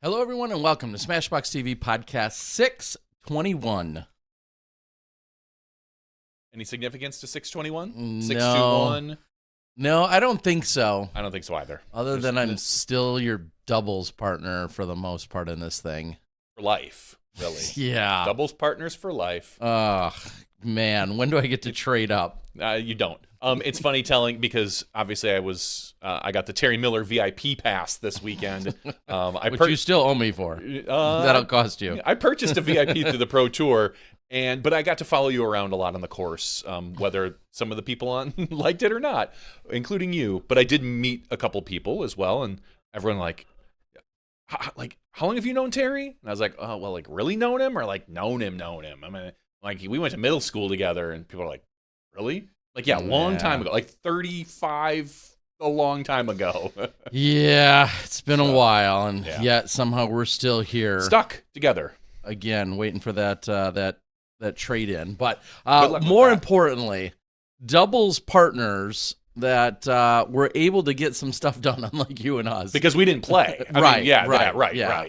Hello, everyone, and welcome to SmashBoxxTV Podcast 621. Any significance to 621? No. 621? No, I don't think so. I don't think so either. Other than I'm still your doubles partner for the most part in this thing. For life, really. Yeah. Doubles partners for life. Man, when do I get to trade up? You don't. It's funny telling because obviously I got the Terry Miller VIP pass this weekend. Which you still owe me for. That'll cost you. I purchased a VIP through the Pro Tour, but I got to follow you around a lot on the course, whether some of the people on liked it or not, including you. But I did meet a couple people as well, and everyone how long have you known Terry? And I was like, oh, well, like really known him or like known him. I mean, like we went to middle school together, and people are like, really? Like, yeah, long time ago, like 35, a long time ago. Yeah, it's been a while, and yet somehow we're still here, stuck together again, waiting for that trade-in. But more importantly, doubles partners that were able to get some stuff done, unlike you and us, because we didn't play. Right.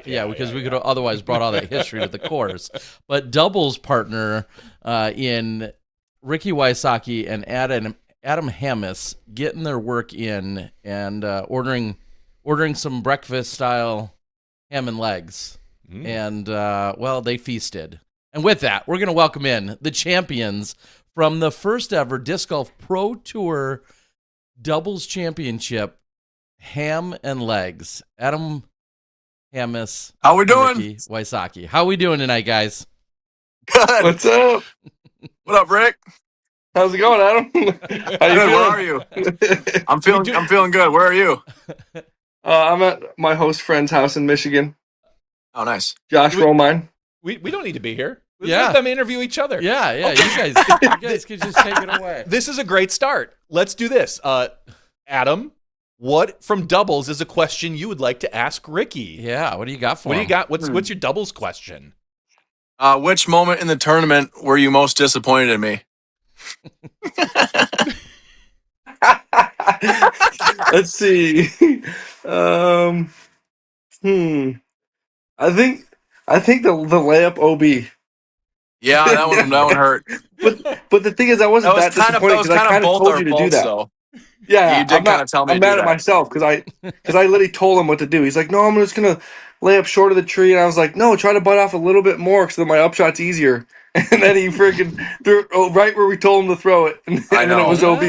Because we could have otherwise brought all that history to the course. But doubles partner in Ricky Wysocki and Adam Hammis getting their work in and ordering some breakfast style ham and legs, and they feasted. And with that, we're going to welcome in the champions from the first ever Disc Golf Pro Tour Doubles Championship, Ham and Legs. Adam Hammis. How we doing? Ricky Wysocki. How we doing tonight, guys? Good. What's up? What up, Rick? How's it going, Adam? How you Good. doing? Where are you? I'm feeling good. Where are you? I'm at my host friend's house in Michigan. Oh, nice. Josh Romine. We don't need to be here. Let's Yeah. let them interview each other. Yeah. Okay. You guys can just take it away. This is a great start. Let's do this. Adam, what from doubles is a question you would like to ask Ricky? Yeah. What do you got for What do him? you got? What's your doubles question? Which moment in the tournament were you most disappointed in me? Let's see. I think the layup OB. Yeah, that one hurt. But the thing is, I wasn't that disappointed because I kind of told you to do that. Though. Yeah, You did kind of tell me I'm to do mad at that. myself because I literally told him what to do. He's like, "No, I'm just gonna lay up short of the tree," and I was like, "No, try to butt off a little bit more because then my upshot's easier." And then he freaking threw it right where we told him to throw it, and then it was OB.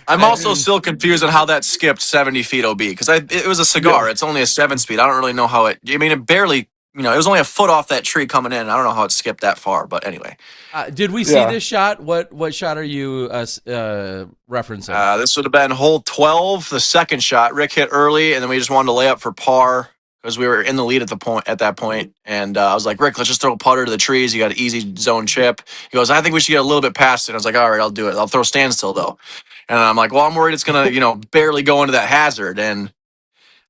I'm also still confused on how that skipped 70 feet OB because it was a cigar. Yeah. It's only a 7-speed. I don't really know how it. I mean, it barely. It was only a foot off that tree coming in. I don't know how it skipped that far, but anyway. Did we see this shot? What shot are you referencing? This would have been hole 12, the second shot. Rick hit early, and then we just wanted to lay up for par because we were in the lead at that point. And I was like, Rick, let's just throw a putter to the trees. You got an easy zone chip. He goes, I think we should get a little bit past it. I was like, all right, I'll do it. I'll throw standstill though. And I'm like, well, I'm worried it's gonna, barely go into that hazard. And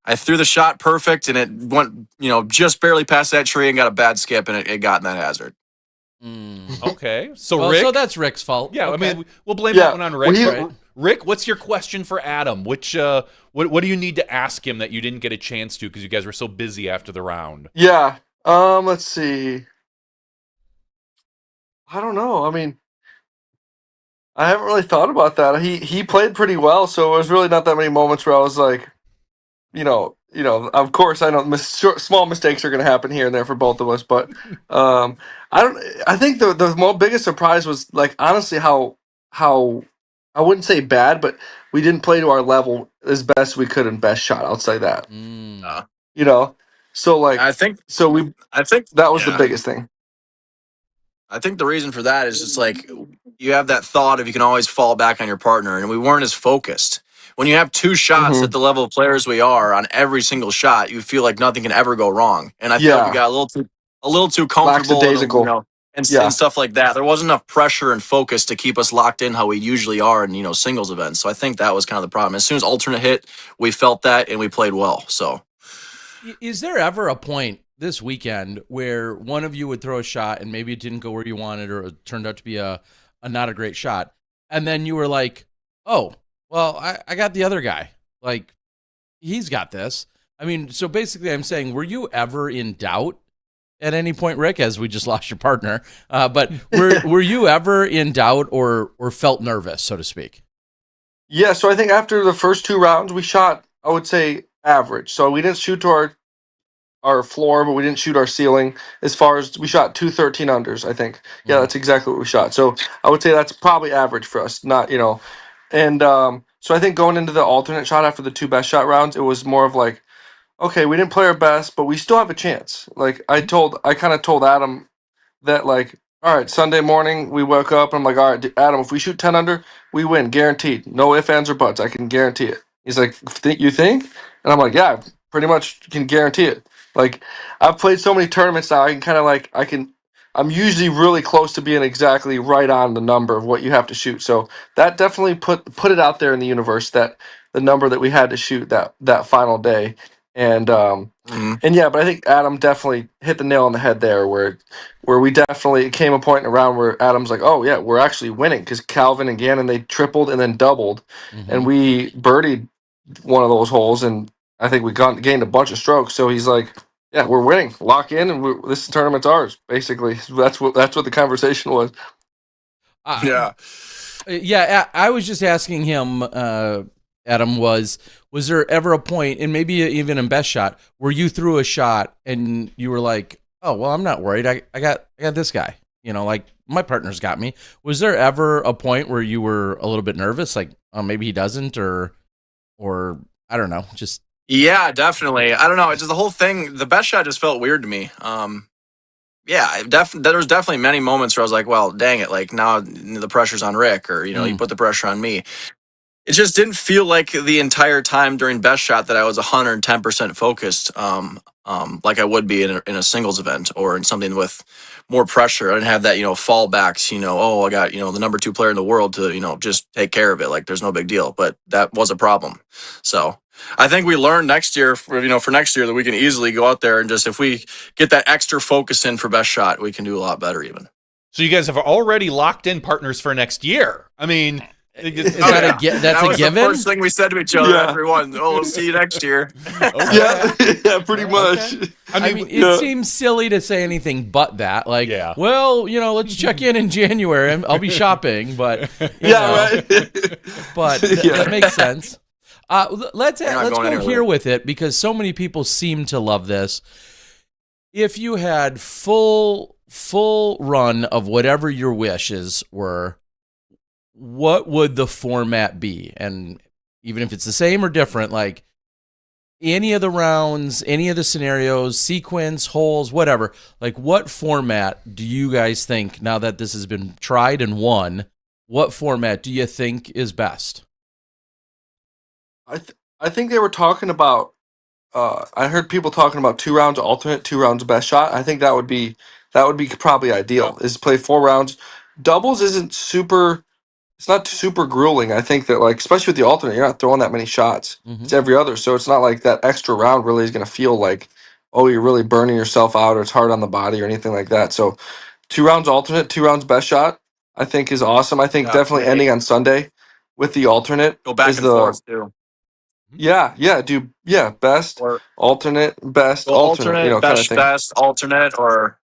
I threw the shot perfect, and it went, just barely past that tree and got a bad skip, and it got in that hazard. Okay, so Rick. So that's Rick's fault. Yeah, okay. I mean, we'll blame that one on Rick. Well, Right? Rick, what's your question for Adam? Which what do you need to ask him that you didn't get a chance to because you guys were so busy after the round? Yeah. Let's see. I don't know. I mean, I haven't really thought about that. He played pretty well, so it was really not that many moments where I was like, of course I know small mistakes are going to happen here and there for both of us, but I think the biggest surprise was like honestly how I wouldn't say bad, but we didn't play to our level as best we could in best shot. I'll say that. So like I think that was the biggest thing. I think the reason for that is just like you have that thought of you can always fall back on your partner, and we weren't as focused. When you have two shots at the level of players we are on every single shot, you feel like nothing can ever go wrong. And I feel like we got a little too comfortable and stuff like that. There wasn't enough pressure and focus to keep us locked in how we usually are in singles events. So I think that was kind of the problem. As soon as alternate hit, we felt that and we played well. So is there ever a point this weekend where one of you would throw a shot and maybe it didn't go where you wanted, or it turned out to be a not a great shot, and then you were like, oh, well, I got the other guy. Like, he's got this. I mean, so basically I'm saying, were you ever in doubt at any point, Rick, as we just lost your partner? But were you ever in doubt or felt nervous, so to speak? Yeah, so I think after the first 2 rounds, we shot, I would say, average. So we didn't shoot to our floor, but we didn't shoot our ceiling. As far as we shot 213 unders, I think. Yeah, that's exactly what we shot. So I would say that's probably average for us. Not, and so I think going into the alternate shot after the 2 best shot rounds, it was more of like, okay, we didn't play our best, but we still have a chance. Like I kind of told Adam that, like, all right, Sunday morning we woke up and I'm like, all right, Adam, if we shoot 10 under, we win, guaranteed. No ifs, ands, or buts. I can guarantee it. He's like, you think? And I'm like, yeah, pretty much can guarantee it. Like, I've played so many tournaments now, I can kind of like, I'm usually really close to being exactly right on the number of what you have to shoot. So that definitely put it out there in the universe, that the number that we had to shoot that final day. And and yeah, but I think Adam definitely hit the nail on the head there, where we definitely, it came a point in a round where Adam's like, oh yeah, we're actually winning, because Calvin and Gannon, they tripled and then doubled, and we birdied one of those holes, and I think we gained a bunch of strokes. So he's like, yeah, we're winning, lock in, and this tournament's ours. Basically, that's what the conversation was. Yeah. Yeah, I was just asking him, Adam, was there ever a point, and maybe even in best shot, where you threw a shot and you were like, oh, well, I'm not worried. I got this guy. Like my partner's got me. Was there ever a point where you were a little bit nervous, like, oh, maybe he doesn't, or I don't know, just. Yeah, definitely. I don't know. It's just the whole thing. The best shot just felt weird to me. Yeah, there was definitely many moments where I was like, well, dang it. Like now the pressure's on Rick, or, you put the pressure on me. It just didn't feel like the entire time during best shot that I was 110% focused, like I would be in a singles event or in something with more pressure. I didn't have that, fallbacks, oh, I got, the number 2 player in the world to, just take care of it. Like there's no big deal, but that was a problem. So I think we learned next year, for next year, that we can easily go out there and just, if we get that extra focus in for best shot, we can do a lot better even. So you guys have already locked in partners for next year. I mean, is that a given? The first thing we said to each other, everyone. Oh, we'll see you next year. Okay. Yeah, pretty much. Okay. I mean, it seems silly to say anything but that. Like, well, let's check in January. I'll be shopping, but right. But that makes sense. Let's go here with it, because so many people seem to love this. If you had full run of whatever your wishes were, what would the format be? And even if it's the same or different, like any of the rounds, any of the scenarios, sequence, holes, whatever, like what format do you guys think, now that this has been tried and won, what format do you think is best? I think they were talking about, I heard people talking about 2 rounds alternate, 2 rounds best shot. I think that would be probably ideal, is play 4 rounds. Doubles isn't super, it's not super grueling. I think that, like, especially with the alternate, you're not throwing that many shots. It's every other, so it's not like that extra round really is going to feel like, oh, you're really burning yourself out, or it's hard on the body or anything like that. So 2 rounds alternate, 2 rounds best shot, I think is awesome. I think definitely ending on Sunday with the alternate. Go back and forth too. Best, or alternate, best, alternate, best, kind of thing. best, alternate, or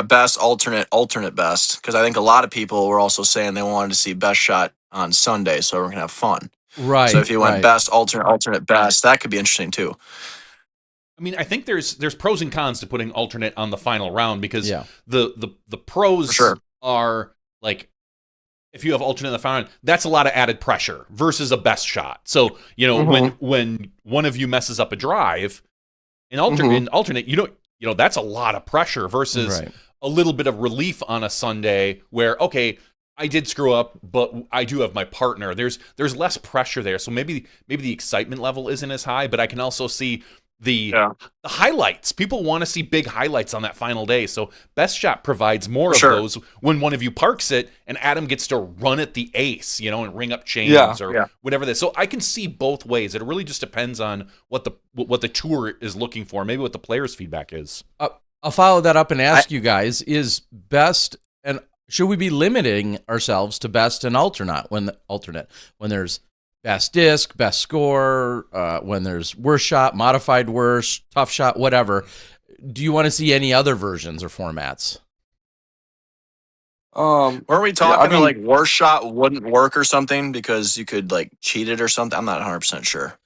best, alternate, best. Because I think a lot of people were also saying they wanted to see best shot on Sunday, so we're gonna have fun. Right. So if you went best, alternate, best, that could be interesting too. I mean, I think there's pros and cons to putting alternate on the final round, because the pros are like, if you have alternate in the final round, that's a lot of added pressure versus a best shot. So, when one of you messes up a drive, in alternate, that's a lot of pressure versus a little bit of relief on a Sunday where, okay, I did screw up, but I do have my partner. There's less pressure there. So maybe the excitement level isn't as high, but I can also see the highlights. People want to see big highlights on that final day. So best shot provides more of those when one of you parks it and Adam gets to run at the ace, and ring up chains or whatever this. So I can see both ways. It really just depends on what the tour is looking for, maybe what the players' feedback is. I'll follow that up and ask you guys, is best, and should we be limiting ourselves to best and alternate when there's best disc, best score, when there's worst shot, modified worst, tough shot, whatever. Do you want to see any other versions or formats? Weren't we Yeah, talking to like worst shot wouldn't work or something because you could like cheat it or something? I'm not 100% sure.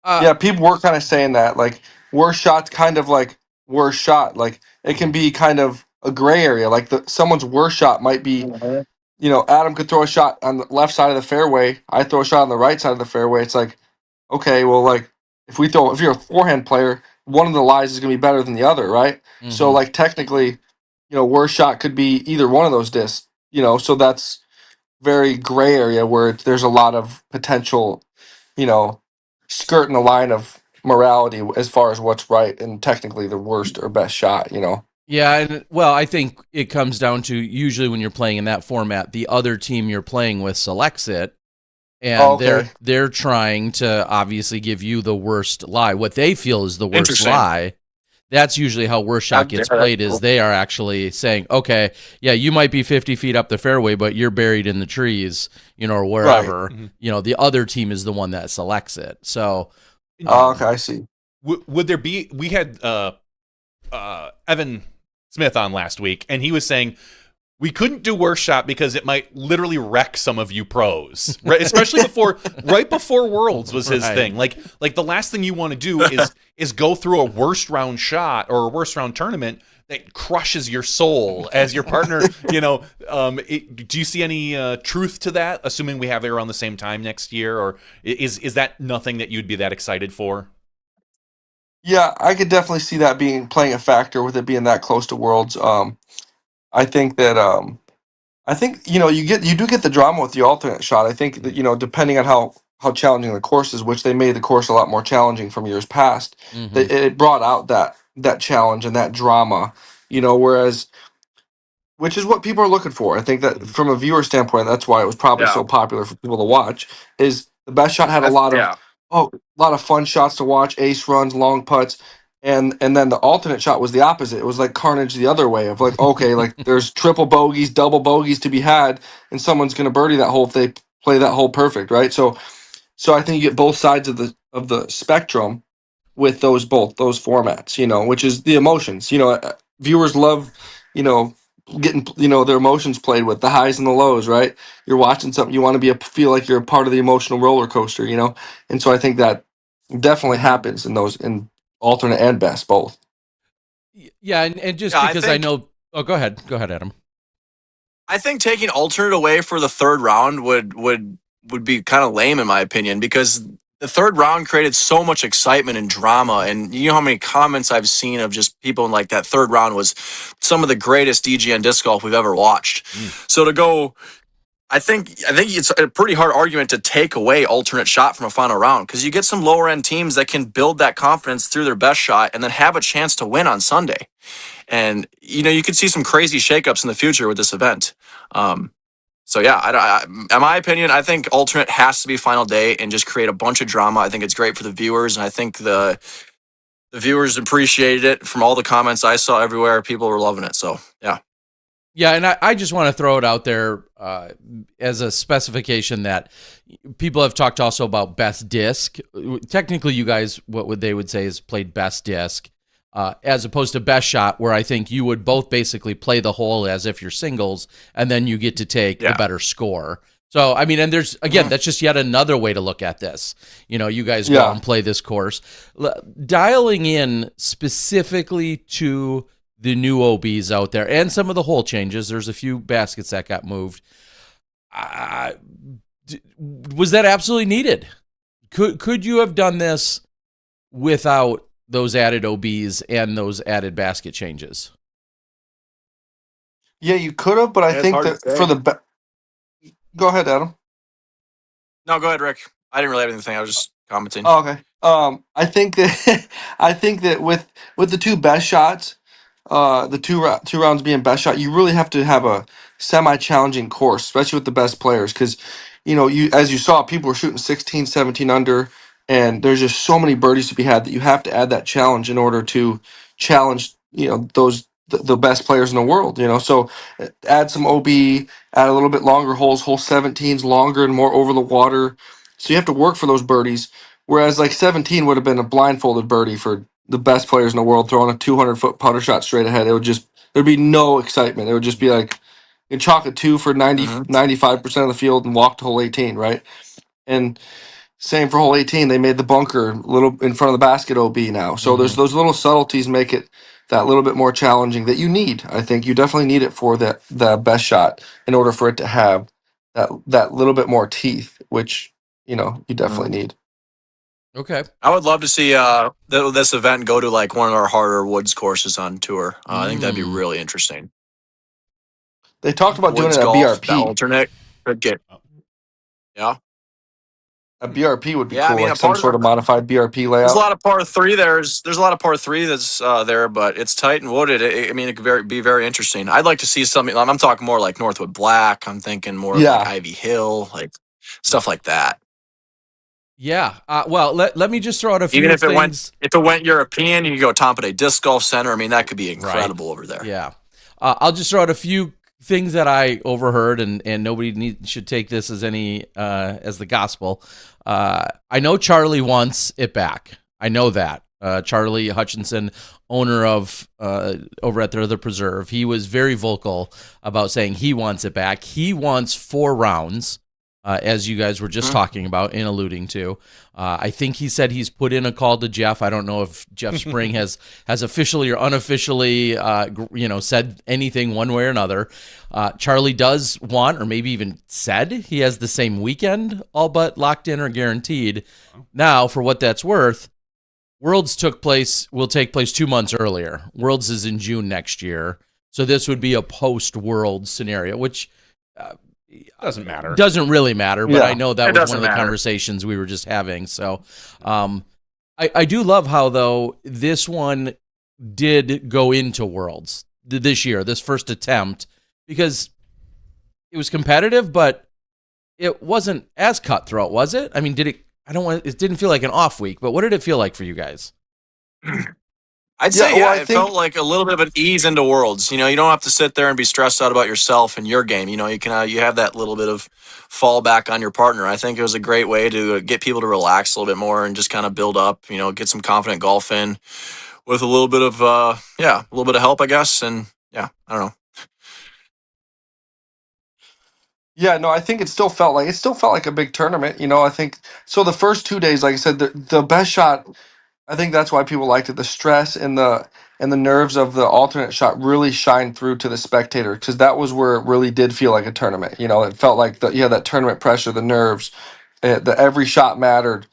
yeah, people were kind of saying that, like, worst shot's kind of like worst shot. Like, it can be kind of a gray area. Like, someone's worst shot might be, Adam could throw a shot on the left side of the fairway. I throw a shot on the right side of the fairway. It's like, okay, well, like, if you're a forehand player, one of the lies is going to be better than the other, right? So, Mhm. like, technically, worst shot could be either one of those discs, so that's very gray area where there's a lot of potential, you know, skirting the line of morality as far as what's right and technically the worst or best shot. Yeah, and well, I think it comes down to usually when you're playing in that format, the other team you're playing with selects it, Oh, and okay. they're trying to obviously give you the worst lie, what they feel is the worst Interesting. lie. That's usually how worst shot gets played. Is they are actually saying, okay, yeah, you might be 50 feet up the fairway, but you're buried in the trees, or wherever. Mhm. The other team is the one that selects it. So, Oh, okay, I see. Would there be? We had Evan Smith on last week, and he was saying we couldn't do worst shot because it might literally wreck some of you pros, right? Especially right before Worlds was his Right. thing. Like the last thing you want to do is go through a worst round shot or a worst round tournament that crushes your soul as your partner. Do you see any truth to that? Assuming we have it around the same time next year, or is that nothing that you'd be that excited for? Yeah, I could definitely see that playing a factor with it being that close to Worlds. I think that you do get the drama with the alternate shot. I think that depending on how challenging the course is, which they made the course a lot more challenging from years past, mhm. that it brought out that challenge and that drama. Whereas which is what people are looking for. I think that from a viewer standpoint, that's why it was probably Yeah. so popular for people to watch. Is the best shot had a lot of Yeah. a lot of fun shots to watch, ace runs, long putts, and then the alternate shot was the opposite. It was like carnage the other way of like, okay, like there's triple bogeys, double bogeys to be had, and someone's gonna birdie that hole if they play that hole perfect, right? So I think you get both sides of the spectrum with both those formats, which is the emotions. Viewers love, you know, getting their emotions played with, the highs and the lows, right? You're watching something, you want to feel like you're a part of the emotional roller coaster. And so I think that definitely happens in alternate and best both. Yeah, and just Yeah, because I know. Oh, go ahead, Adam. I think taking alternate away for the third round would be kind of lame in my opinion because the third round created so much excitement and drama, and you know how many comments I've seen of just people like that third round was some of the greatest DGN disc golf we've ever watched. So to go, I think it's a pretty hard argument to take away alternate shot from a final round because you get some lower end teams that can build that confidence through their best shot and then have a chance to win on Sunday. And you could see some crazy shakeups in the future with this event. So yeah, in my opinion, I think alternate has to be final day and just create a bunch of drama. I think it's great for the viewers, and I think the viewers appreciated it. From all the comments I saw everywhere, people were loving it. So yeah. Yeah, and I just want to throw it out there as a specification that people have talked also about best disc. Technically, you guys, they would say is played best disc, as opposed to best shot, where I think you would both basically play the hole as if you're singles, and then you get to take the better score. So, I mean, and there's, again, that's just yet another way to look at this. You guys go out and play this course. Dialing in specifically to the new OBs out there and some of the hole changes. There's a few baskets that got moved. Was that absolutely needed? Could you have done this without those added OBs and those added basket changes? Yeah, you could have, but I think that for the go ahead, Adam. No, go ahead, Rick. I didn't really have anything. I was just commenting. Oh, okay. I think that with the two best shots, the two rounds being best shot, you really have to have a semi-challenging course, especially with the best players, because you as you saw, people were shooting 16, 17 under, and there's just so many birdies to be had that you have to add that challenge in order to challenge the best players in the world. So add some OB, add a little bit longer holes, hole 17's longer and more over the water. So you have to work for those birdies. Whereas like 17 would have been a blindfolded birdie for the best players in the world throwing a 200-foot putter shot straight ahead. It would just there'd be no excitement. It would just be like you chalk a 2 for 90 Mhm. 95% of the field and walk to hole 18, right? And same for hole 18. They made the bunker a little in front of the basket OB now. So there's those little subtleties make it that little bit more challenging that you need. I think you definitely need it for the best shot in order for it to have that little bit more teeth, which you definitely need. Okay. I would love to see this event go to like one of our harder woods courses on tour. I think that'd be really interesting. They talked about doing Woods it at golf, the BRP. alternate could get. Yeah. A BRP would be Yeah, I cool, mean, like a some part sort of of modified BRP there's a layout. lot of par three. There's a lot of par three that's there, but it's tight and wooded. I mean, it could be very interesting. I'd like to see something. I'm talking more like Northwood Black. I'm thinking more of like Yeah. Ivy Hill, like stuff like that. Yeah. Well, let me just throw out a few Even if things. it went European, you could go Tampere Disc Golf Center. I mean, that could be incredible over there. Yeah. I'll just throw out a few things that I overheard, and nobody should take this as any as the gospel. I know Charlie wants it back. I know that. Charlie Hutchinson, owner of over at the other preserve, he was very vocal about saying he wants it back. He wants 4 rounds. As you guys were just talking about and alluding to. I think he said he's put in a call to Jeff. I don't know if Jeff Spring has officially or unofficially, said anything one way or another. Charlie does want, or maybe even said, he has the same weekend all but locked in or guaranteed. Now, for what that's worth, Worlds will take place 2 months earlier. Worlds is in June next year. So this would be a post-Worlds scenario, which... Doesn't matter. Doesn't really matter, but Yeah, I know that was one of the conversations we were just having. So I do love how, though, this one did go into Worlds this year, this first attempt, because it was competitive, but it wasn't as cutthroat, was it? I mean, it didn't feel like an off week, but what did it feel like for you guys? I'd say, well, I it think- felt like a little bit of an ease into Worlds. You don't have to sit there and be stressed out about yourself and your game. You can you have that little bit of fallback on your partner. I think it was a great way to get people to relax a little bit more and just kind of build up. Get some confident golf in with a little bit of a little bit of help, I guess. And I don't know. Yeah, no, I think it still felt like a big tournament. I think so. The first 2 days, like I said, the best shot. I think that's why people liked it. The stress and the nerves of the alternate shot really shined through to the spectator, because that was where it really did feel like a tournament. It felt like you had that tournament pressure, the nerves, the every shot mattered.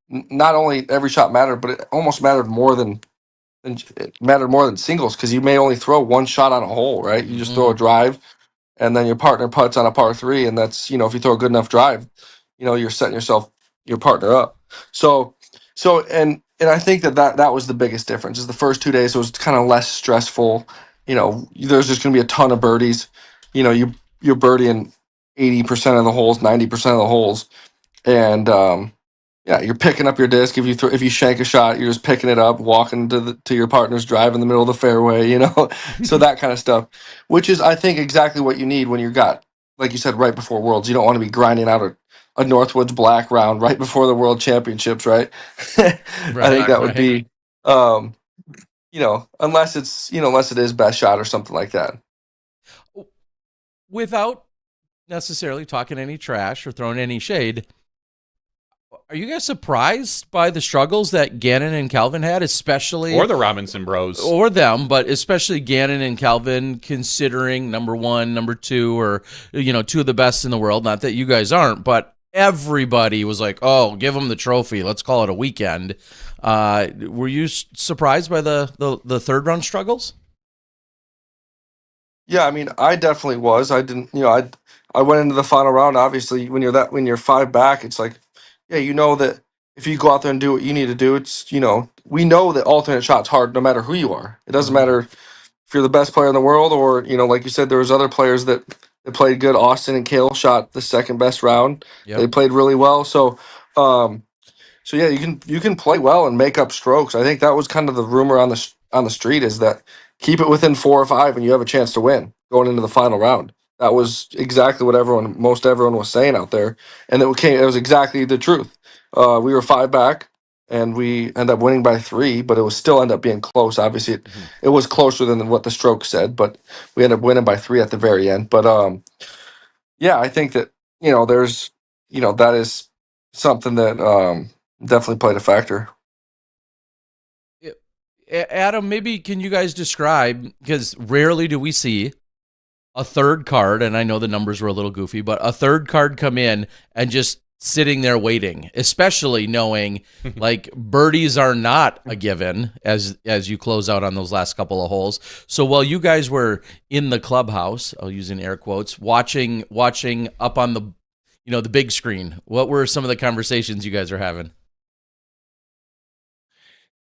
Not only every shot mattered, but it almost mattered more than singles, because you may only throw one shot on a hole, right? You just throw a drive, and then your partner putts on a par 3, and that's if you throw a good enough drive, you're setting your partner up. And I think that was the biggest difference. Is the first 2 days it was kind of less stressful. There's just going to be a ton of birdies. You're birdieing 80% of the holes, 90% of the holes, and you're picking up your disc. If you shank a shot, you're just picking it up, walking to your partner's drive in the middle of the fairway. So that kind of stuff, which is I think exactly what you need when like you said, right before Worlds. You don't want to be grinding out a Northwoods Black round right before the World Championships, right? I think that would be, unless it is best shot or something like that. Without necessarily talking any trash or throwing any shade, are you guys surprised by the struggles that Gannon and Calvin had, especially... Or the Robinson Bros. Or them, but especially Gannon and Calvin, considering number 1, number 2, or, 2 of the best in the world. Not that you guys aren't, but everybody was like, oh, give them the trophy. Let's call it a weekend. Were you surprised by the third round struggles? Yeah, I mean, I definitely was. I didn't, I went into the final round. Obviously, when you're 5 back, it's like, yeah, that if you go out there and do what you need to do, it's, we know that alternate shot's hard no matter who you are. It doesn't matter if you're the best player in the world or, like you said, there was other players that played good. Austin and Cale shot the second best round. Yep. They played really well. So yeah, you can play well and make up strokes. I think that was kind of the rumor on the street, is that keep it within 4 or 5 and you have a chance to win going into the final round. that was exactly what most everyone was saying out there, and it was exactly the truth. We were 5 back, and we ended up winning by 3, but it was still ended up being close. Obviously, it was closer than what the stroke said, but we ended up winning by 3 at the very end. But yeah, I think that there's that is something that definitely played a factor. Adam, maybe can you guys describe, because rarely do we see a third card, and I know the numbers were a little goofy, but a third card come in and just sitting there waiting, especially knowing like birdies are not a given as you close out on those last couple of holes. So while you guys were in the clubhouse, I'll use in air quotes, watching up on the the big screen, what were some of the conversations you guys are having?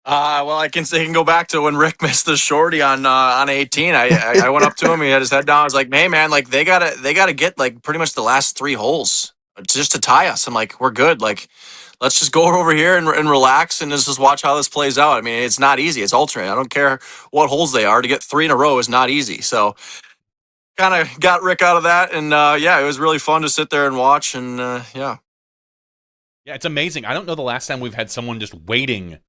Well, I can go back to when Rick missed the shorty on 18. I went up to him. He had his head down. I was like, "Hey, man, like they gotta get like pretty much the last 3 holes just to tie us." I'm like, "We're good. Like, let's just go over here and relax and just watch how this plays out." I mean, it's not easy. It's alternate. I don't care what holes they are. To get 3 in a row is not easy. So, kind of got Rick out of that, and yeah, it was really fun to sit there and watch. And yeah, it's amazing. I don't know the last time we've had someone just waiting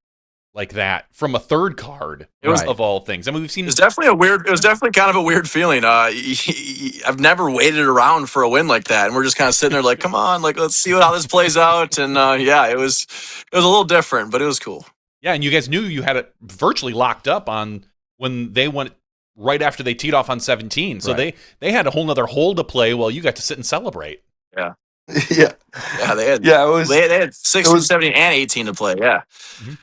like that from a third card. It was of all things. I mean, we've seen. It was definitely kind of a weird feeling. I've never waited around for a win like that, and we're just kind of sitting there like, come on, like let's see how this plays out. And yeah, it was a little different, but it was cool. Yeah, and you guys knew you had it virtually locked up on when they went right after they teed off on 17. So they had a whole nother hole to play while you got to sit and celebrate. Yeah. Yeah. Yeah, they had. Yeah, it was. They had 16, 17, and 18 to play. Yeah. Mm-hmm.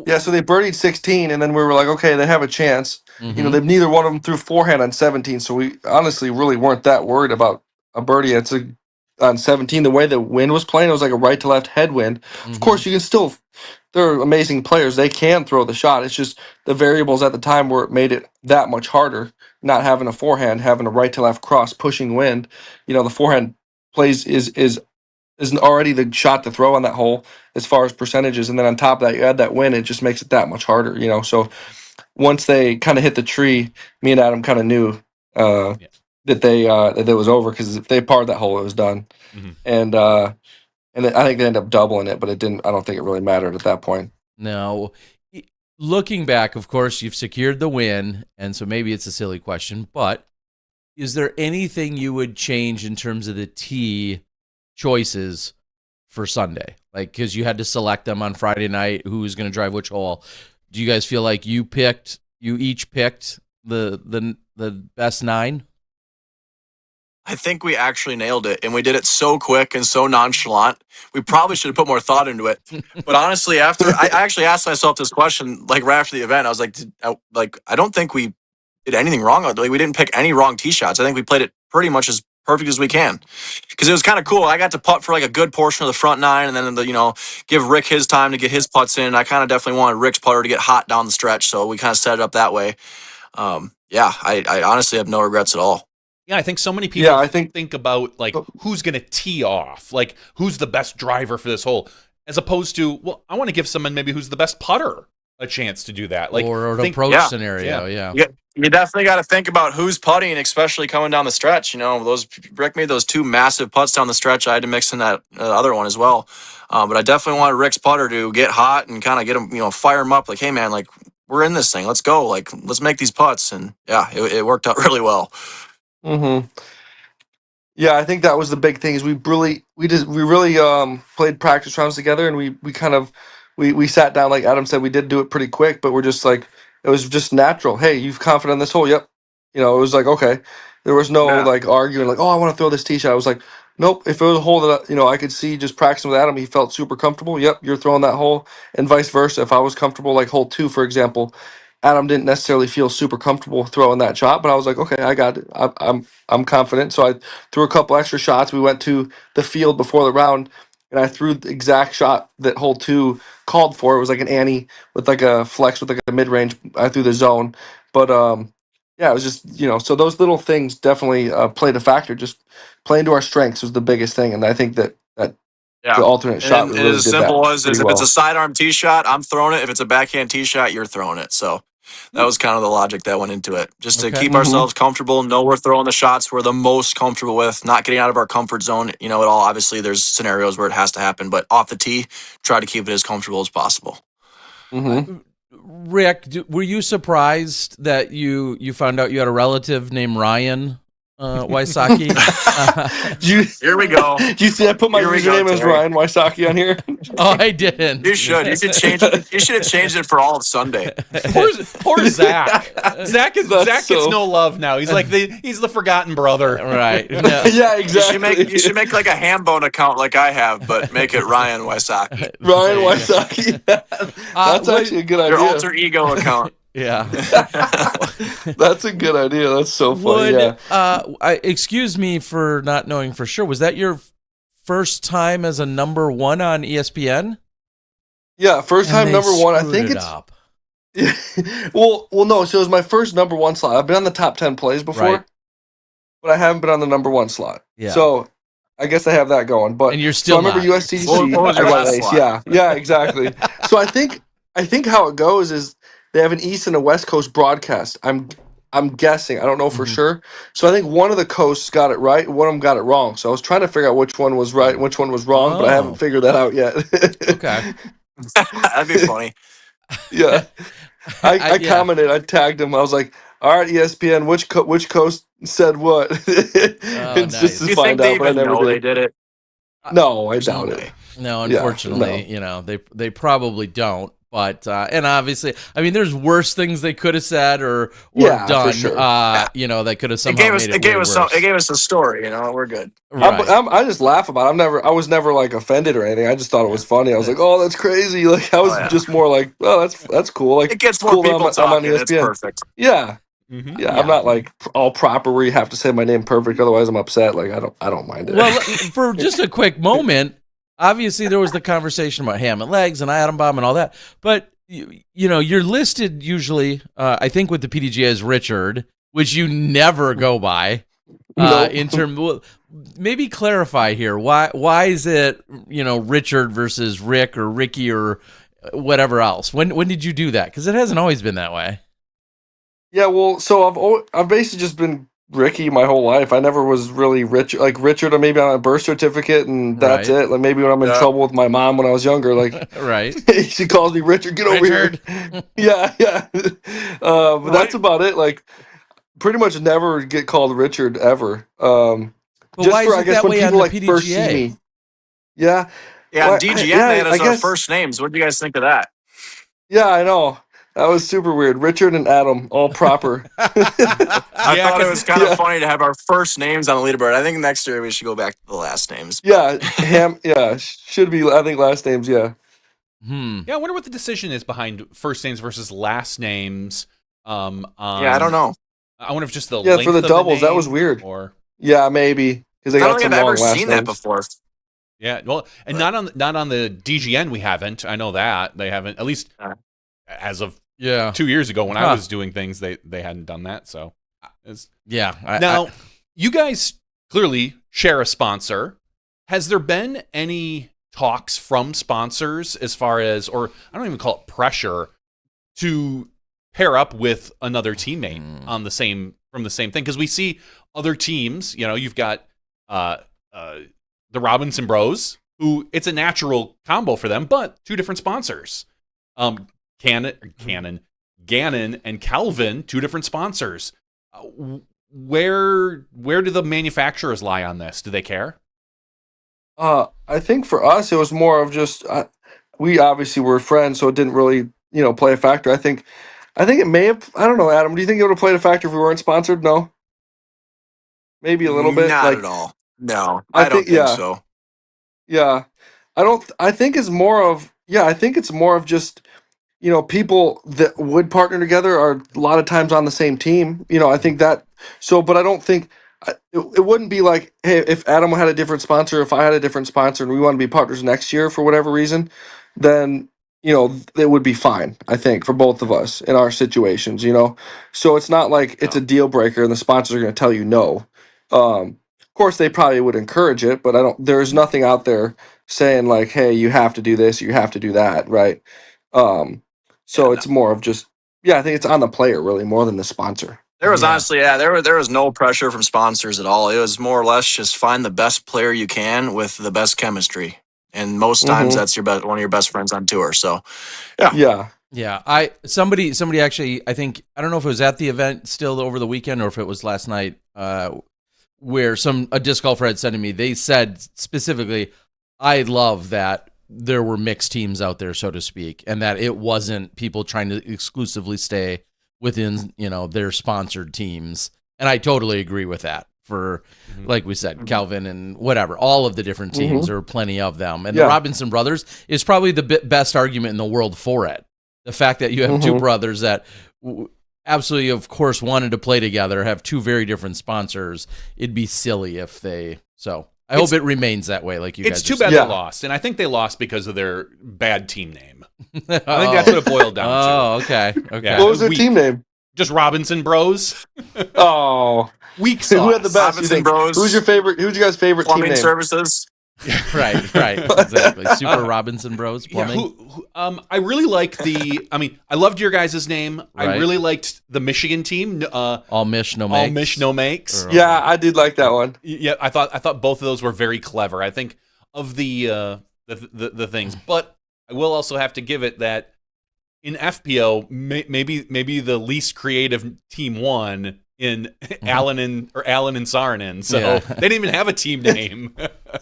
Yeah, so they birdied 16, and then we were like, okay, they have a chance. Mm-hmm. They've neither one of them threw forehand on 17, so we honestly really weren't that worried about a birdie. On 17, the way the wind was playing, it was like a right to left headwind. Mm-hmm. Of course, you can still. They're amazing players. They can throw the shot. It's just the variables at the time where it made it that much harder. Not having a forehand, having a right to left cross pushing wind. The forehand plays is already the shot to throw on that hole as far as percentages, and then on top of that you add that win, it just makes it that much harder. So once they kind of hit the tree, me and Adam kind of knew that it was over, because if they parred that hole, it was done. Mm-hmm. And I think they ended up doubling it, but it didn't. I don't think it really mattered at that point. No. Looking back, of course, you've secured the win, and so maybe it's a silly question, but is there anything you would change in terms of the tee choices for Sunday? Like, because you had to select them on Friday night, who was going to drive which hole. Do you guys feel like you each picked the best 9? I think we actually nailed it, and we did it so quick and so nonchalant. We probably should have put more thought into it. But honestly, after I actually asked myself this question, like right after the event, I was like, I don't think we did anything wrong. Like, we didn't pick any wrong tee shots. I think we played it pretty much as perfect as we can, because it was kind of cool. I got to putt for like a good portion of the front 9, and then give Rick his time to get his putts in. I kind of definitely wanted Rick's putter to get hot down the stretch, so we kind of set it up that way. Yeah, I honestly have no regrets at all. Yeah, I think so many people think about like who's going to tee off, like who's the best driver for this hole, as opposed to, well, I want to give someone maybe who's the best putter a chance to do that, like or an approach scenario. Yeah. You definitely got to think about who's putting, especially coming down the stretch. Rick made those 2 massive putts down the stretch. I had to mix in that other one as well, but I definitely wanted Rick's putter to get hot and kind of get him, fire him up. Like, hey man, like we're in this thing. Let's go. Like, let's make these putts. And yeah, it worked out really well. Mm-hmm. Yeah, I think that was the big thing. Is we really played practice rounds together, and we sat down, like Adam said. We did do it pretty quick, but we're just like, it was just natural. Hey, you've confident in this hole? Yep. It was like, okay. There was no like arguing, like, oh, I want to throw this tee shot. I was like, nope. If it was a hole that I could see just practicing with Adam, he felt super comfortable. Yep, you're throwing that hole, and vice versa. If I was comfortable, like hole 2, for example, Adam didn't necessarily feel super comfortable throwing that shot, but I was like, okay, I got it. I'm confident. So I threw a couple extra shots. We went to the field before the round, and I threw the exact shot that hole 2 called for. It was like an Annie with like a flex with like a mid range. I threw the zone, but yeah, it was just So those little things definitely played a factor. Just playing to our strengths was the biggest thing, and I think that the alternate shot and really as simple as if it's a sidearm tee shot, I'm throwing it. If it's a backhand tee shot, you're throwing it. So That was kind of the logic that went into it. Just to Okay. keep ourselves comfortable, know we're throwing the shots we're the most comfortable with, not getting out of our comfort zone. You know, it all obviously there's scenarios where it has to happen, but off the tee, try to keep it as comfortable as possible. Rick, were you surprised that you found out you had a relative named Ryan Wysocki? Here we go. Do you see I put my username as Ryan Wysocki on here? Oh, I didn't. You should. You should change it. You should have changed it for all of Sunday. Poor Zach. Zach gets so- no love now. He's like he's the forgotten brother. Right. No. Yeah, exactly. You should make like a Hambone account like I have, but make it Ryan Wysocki. Ryan Wysocki. That's actually a good idea. Your alter ego account. Yeah. That's a good idea. That's so funny. Excuse me for not knowing for sure. Was that your first time as a number one on ESPN? Yeah, first time number one. I think it's up. well, no. So it was my first number one slot. I've been on the top 10 plays before, Right. but I haven't been on the number one slot. Yeah. So I guess I have that going. But And you're still so I remember not. USDC. What was your I got last ace. slot? Yeah, exactly. So I think how it goes is they have an East and a West Coast broadcast. I'm guessing. I don't know for sure. So I think one of the coasts got it right, one of them got it wrong. So I was trying to figure out which one was right and which one was wrong, but I haven't figured that out yet. Okay. That'd be funny. Yeah. I yeah. commented, I tagged him. I was like, all right, ESPN, which coast said what? It's nice. just Do to you find think they out, but I even never know they did. did it? No, I doubt it. No, Yeah, unfortunately, you know, they probably don't. But and obviously, I mean, there's worse things they could have said or Yeah, for done. sure. You know, that could have It somehow gave us. made It it gave way us. worse. It gave us a story. You know, we're good. Right. I just laugh about it. I was never like offended or anything. I just thought it was funny. I was like, oh, that's crazy. Like I was just more like, oh, that's cool. Like It gets more cool that people I'm on talking. It's ESPN. perfect. Yeah. Mhm. Yeah, I'm not like all proper where you have to say my name perfect, otherwise I'm upset. Like I don't mind it. Well, for just a quick moment, obviously there was the conversation about ham and legs and atom bomb and all that, but you know, you're listed usually, I think with the PDGA as Richard, which you never go by. Nope. In term, well, maybe clarify here. Why is it, you know, Richard versus Rick or Ricky or whatever else? When did you do that? Because it hasn't always been that way. Yeah, well, so I've basically just been Ricky my whole life. I never was really Richard, or maybe on a birth certificate, and that's Right. it. Like maybe when I'm in trouble with my mom when I was younger, like Right. she calls me Richard. Get over here. Yeah. But that's about it. Like pretty much never get called Richard ever. But Just why for is I it guess that when way people on the like first see PDGA? me. Yeah. Yeah, Well, DGN yeah, they had I us our guess- first names. What do you guys think of that? Yeah, I know. That was super weird. Richard and Adam, all proper. I thought it was kind of yeah. funny to have our first names on the leaderboard. I think next year we should go back to the last names. Yeah, should be. I think last names. Yeah. Yeah, I wonder what the decision is behind first names versus last names. Yeah, I don't know. I wonder if just the Yeah, length for the of doubles, that was name weird. Or Yeah, maybe because they I don't got think some I've long ever last seen names. that before. yeah, well, and not on the DGN we haven't. I know that they haven't, at least as of Yeah. 2 years ago when I was doing things. They hadn't done that. So Yeah. now you guys clearly share a sponsor. Has there been any talks from sponsors as far as, or I don't even call it pressure, to pair up with another teammate on the same thing? Because we see other teams. You know, you've got the Robinson Bros, who it's a natural combo for them, but two different sponsors. Gannon and Calvin, two different sponsors. Where do the manufacturers lie on this? Do they care? I think for us, it was more of just we obviously were friends, so it didn't really play a factor. I think it may have. I don't know, Adam. Do you think it would have played a factor if we weren't sponsored? No. Maybe a little bit. Not at all. No, I I don't think- think yeah. so. Yeah, I don't. I think it's more of. Yeah, I think it's more of just. People that would partner together are a lot of times on the same team. I think that. So, but I don't think it wouldn't be like, hey, if Adam had a different sponsor, if I had a different sponsor, and we want to be partners next year for whatever reason, then it would be fine. I think for both of us in our situations. So it's not like it's a deal breaker and the sponsors are going to tell you no. Of course, they probably would encourage it, but there's nothing out there saying like, hey, you have to do this, you have to do that, right? So it's more of just yeah, I think it's on the player really more than the sponsor. There was Yeah. honestly, there was no pressure from sponsors at all. It was more or less just find the best player you can with the best chemistry, and most times that's one of your best friends on tour. So, Yeah. Yeah, somebody actually, I think, I don't know if it was at the event still over the weekend or if it was last night, where a disc golfer had said to me, they said specifically, I love that there were mixed teams out there, so to speak, and that it wasn't people trying to exclusively stay within, their sponsored teams. And I totally agree with that. For, like we said, Calvin and whatever, all of the different teams, there are plenty of them. And the Robinson brothers is probably the best argument in the world for it. The fact that you have two brothers that absolutely, of course, wanted to play together, have two very different sponsors. It'd be silly if they. So I hope it remains that way. Like you guys. It's too bad they lost, and I think they lost because of their bad team name. I think that's what it boiled down to. Oh, okay. Yeah. What was their team name? Just Robinson Bros. Oh, Weak sauce. who had the best? Robinson Bros. Who's your favorite? Who's your guys' favorite team Plumbing name? services. right, exactly. Super Robinson Bros. Plumbing. Yeah, I really like I loved your guys' name. Right. I really liked the Michigan team. All Mish, no makes. All Mish, no makes. Yeah, I did like that one. Yeah, I thought both of those were very clever. I think of the things, but I will also have to give it that in FPO, maybe the least creative team won in Allen and Saarinen. So they didn't even have a team name.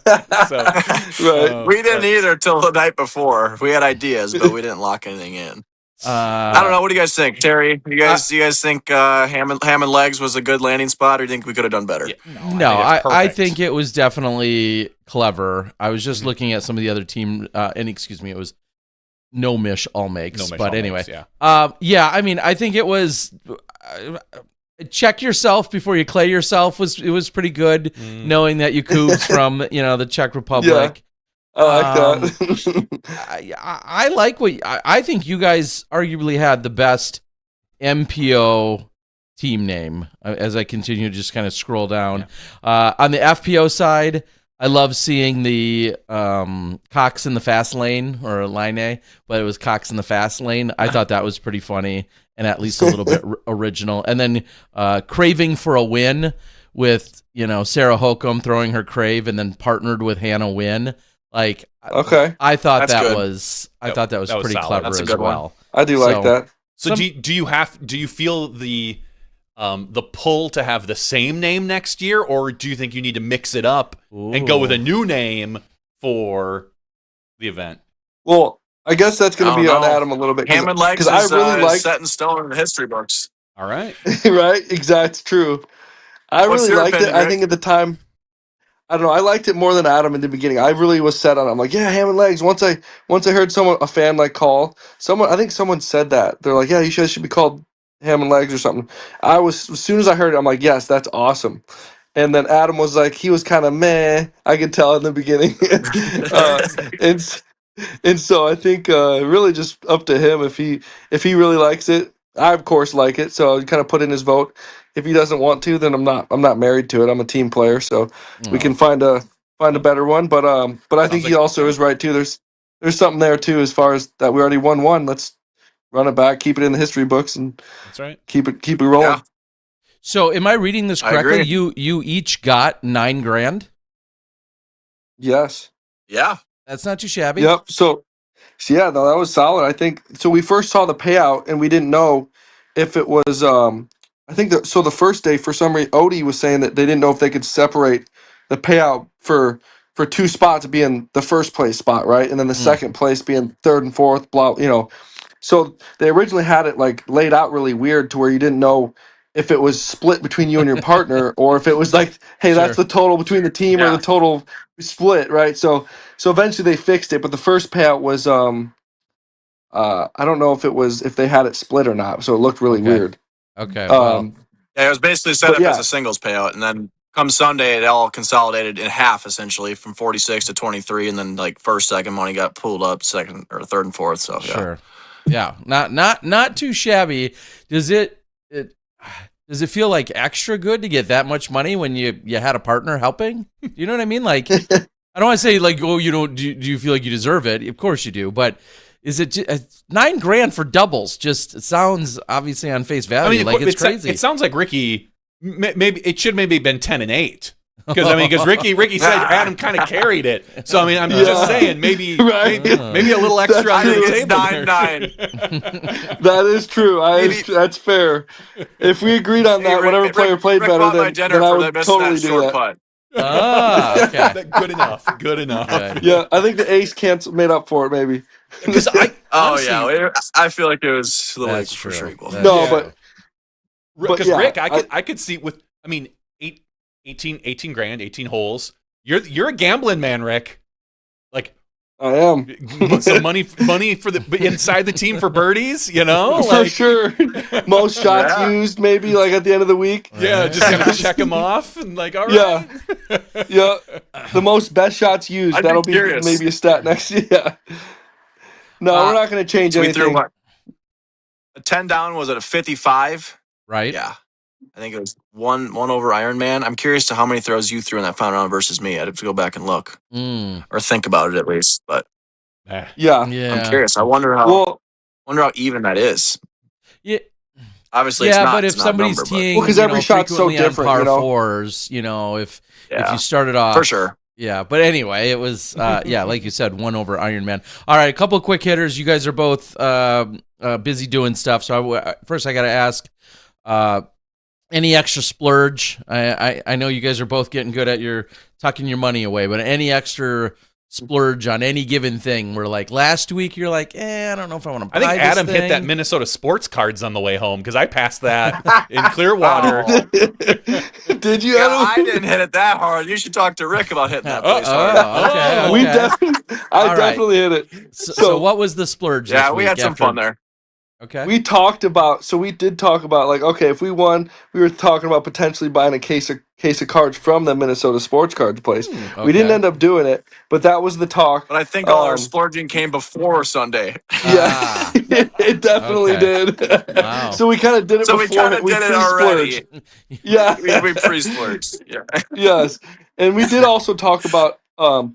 Right. We didn't either till the night before. We had ideas, but we didn't lock anything in. I don't know. What do you guys think, Terry? You guys think Hammond Legs was a good landing spot, or do you think we could have done better? Yeah, No, I think think it was definitely clever. I was just looking at some of the other team, and excuse me, it was no Mish, all makes. No Mish, but all anyway, makes, I mean, I think it was. Check yourself before you clay yourself was pretty good, knowing that you coobs from the Czech Republic. I like that. I like I think you guys arguably had the best MPO team name. As I continue to just kind of scroll down, on the FPO side, I love seeing the Cox in the fast lane or line A, but it was Cox in the fast lane. I thought that was pretty funny and at least a little bit original. And then Craving for a Win with Sarah Holcomb throwing her crave and then partnered with Hannah Wynn. Like, okay, I thought That's that good. was pretty solid. clever That's a as good one. well. I do like that. So do you feel the pull to have the same name next year, or do you think you need to mix it up and go with a new name for the event? Well, I guess that's going to be on Adam a little bit. Hammond Legs I is really set in stone in the history books. All right. right? Exactly, true. I What's really your liked opinion, it. I Rick? think at the time, I don't know. I liked it more than Adam in the beginning. I really was set on it. I'm like, yeah, Hammond Legs. Once I heard a fan call someone. I think someone said that they're like, yeah, you should be called Hammond Legs or something. As soon as I heard it, I'm like, yes, that's awesome. And then Adam was like, he was kind of meh. I could tell in the beginning, and so I think really just up to him if he really likes it. I of course like it, so I kind of put in his vote. If he doesn't want to, then I'm not married to it. I'm a team player, so we can find a better one. But I think he also is right too. There's something there too as far as that we already won one. Let's run it back, keep it in the history books, and That's right. keep it rolling. Yeah. So, am I reading this I correctly? agree. You each got $9,000. Yes. Yeah. That's not too shabby. Yep. So yeah, no, that was solid. I think so. We first saw the payout, and we didn't know if it was. I think that so. The first day, for some reason, Odie was saying that they didn't know if they could separate the payout for two spots being the first place spot, right, and then the second place being third and fourth. Blah, So they originally had it laid out really weird to where you didn't know if it was split between you and your partner or if it was like, hey, that's the total between the team or the total split, right? So eventually they fixed it, but the first payout was I don't know if they had it split or not, so it looked really weird. Okay. Yeah, it was basically set up yeah. as a singles payout, and then come Sunday, it all consolidated in half, essentially, from 46 to 23, and then first, second money got pulled up, second or third and fourth. So yeah. Sure. Yeah. Not too shabby. Does it feel like extra good to get that much money when you had a partner helping? You know what I mean? Like, I don't want to say oh, do you feel like you deserve it? Of course you do, but is it $9,000 for doubles? Just sounds obviously on face value it's crazy. It sounds like Ricky. Maybe it should maybe been 10 and 8. Because Ricky said Adam kind of carried it. So I mean, I'm just saying maybe maybe a little extra under the table. 9-9. That is true. That's fair. If we agreed on that, whatever player played better, then I would totally do that. Putt. Okay. Good enough. Good enough. Okay. Yeah, I think the ace made up for it, maybe. Because I feel like it was the That's like for true. sure equal. No, Yeah. because yeah, Rick, I could see with 18 grand, 18 holes. You're a gambling man, Rick. Like I am. some money for the inside the team for birdies, For sure. Most shots used, maybe like at the end of the week. Yeah, just gonna check them off and like, all right. Yeah. The most best shots used. I'd be That'll be curious. maybe a stat next year. Yeah. No, we're not going to change We anything. threw a 10 down. Was it a 55? Right. Yeah. I think it was one over Iron Man. I'm curious to how many throws you threw in that final round versus me. I'd have to go back and look or think about it at least. But Yeah. I'm curious. I wonder how even that is. Yeah. Obviously, it's not. But if it's not somebody's number, teeing, because every shot's so frequently on different, par fours, if you started off for sure. Yeah, but anyway, it was like you said, one over Iron Man. All right, a couple of quick hitters. You guys are both busy doing stuff, so first I got to ask, any extra splurge? I know you guys are both getting good at your tucking your money away, but any extra splurge on any given thing? Where like last week you're like, I don't know if I want to buy this I think Adam thing. hit that Minnesota sports cards on the way home because I passed that in Clearwater. Did you? Yeah, I didn't hit it that hard. You should talk to Rick about hitting that place hard. Okay. We definitely hit it. So what was the splurge? Yeah, this we had some fun there. Okay. We did talk about like, okay, if we won, we were talking about potentially buying a case of cards from the Minnesota sports cards place. Okay. We didn't end up doing it, but that was the talk. But I think all our splurging came before Sunday. Yeah, it definitely did. Wow. So we kind of did it So before. we kind of did it already. Yeah. we pre-splurged. Yeah. Yes. And we did also talk about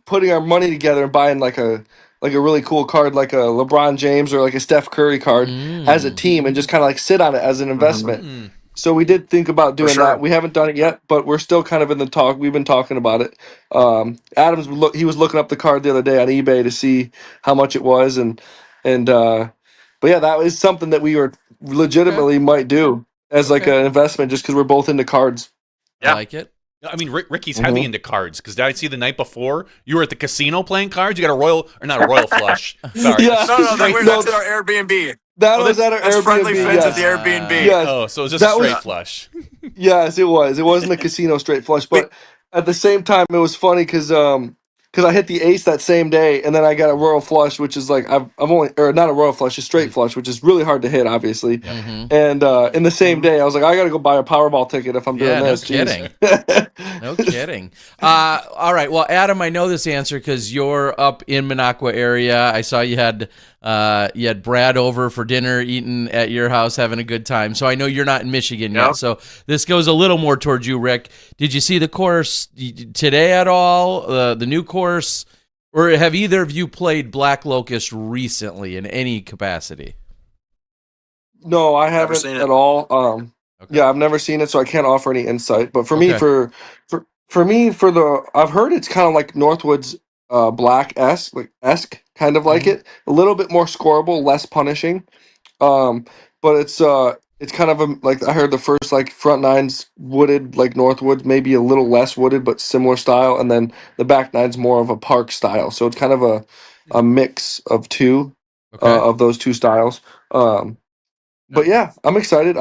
putting our money together and buying like a really cool card, like a LeBron James or like a Steph Curry card as a team and just kind of like sit on it as an investment. So we did think about doing that. We haven't done it yet, but we're still kind of in the talk. We've been talking about it. He was looking up the card the other day on eBay to see how much it was, but yeah, that is something that we were legitimately might do as like an investment, just because we're both into cards. I like it. I mean, Ricky's heavy into cards because did I see the night before you were at the casino playing cards? You got not a royal flush. Sorry. Yeah. That's at our Airbnb. That was at our Airbnb. Friendly friends at the Airbnb. Yes. Oh, so it was just a straight flush. Yes, it was. It wasn't a casino straight flush, but at the same time, it was funny because I hit the ace that same day, and then I got a royal flush, which is like I've only or not a royal flush, a straight flush, which is really hard to hit, obviously. Mm-hmm. And in the same day, I was like, I got to go buy a Powerball ticket if I'm doing this. No kidding. No kidding. All right. Well, Adam, I know this answer because you're up in Minocqua area. I saw you had Brad over for dinner, eating at your house, having a good time. So I know you're not in Michigan yet. So this goes a little more towards you, Rick. Did you see the course today at all? The new course, or have either of you played Black Locust recently in any capacity? No, I haven't at all. Yeah, I've never seen it, so I can't offer any insight. But for me, I've heard it's kind of like Northwood's esque, kind of like it. A little bit more scoreable, less punishing. But it's kind of like I heard the first like front nine's wooded like Northwood, maybe a little less wooded, but similar style, and then the back nine's more of a park style. So it's kind of a mix of of those two styles. But yeah, I'm excited.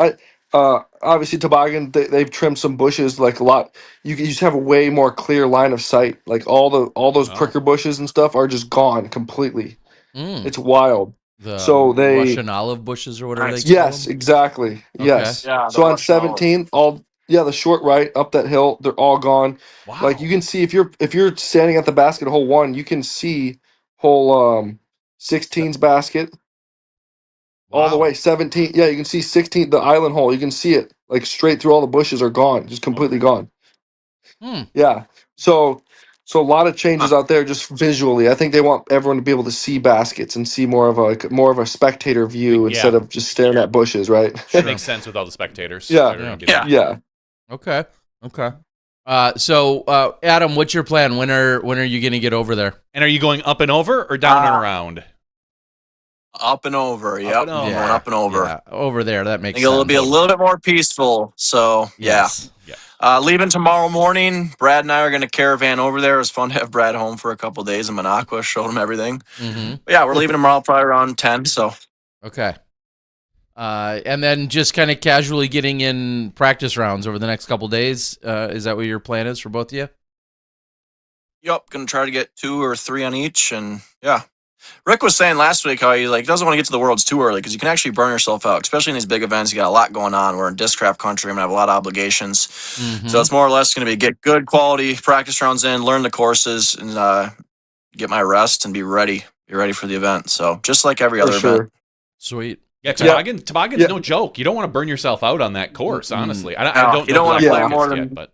Obviously Toboggan, they've trimmed some bushes like a lot. You just have a way more clear line of sight. Like all those pricker bushes and stuff are just gone completely. It's wild. Russian olive bushes or whatever they call Yes, them? exactly. Okay. Yes. Yeah, so on 17, the short right up that hill, they're all gone. Wow. Like you can see if you're standing at the basket hole 1, you can see hole 16's basket. Wow. All the way 17. Yeah, you can see 16, the island hole. You can see it like straight through all the bushes are gone, just completely gone. Yeah. So So a lot of changes out there just visually. I think they want everyone to be able to see baskets and see more of a spectator view instead of just staring at bushes, right? That makes sense with all the spectators. Yeah. They're gonna be there. Yeah. Okay. So Adam, what's your plan? When are you going to get over there? And are you going up and over or down and around? Up and over. Yep. and over. Going up and over. Yeah, over there. That I makes think sense. it'll be a little bit more peaceful. So, Yes. leaving tomorrow morning. Brad and I are going to caravan over there. It was fun to have Brad home for a couple of days in Minocqua. Showed him everything. Mm-hmm. But yeah, we're leaving tomorrow probably around 10. So, Okay. And then just kind of casually getting in practice rounds over the next couple days. Is that what your plan is for both of you? yep, going to try to get 2 or 3 on each. And yeah. Rick was saying last week how he doesn't want to get to the Worlds too early because you can actually burn yourself out, especially in these big events. You got a lot going on. We're in discraft country. I'm going to have a lot of obligations. Mm-hmm. So it's more or less going to be get good quality practice rounds in, learn the courses, and get my rest and be ready for the event. So just like every other event. Sweet. Yeah, toboggan's no joke. You don't want to burn yourself out on that course, honestly. I don't you don't want to play more Locust than yet, but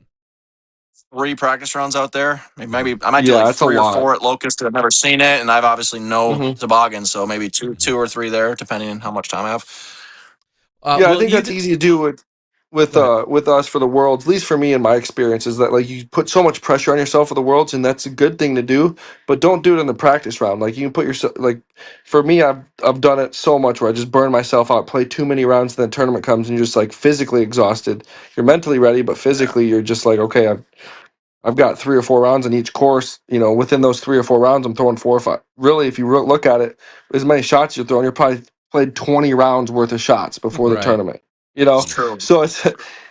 3 practice rounds out there. Maybe I might do Yeah, like that's a 3 or lot. 4 at Locust. I've never seen it, and I've obviously no Mhm. toboggan, so maybe 2 or 3 there, depending on how much time I have. I think that's easy to do with us for the Worlds. At least for me, in my experience, is that like you put so much pressure on yourself for the Worlds, and that's a good thing to do. But don't do it in the practice round. Like you can put yourself for me, I've done it so much where I just burn myself out, play too many rounds, and then tournament comes and you're just like physically exhausted. You're mentally ready, but physically you're just like, okay, I've got 3 or 4 rounds in each course. Within those 3 or 4 rounds, I'm throwing 4 or 5. Really, if you look at it, as many shots you're throwing, you're probably played 20 rounds worth of shots before the Right. tournament. It's true.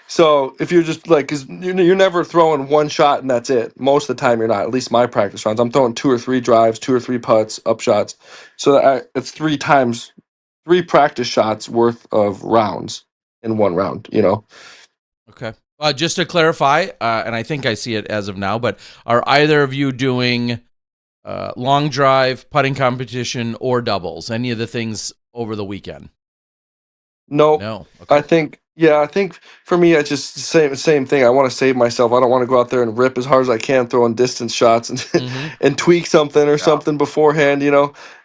So if you're just like, because you're never throwing 1 shot and that's it. Most of the time, you're not. At least my practice rounds, I'm throwing 2 or 3 drives, 2 or 3 putts, up shots. So it's 3 practice shots worth of rounds in 1 round. Okay. Just to clarify, and I think I see it as of now, but are either of you doing long drive, putting competition, or doubles? Any of the things over the weekend? No. Okay. I think for me it's just the same thing. I want to save myself. I don't want to go out there and rip as hard as I can, throwing distance shots and Mhm. and tweak something or something beforehand,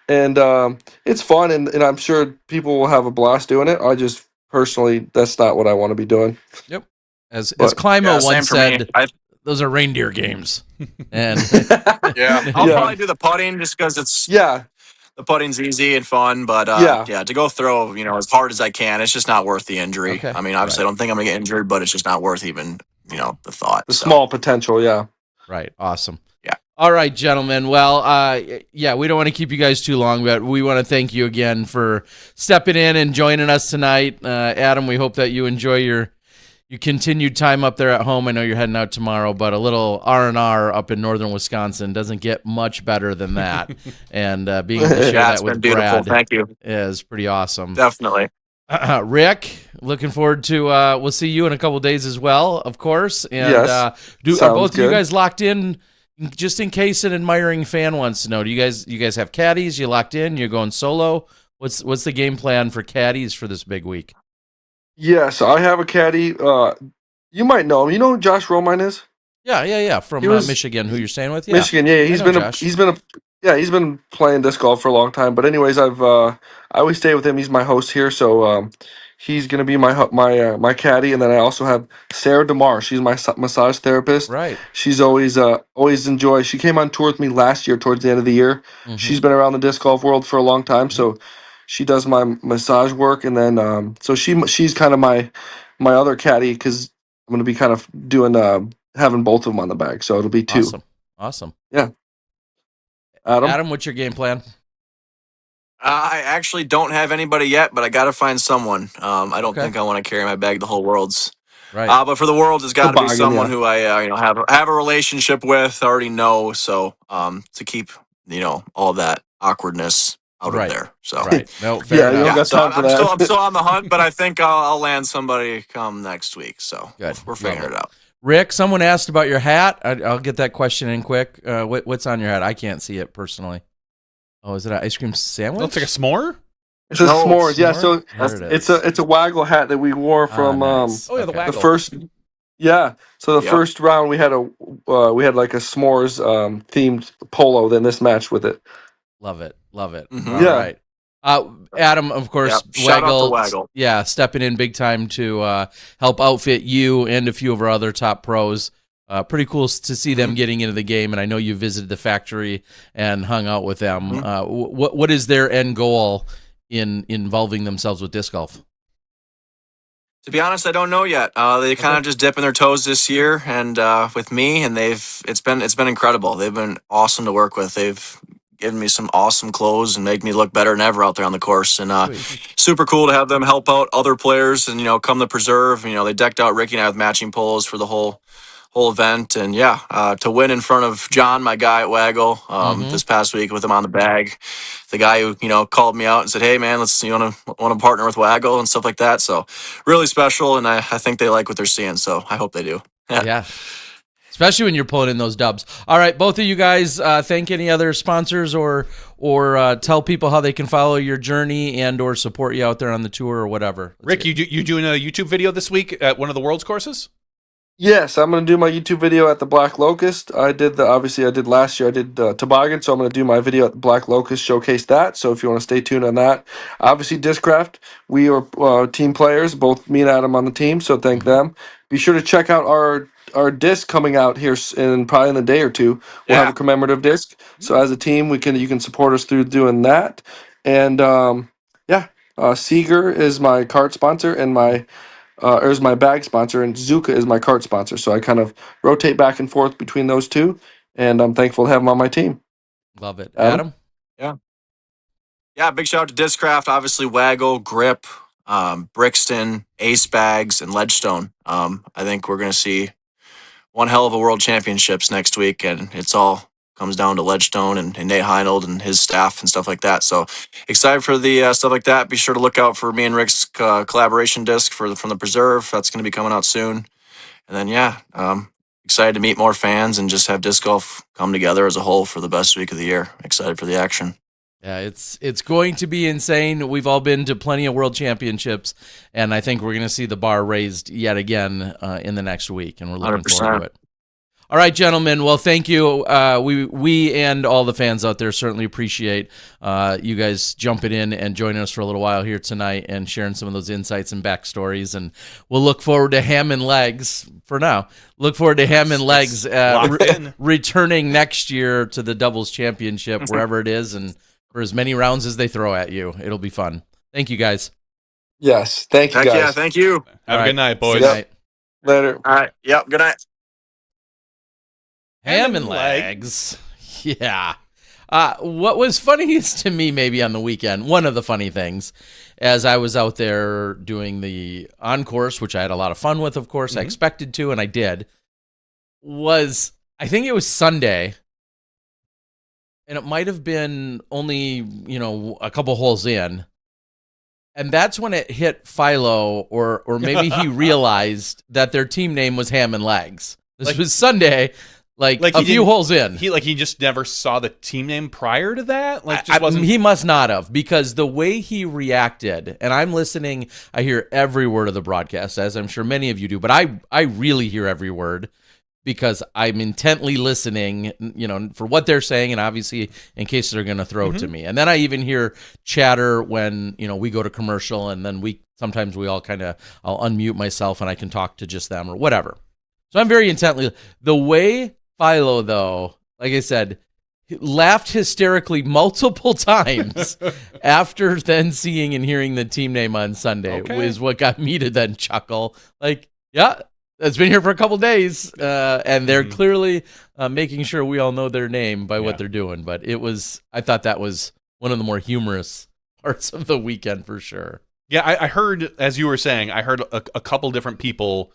And it's fun, and I'm sure people will have a blast doing it. I just personally, that's not what I want to be doing. Yep. As Climo same once for me. said, those are reindeer games. And I'll probably do the putting just because it's the putting's easy and fun. But to go throw as hard as I can, it's just not worth the injury. Okay. I mean, obviously, I don't think I'm gonna get injured, but it's just not worth even the thought. The small potential, yeah. Right. Awesome. Yeah. All right, gentlemen. Well, we don't want to keep you guys too long, but we want to thank you again for stepping in and joining us tonight. Adam, we hope that you enjoy your continued time up there at home. I know you're heading out tomorrow, but a little R&R up in northern Wisconsin doesn't get much better than that. And being able to share that with Brad Thank you. is pretty awesome. Definitely. Rick, looking forward to we'll see you in a couple days as well, of course. And yes. Are both of you guys locked in? Just in case an admiring fan wants to know, do you guys have caddies? You locked in? You're going solo? What's the game plan for caddies for this big week? Yeah, so I have a caddy. You might know him. You know who Josh Romine is? Yeah. From Michigan, who you're staying with? Yeah. Michigan, yeah. He's been playing disc golf for a long time. But anyways, I always stay with him. He's my host here, so he's gonna be my caddy. And then I also have Sarah DeMar. She's my massage therapist. Right. She's always enjoyed. She came on tour with me last year towards the end of the year. Mm-hmm. She's been around the disc golf world for a long time, so she does my massage work. And then so she's kind of my other caddy because I'm gonna be kind of doing having both of them on the bag, so it'll be 2. Awesome. Yeah. Adam, what's your game plan? I actually don't have anybody yet, but I got to find someone. I don't think I want to carry my bag the whole Worlds. Right. But for the Worlds, it's got to be someone yeah. who I have a relationship with, already know. So to keep all that awkwardness out of there. So right. No, fair enough. You don't got time for that. I'm still on the hunt, but I think I'll land somebody come next week. So good. We're figuring it out. Rick, someone asked about your hat. I'll get that question in quick. What's on your hat? I can't see it personally. Oh, is it an ice cream sandwich? Looks like a s'more. It's a s'mores, yeah. S'more? So it's a waggle hat that we wore from nice. Oh yeah, the waggle. the first Yeah. So the Yep. first round we had like a s'mores themed polo. Then this match with it. Love it. Love it. Mhm. All Yeah. right. Adam, of course, Yep. Shout out to Waggle, Waggle. yeah, stepping in big time to help outfit you and a few of our other top pros. Pretty cool to see them getting into the game, and I know you visited the factory and hung out with them. What is their end goal in involving themselves with disc golf? To be honest, I don't know yet. They kind of just dipping their toes this year, and with me, and it's been incredible. They've been awesome to work with. They've given me some awesome clothes and make me look better than ever out there on the course. And super cool to have them help out other players, and come the preserve. They decked out Ricky and I with matching polos for the whole event, and to win in front of John, my guy at Waggle, this past week with him on the bag, the guy who called me out and said, "Hey man, let's want to partner with Waggle and stuff like that." So really special, and I think they like what they're seeing. So I hope they do. Yeah. Especially when you're pulling in those dubs. All right, both of you guys, thank any other sponsors or tell people how they can follow your journey and or support you out there on the tour or whatever. Rick, you doing a YouTube video this week at one of the world's courses? Yes, I'm going to do my YouTube video at the Black Locust. Obviously I did last year. I did Toboggan, so I'm going to do my video at the Black Locust, showcase that. So if you want to stay tuned on that. Obviously, Discraft, we are team players, both me and Adam on the team, so thank them. Be sure to check out our disc coming out here probably in a day or two. We'll have a commemorative disc. So as a team, you can support us through doing that. And Seeger is my cart sponsor, and my is my bag sponsor, and Zuka is my cart sponsor. So I kind of rotate back and forth between those two, and I'm thankful to have them on my team. Love it. Adam? Yeah, big shout out to Discraft, obviously Waggle, Grip, Brixton, Ace Bags, and Ledgestone. I think we're going to see one hell of a world championships next week, and it's all comes down to Ledgestone and Nate Heinold and his staff and stuff like that. So excited for the stuff like that. Be sure to look out for me and Rick's collaboration disc from the Preserve. That's going to be coming out soon. And then excited to meet more fans and just have disc golf come together as a whole for the best week of the year. Excited for the action. Yeah, it's going to be insane. We've all been to plenty of world championships, and I think we're going to see the bar raised yet again in the next week, and we're looking 100%. forward to it. All right, gentlemen. Well, thank you. We and all the fans out there certainly appreciate you guys jumping in and joining us for a little while here tonight and sharing some of those insights and backstories. And we'll look forward to Ham and Legs for now. Look forward to Ham and Legs returning next year to the doubles championship, wherever it is, and for as many rounds as they throw at you. It'll be fun. Thank you, guys. Yes, thank you, guys. Yeah, thank you. Have a good night, boys. Yep. Later. All right. Yep. Good night. Ham and Legs. Yeah. What was funniest to me maybe on the weekend, one of the funny things, as I was out there doing the on-course, which I had a lot of fun with, of course, I expected to, and I did, was I think it was Sunday, and it might have been only, a couple holes in, and that's when it hit Philo, or maybe he realized that their team name was Ham and Legs. This was Sunday. Like a few holes in. He just never saw the team name prior to that? He must not have, because the way he reacted, and I'm listening, I hear every word of the broadcast, as I'm sure many of you do, but I really hear every word because I'm intently listening, for what they're saying, and obviously in case they're going to throw it to me. And then I even hear chatter when, we go to commercial, and then sometimes we all I'll unmute myself and I can talk to just them or whatever. So I'm very intently, the way Philo, though, like I said, laughed hysterically multiple times after then seeing and hearing the team name on Sunday is what got me to then chuckle. Like, yeah, it's been here for a couple days, and they're clearly making sure we all know their name by what they're doing. But I thought that was one of the more humorous parts of the weekend for sure. Yeah, I heard, as you were saying, I heard a couple different people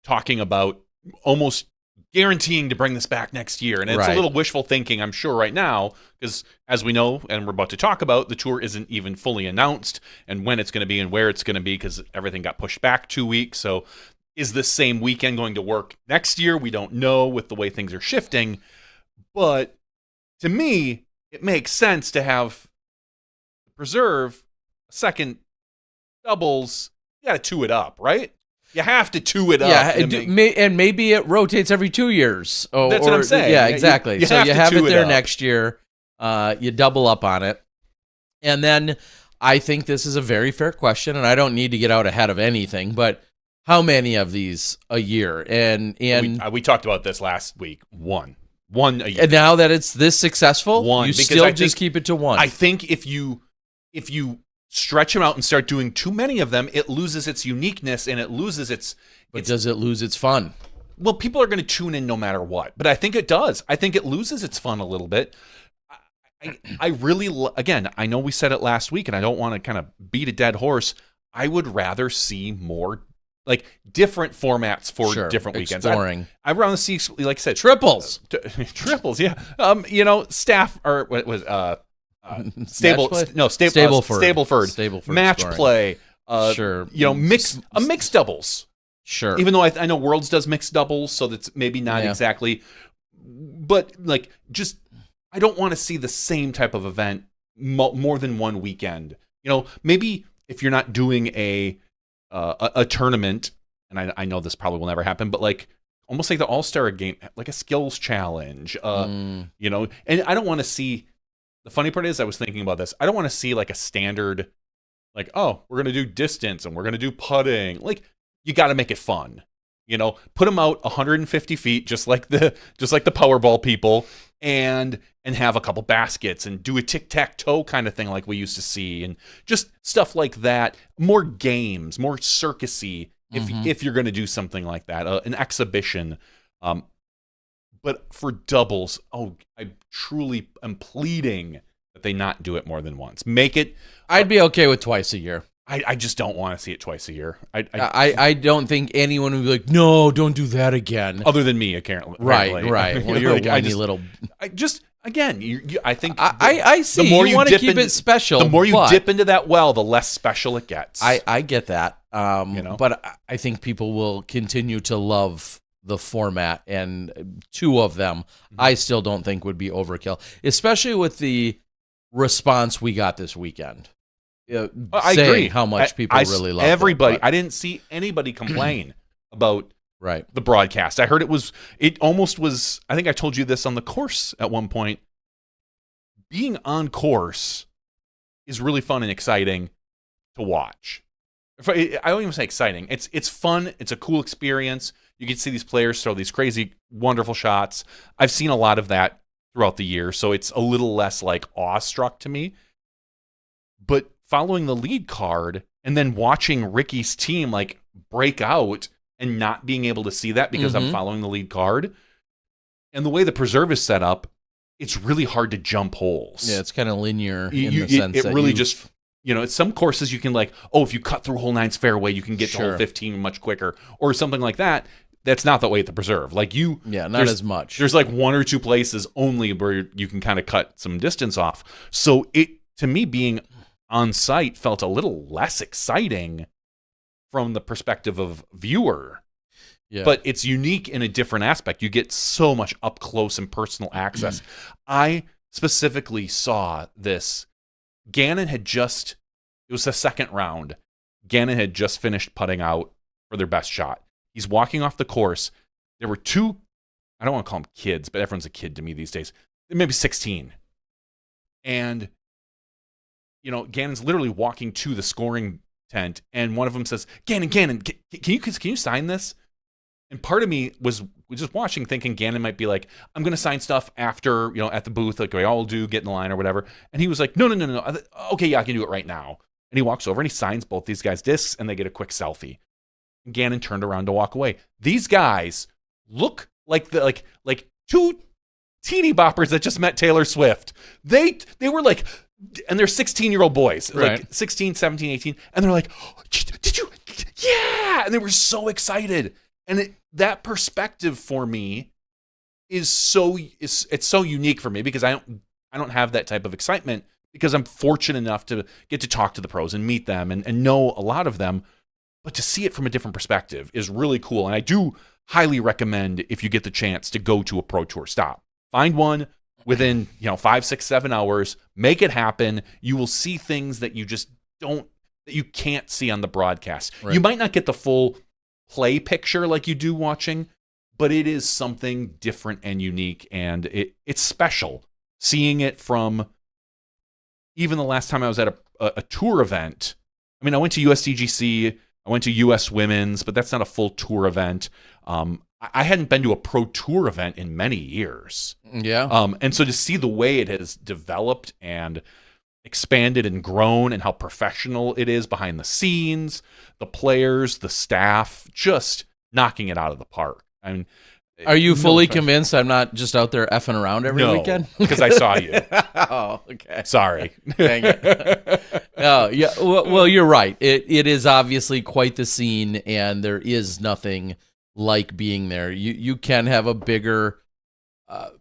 talking about almost guaranteeing to bring this back next year. And it's a little wishful thinking, I'm sure, right now, because as we know, and we're about to talk about, the tour isn't even fully announced and when it's going to be and where it's going to be, because everything got pushed back 2 weeks. So is this same weekend going to work next year? We don't know with the way things are shifting. But to me, it makes sense to have Preserve a second doubles. You got to two it up, right? You have to two it up. Yeah, and maybe it rotates every 2 years. That's what I'm saying. Yeah, exactly. So you have it there up. next year. You double up on it. And then I think this is a very fair question, and I don't need to get out ahead of anything, but how many of these a year? And we talked about this last week. One a year. And now that it's this successful, you still just keep it to one. I think if you stretch them out and start doing too many of them, it loses its uniqueness and it loses its. But does it lose its fun? Well, people are going to tune in no matter what, but I think it does. I think it loses its fun a little bit. I really, again, I know we said it last week, and I don't want to kind of beat a dead horse. I would rather see more, like, different formats for different weekends. Exploring. I'd rather see, like I said, triples, yeah. Staff or what was Stableford, match play. Mixed doubles. Sure. Even though I know Worlds does mixed doubles, so that's maybe not exactly, but like just. I don't want to see the same type of event more than one weekend. Maybe if you're not doing a tournament, and I know this probably will never happen, but like almost like the All-Star game, like a skills challenge, and I don't want to see. The funny part is, I was thinking about this. I don't want to see like a standard, like, oh, we're gonna do distance and we're gonna do putting. Like, you got to make it fun. Put them out 150 feet, just like the Powerball people, and have a couple baskets and do a tic-tac-toe kind of thing like we used to see, and just stuff like that. More games, more circusy, if you're going to do something like that, an exhibition. But for doubles, I truly am pleading that they not do it more than once. Make it. I'd be okay with twice a year. I just don't want to see it twice a year. I don't think anyone would be like, no, don't do that again. Other than me, apparently. Right. Well, you're a whiny little. I think. I see. The more you want to keep it special. The more you dip into that well, the less special it gets. I get that. But I think people will continue to love the format, and two of them, I still don't think would be overkill, especially with the response we got this weekend. I agree. How much people really love everybody. it, I didn't see anybody complain about the broadcast. I heard it almost was. I think I told you this on the course at one point. Being on course is really fun and exciting to watch. I don't even say exciting. It's fun. It's a cool experience. You get to see these players throw these crazy, wonderful shots. I've seen a lot of that throughout the year, so it's a little less like awestruck to me. But following the lead card and then watching Ricky's team like break out and not being able to see that because I'm following the lead card, and the way the preserve is set up, it's really hard to jump holes. Yeah, it's kind of linear in the sense it that really just, at some courses you can like, if you cut through hole 9's fairway, you can get to hole 15 much quicker or something like that. That's not the way at the preserve. Like not as much. There's like one or two places only where you can kind of cut some distance off. So to me, being on site felt a little less exciting from the perspective of viewer. Yeah. But it's unique in a different aspect. You get so much up close and personal access. I specifically saw this. Gannon it was the second round. Gannon had just finished putting out for their best shot. He's walking off the course. There were two, I don't want to call them kids, but everyone's a kid to me these days. Maybe 16. And Gannon's literally walking to the scoring tent, and one of them says, Gannon, can you sign this? And part of me was just watching, thinking Gannon might be like, I'm going to sign stuff after, at the booth, like we all do, get in the line or whatever. And he was like, no. Okay, yeah, I can do it right now. And he walks over and he signs both these guys' discs, and they get a quick selfie. And Gannon turned around to walk away. These guys look like two teeny boppers that just met Taylor Swift. They were like, and they're 16-year-old boys, like 16, 17, 18. And they're like, oh, did you? Yeah. And they were so excited. And that perspective for me is so unique for me, because I don't have that type of excitement, because I'm fortunate enough to get to talk to the pros and meet them and know a lot of them. But to see it from a different perspective is really cool. And I do highly recommend, if you get the chance, to go to a Pro Tour stop. Find one within 5, 6, 7 hours. Make it happen. You will see things that you can't see on the broadcast. Right. You might not get the full play picture like you do watching, but it is something different and unique, and it's special. Seeing it from even the last time I was at a tour event. I mean, I went to USDGC, I went to US Women's, but that's not a full tour event. I hadn't been to a pro tour event in many years. Yeah. And so to see the way it has developed and expanded and grown, and how professional it is behind the scenes, the players, the staff, just knocking it out of the park. I mean, are you fully convinced I'm not just out there effing around every weekend? Because I saw you. Oh, okay. Sorry. Dang it. Oh, yeah. Well, you're right. It is obviously quite the scene, and there is nothing like being there. You can have a bigger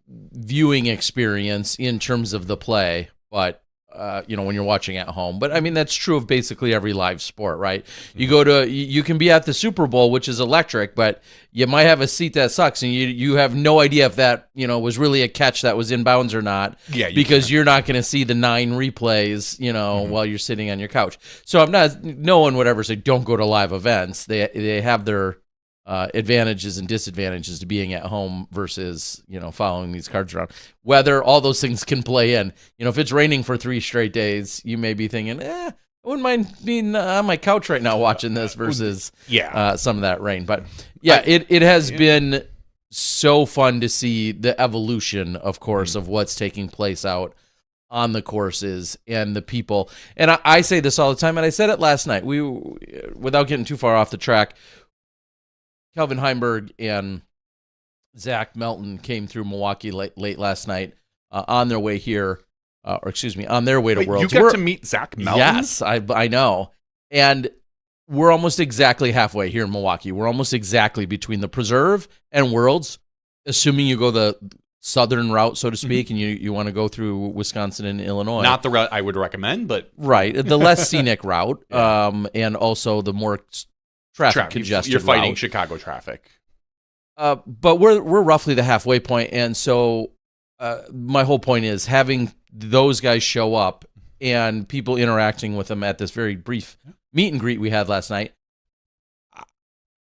viewing experience in terms of the play, but when you're watching at home. But I mean, that's true of basically every live sport, right? You can be at the Super Bowl, which is electric, but you might have a seat that sucks, and you have no idea if that, was really a catch that was in bounds or not. Yeah, because you're not going to see the 9 replays, while you're sitting on your couch. So no one would ever say don't go to live events. They have their advantages and disadvantages to being at home versus, following these cards around. Whether all those things can play in. If it's raining for 3 straight days, you may be thinking, I wouldn't mind being on my couch right now watching this versus some of that rain. But yeah, it has been so fun to see the evolution, of course, of what's taking place out on the courses and the people. And I say this all the time, and I said it last night. Without getting too far off the track, Kelvin Heimberg and Zach Melton came through Milwaukee late last night on their way here, on their way to Worlds. You got to meet Zach Melton? Yes, I know. And we're almost exactly halfway here in Milwaukee. We're almost exactly between the Preserve and Worlds, assuming you go the southern route, so to speak, and you want to go through Wisconsin and Illinois. Not the route I would recommend, but... Right, the less scenic route, and also the more... Traffic congested. You're fighting route. Chicago traffic. But we're roughly the halfway point, and so my whole point is having those guys show up and people interacting with them at this very brief meet and greet we had last night.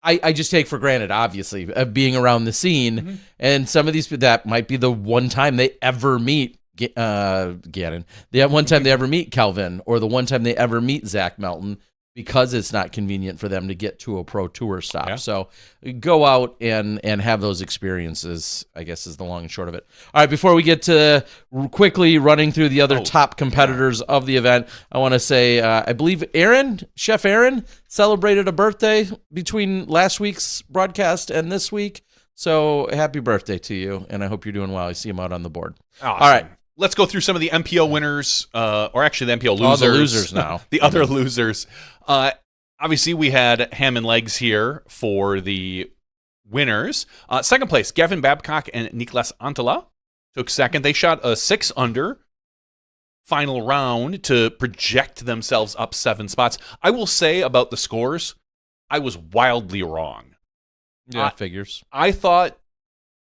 I just take for granted, obviously, of being around the scene, and some of these, that might be the one time they ever meet Gannon. The one time they ever meet Kelvin, or the one time they ever meet Zach Melton, because it's not convenient for them to get to a pro tour stop. Yeah. So go out and have those experiences, I guess, is the long and short of it. All right, before we get to quickly running through the other top competitors of the event, I want to say, I believe Chef Aaron, celebrated a birthday between last week's broadcast and this week. So happy birthday to you, and I hope you're doing well. I see him out on the board. Awesome. All right. Let's go through some of the MPO winners, or actually the MPO losers. All the losers now. The other losers. Obviously, we had Ham and Legs here for the winners. Second place, Gavin Babcock and Niklas Antala took second. They shot a 6-under final round to project themselves up 7 spots. I will say about the scores, I was wildly wrong. Yeah, figures. I thought,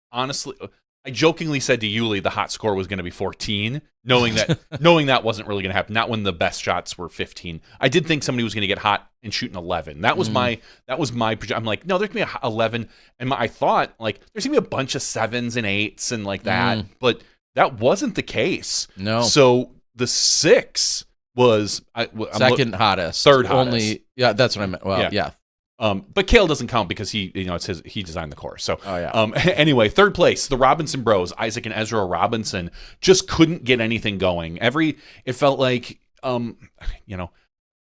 honestly... I jokingly said to Yuli the hot score was going to be 14, knowing that wasn't really going to happen. Not when the best shots were 15. I did think somebody was going to get hot and shoot an 11. That was my I'm like, no, there's going to be a 11, and I thought like there's going to be a bunch of 7s and 8s and like that, but that wasn't the case. No. So the 6 was second hottest, third hottest. Only, yeah, that's what I meant. Well, yeah. But Kale doesn't count because he designed the course. So, oh, yeah. Anyway, third place, the Robinson Bros, Isaac and Ezra Robinson, just couldn't get anything going. It felt like, we're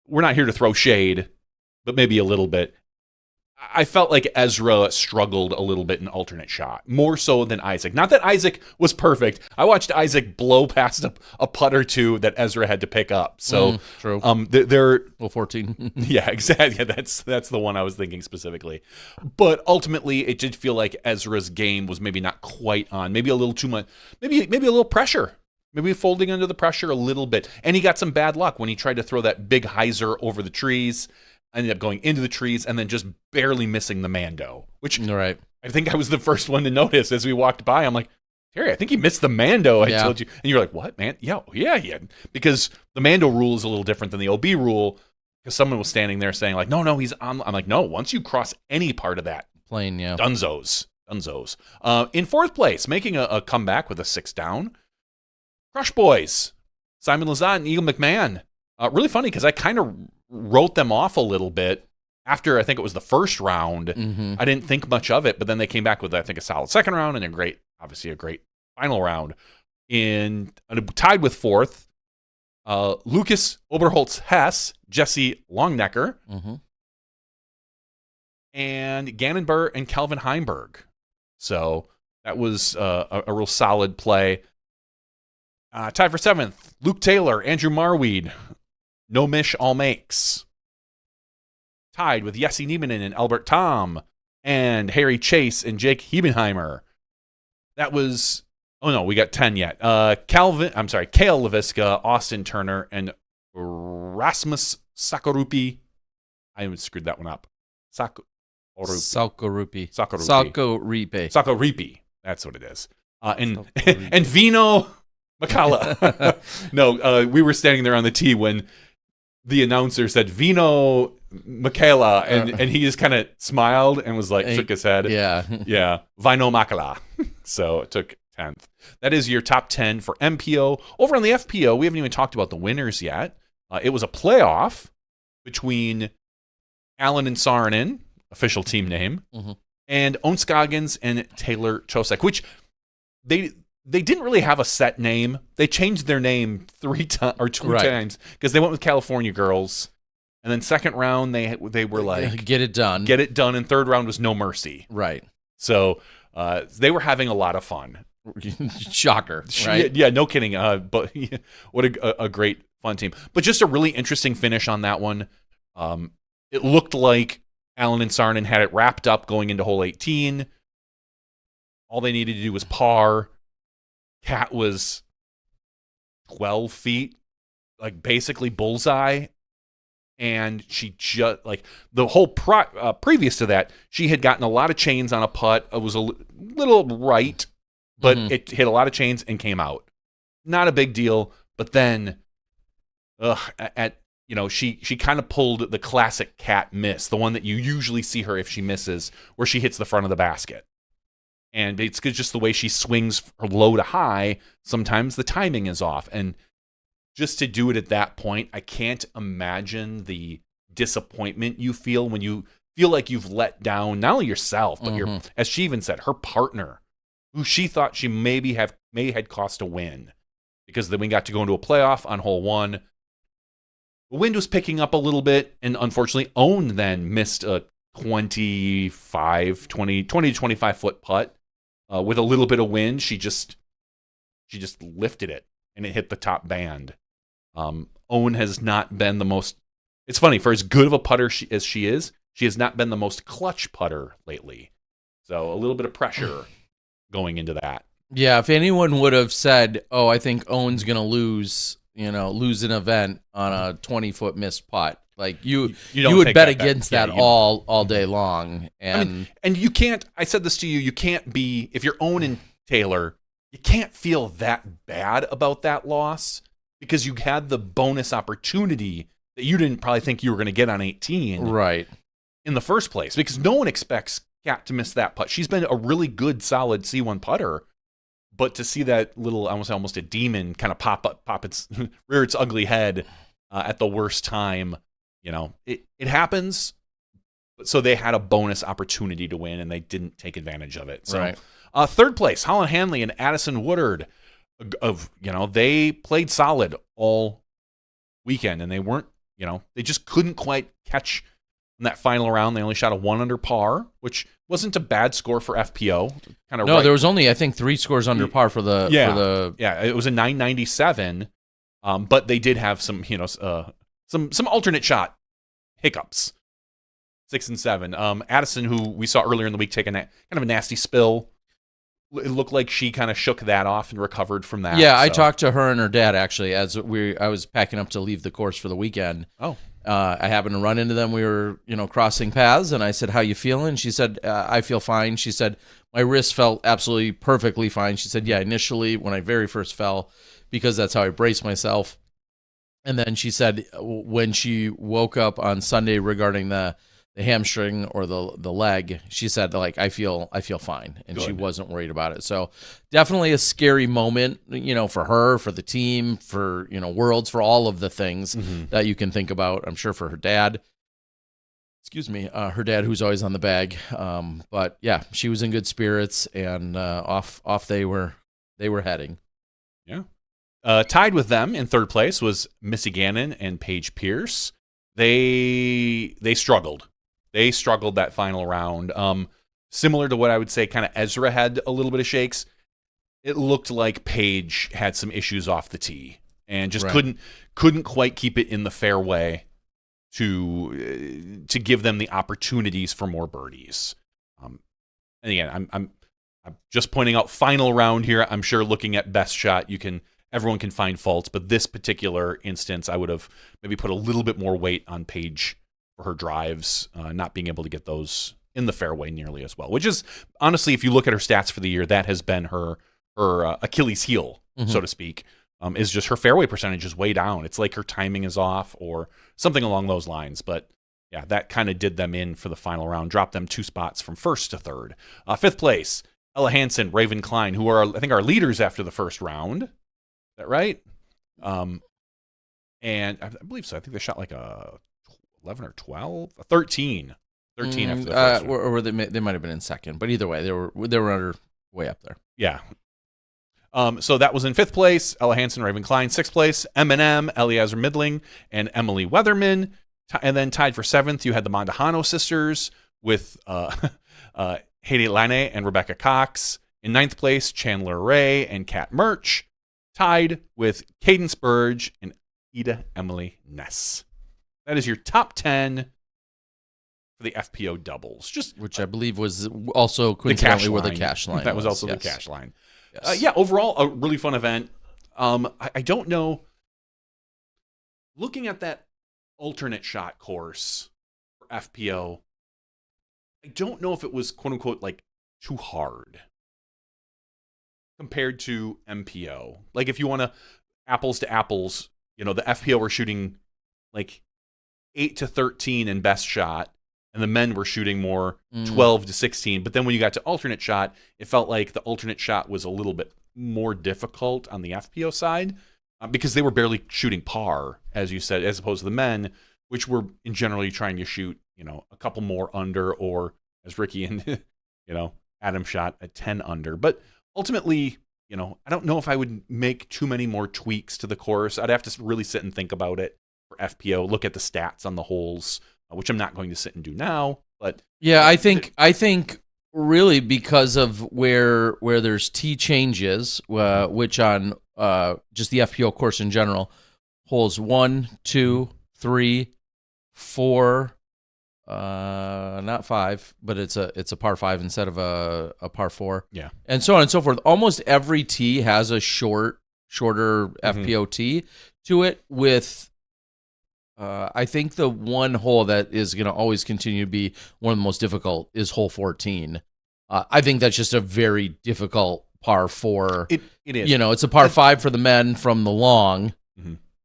not here to throw shade, but maybe a little bit. I felt like Ezra struggled a little bit in alternate shot, more so than Isaac. Not that Isaac was perfect. I watched Isaac blow past a putt or two that Ezra had to pick up. So, true. They're 14. Yeah, exactly. Yeah, that's the one I was thinking specifically. But ultimately, it did feel like Ezra's game was maybe not quite on. Maybe a little too much. Maybe a little pressure. Maybe folding under the pressure a little bit. And he got some bad luck when he tried to throw that big hyzer over the trees. Ended up going into the trees and then just barely missing the Mando, which right. I think I was the first one to notice as we walked by. I'm like, Terry, I think he missed the Mando. I told you. And you're like, what, man? Yeah, he had. Because the Mando rule is a little different than the OB rule. because someone was standing there saying like, no, he's on. I'm like, no, once you cross any part of that, Plane, yeah. Dunzos. In fourth place, making a comeback with a 6 down, Crush Boys, Simon Lizotte and Eagle McMahon. Really funny because I kind of wrote them off a little bit after I think it was the first round. Mm-hmm. I didn't think much of it, but then they came back with I think a solid second round and obviously a great final round. Tied with fourth, Lucas Oberholtz Hess, Jesse Longnecker, Mm-hmm. and Gannonburr and Calvin Heimberg. So that was a real solid play. Tied for seventh, Luke Taylor, Andrew Marweed, No Mish All Makes. Tied with Jesse Niemanen and Albert Tom, and Harry Chase and Jake Hebenheimer. That was, we got 10 yet. Kale Leviska, Austin Turner, and Rasmus Sakorupi. I screwed that one up. Salkoripi. That's what it is. And Vino Makala. No, we were standing there on the tee when the announcer said Vino Makala, and he just kind of smiled and was like, shook his head. Yeah. Yeah. Vino Makala. So it took 10th. That is your top 10 for MPO. Over on the FPO, we haven't even talked about the winners yet. It was a playoff between Allen and Saarinen, official team name, mm-hmm. and Onskagans and Taylor Chosek, which they didn't really have a set name. They changed their name 2 times because they went with California Girls. And then second round, they were like... Get it done. And third round was No Mercy. Right. So they were having a lot of fun. Shocker, right? Yeah, no kidding. But what a great, fun team. But just a really interesting finish on that one. It looked like Allen and Saarinen had it wrapped up going into hole 18. All they needed to do was par. Cat was 12 feet, like basically bullseye. And she just, like, the whole previous to that, she had gotten a lot of chains on a putt. It was a little right, but it hit a lot of chains and came out. Not a big deal. But then, she kind of pulled the classic Cat miss, the one that you usually see her if she misses, where she hits the front of the basket. And it's just the way she swings her low to high, sometimes the timing is off. And just to do it at that point, I can't imagine the disappointment you feel when you feel like you've let down not only yourself, but your, as she even said, her partner, who she thought she may had cost a win. Because then we got to go into a playoff on hole 1. The wind was picking up a little bit, and unfortunately, Owen then missed a 20 to 25 foot putt. With a little bit of wind, she just lifted it, and it hit the top band. Owen has not been the most... It's funny, for as good of a putter as she is, she has not been the most clutch putter lately. So a little bit of pressure going into that. Yeah, if anyone would have said, I think Owen's going to lose an event on a 20-foot missed putt, like you would bet against that all day long. And you can't, I said this to you, you can't be, if you're Owen and Taylor, you can't feel that bad about that loss because you had the bonus opportunity that you didn't probably think you were going to get on 18 right in the first place, because no one expects Kat to miss that putt. She's been a really good, solid C1 putter, but to see that little, almost a demon kind of pop its, rear its ugly head at the worst time, it happens. So they had a bonus opportunity to win, and they didn't take advantage of it. So, right. Third place, Holland Hanley and Addison Woodard. They played solid all weekend, and they weren't, they just couldn't quite catch in that final round. They only shot a 1 under par, which wasn't a bad score for FPO. There was only, I think, 3 scores under par for the. Yeah, it was a 997, but they did have some, some alternate shot hiccups. 6 and 7. Addison, who we saw earlier in the week take kind of a nasty spill. It looked like she kind of shook that off and recovered from that. Yeah, so. I talked to her and her dad actually as I was packing up to leave the course for the weekend. Oh. I happened to run into them. We were, crossing paths, and I said, "How you feeling?" She said, "I feel fine." She said, "My wrist felt absolutely perfectly fine." She said, "Yeah, initially when I very first fell, because that's how I braced myself, And then she said when she woke up on Sunday regarding the hamstring or the leg, she said like I feel fine, and she wasn't worried about it. So definitely a scary moment, for her, for the team, for Worlds, for all of the things that you can think about. I'm sure for her dad. Excuse me, her dad, who's always on the bag. But yeah, she was in good spirits, and off they were heading. Yeah. Tied with them in third place was Missy Gannon and Paige Pierce. They struggled. They struggled that final round. Similar to what I would say kind of Ezra had a little bit of shakes. It looked like Paige had some issues off the tee and just couldn't quite keep it in the fairway to give them the opportunities for more birdies. And again, I'm just pointing out final round here. I'm sure looking at best shot, everyone can find faults, but this particular instance, I would have maybe put a little bit more weight on Paige for her drives, not being able to get those in the fairway nearly as well, which is, honestly, if you look at her stats for the year, that has been her Achilles heel, so to speak, is just her fairway percentage is way down. It's like her timing is off or something along those lines. But yeah, that kind of did them in for the final round, dropped them 2 spots from first to third. Fifth place, Ella Hansen, Raven Klein, who are, I think, our leaders after the first round. Is that right? And I believe so. I think they shot like a 11 or 12, 13 after the first round. Or they might have been in second, but either way, they were under way up there. Yeah. So that was in fifth place, Ella Hansen, Raven Klein. Sixth place, Eminem, Eliezer Midling, and Emily Weatherman. And then tied for seventh, you had the Mondahano sisters with Haiti Lane and Rebecca Cox. In ninth place, Chandler Ray and Kat Murch. Tied with Cadence Burge and Ida Emily Ness. That is your top 10 for the FPO doubles. Which I believe was also coincidentally where the cash line That was also the cash line. Yes. Overall, a really fun event. I don't know. Looking at that alternate shot course for FPO, I don't know if it was, quote unquote, like too hard compared to MPO. Like if you want to apples to apples, the FPO were shooting like 8 to 13 in best shot, and the men were shooting more 12 to 16. But then when you got to alternate shot, it felt like the alternate shot was a little bit more difficult on the FPO side because they were barely shooting par, as you said, as opposed to the men, which were in generally trying to shoot, a couple more under, or as Ricky and, Adam shot at 10 under. But ultimately, I don't know if I would make too many more tweaks to the course. I'd have to really sit and think about it for FPO, look at the stats on the holes, which I'm not going to sit and do now. But yeah, I think really because of where there's tee changes, which on just the FPO course in general, holes 1, 2, 3, 4, not 5, but it's a par 5 instead of a par 4. Yeah, and so on and so forth. Almost every tee has a shorter FPO tee to it. With I think the one hole that is going to always continue to be one of the most difficult is hole 14. I think that's just a very difficult par 4. It is. It's a par 5 for the men from the long,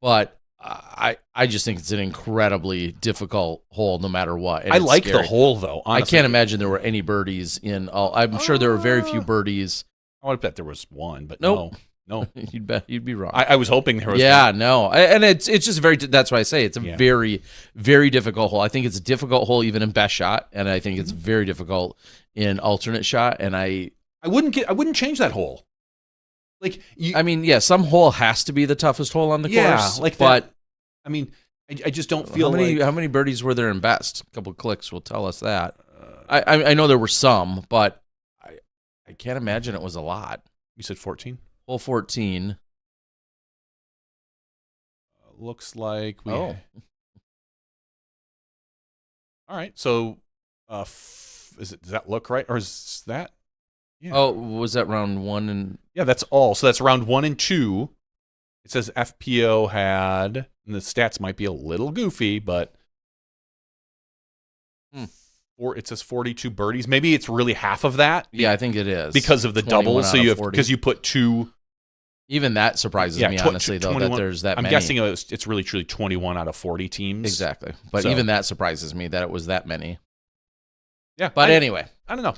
but I just think it's an incredibly difficult hole no matter what. And I like the hole, though. Honestly. I can't imagine there were any birdies in all. I'm sure there were very few birdies. I would bet there was one, but nope. No. You'd be wrong. I was hoping there was one. Yeah, no. And it's just that's why I say it's a very, very difficult hole. I think it's a difficult hole even in best shot, and I think it's very difficult in alternate shot, and I wouldn't change that hole. Like some hole has to be the toughest hole on the course. Like but that. I mean, I just don't feel how many birdies were there in best? A couple of clicks will tell us that. I know there were some, but I can't imagine it was a lot. You said 14? Hole 14. Looks like we. Oh. All right. So, does that look right, or is that? Yeah. Oh, was that round 1 and? Yeah, that's all. So that's round 1 and 2. It says FPO had, and the stats might be a little goofy, but it says 42 birdies. Maybe it's really half of that. Yeah, I think it is because of the double. So because you put 2. Even that surprises me, honestly, though, that there's that I'm many. guessing it's really truly 21 out of 40 teams. Exactly. But So- even that surprises me that it was that many. Yeah. But anyway, I don't know.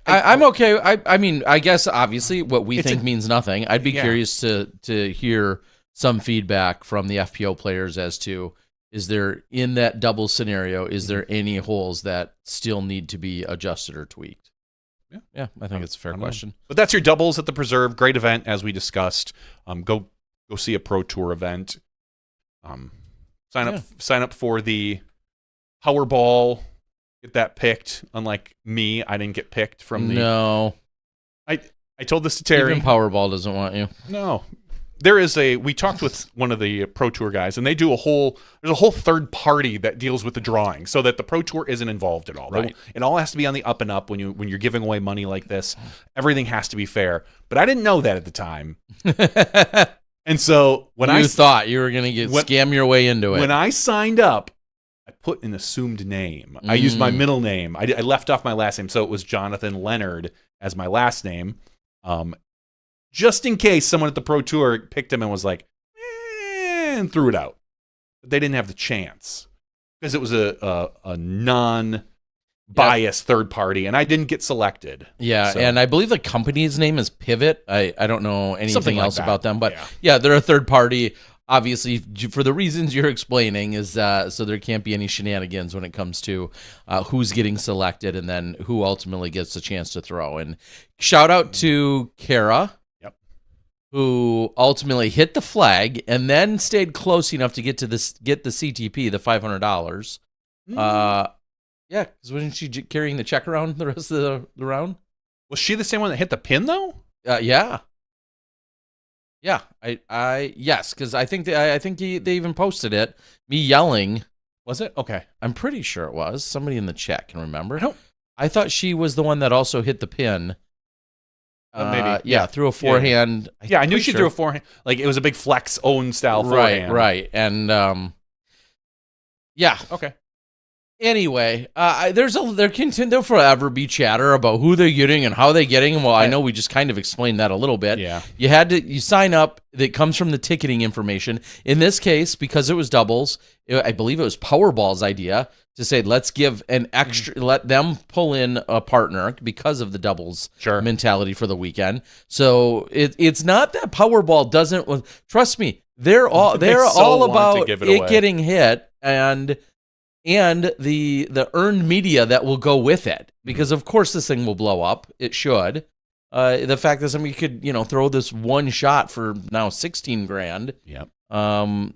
I'm okay. I mean, I guess obviously what we think means nothing. I'd be Yeah. curious to hear some feedback from the FPO players as to, is there, in that double scenario, is there any holes that still need to be adjusted or tweaked? Yeah, I think it's a fair question. But that's your doubles at the Preserve. Great event, as we discussed. Go see a Pro Tour event. Sign up for the Powerball. Get that picked. Unlike me, I didn't get picked from the. No, I told this to Terry. even Powerball doesn't want you. No, there is we talked with one of the Pro Tour guys, and they do there's a whole third party that deals with the drawing, so that the Pro Tour isn't involved at all. Right. It all has to be on the up and up when you're giving away money like this. Everything has to be fair. But I didn't know that at the time. And so when you thought you were going to scam your way into it. When I signed up, I put an assumed name. I used my middle name. I left off my last name, so it was Jonathan Leonard as my last name. Just in case someone at the Pro Tour picked him and was like, and threw it out. But they didn't have the chance because it was a non-biased third party, and I didn't get selected. Yeah, So- and I believe the company's name is Pivot. I don't know anything Something like else that. about them, but Yeah. they're a third party. Obviously, for the reasons you're explaining, is so there can't be any shenanigans when it comes to who's getting selected and then who ultimately gets the chance to throw. And shout out to Kara, who ultimately hit the flag and then stayed close enough to get the CTP, the $500. Yeah, because wasn't she carrying the check around the rest of the round? Was she the same one that hit the pin though? Yeah. Yeah, yes, because I think they even posted it. Me yelling. Was it? Okay. I'm pretty sure it was. Somebody in the chat can remember. I thought she was the one that also hit the pin. Maybe. Yeah, through a forehand. Yeah, I knew she threw a forehand. Like it was a big flex own style forehand. Right. And yeah. Okay. Anyway, there'll forever be chatter about who they're getting and how they're getting them. Well, I know we just kind of explained that a little bit. Yeah. You sign up. That comes from the ticketing information. In this case, because it was doubles, I believe it was Powerball's idea to say, let's give an extra, let them pull in a partner because of the doubles mentality for the weekend. So it's not that Powerball doesn't. Trust me, they're all about it getting hit and the earned media that will go with it, because of course this thing will blow up. It should. The fact that somebody could, throw this one shot for now $16,000. Yep.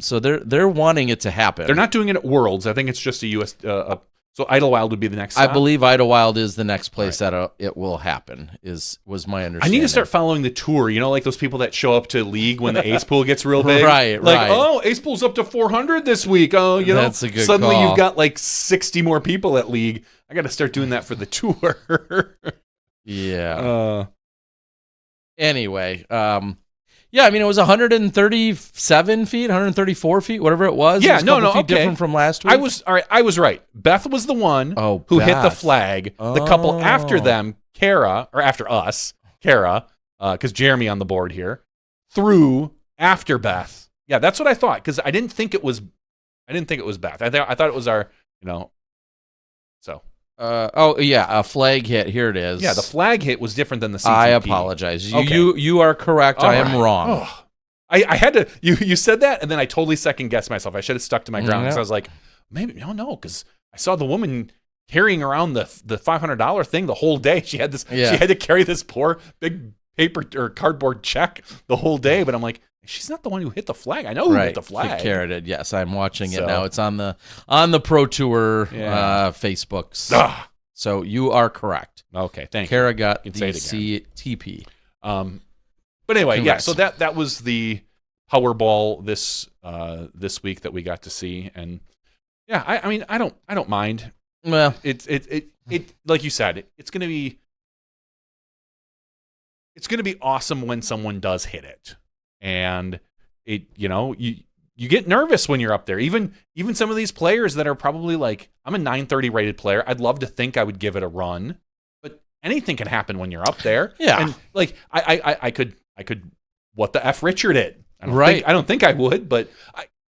So they're wanting it to happen. They're not doing it at Worlds. I think it's just a US. So Idlewild would be the next stop. I believe Idlewild is the next place that it will happen. Was my understanding. I need to start following the tour. Like those people that show up to league when the ace pool gets real big. Right. Oh, ace pool's up to 400 this week. Oh, that's a good suddenly call. You've got like 60 more people at league. I got to start doing that for the tour. Yeah. Anyway, yeah, I mean, it was 137 feet, 134 feet, whatever it was. Yeah, it was a couple feet okay. different from last week. I was right. Beth was the one who hit the flag. The couple after them, after us, because Jeremy on the board here, threw after Beth. Yeah, that's what I thought, because I didn't think it was Beth. I thought it was our, so. A flag hit. Here it is. Yeah, the flag hit was different than the CTP. I apologize. Okay. You are correct. I am wrong. Oh. I had to. You said that, and then I totally second guessed myself. I should have stuck to my ground because I was like, maybe no, because I saw the woman carrying around the $500 thing the whole day. She had this. Yeah. She had to carry this poor big paper or cardboard check the whole day. But I'm like, she's not the one who hit the flag. I know who hit the flag. Carroted. Yes, I'm watching it now. It's on the Pro Tour Facebooks. So you are correct. Okay, thank Kara you. got the CTP. But anyway, Congrats. So that was the Powerball this week that we got to see, and yeah, I mean I don't mind. Well, it like you said, it's gonna be awesome when someone does hit it, and it you get nervous when you're up there. Even some of these players that are probably like, I'm a 930 rated player. I'd love to think I would give it a run, but anything can happen when you're up there. Yeah, and like I could what the F Richard it. Right. I don't think I would, but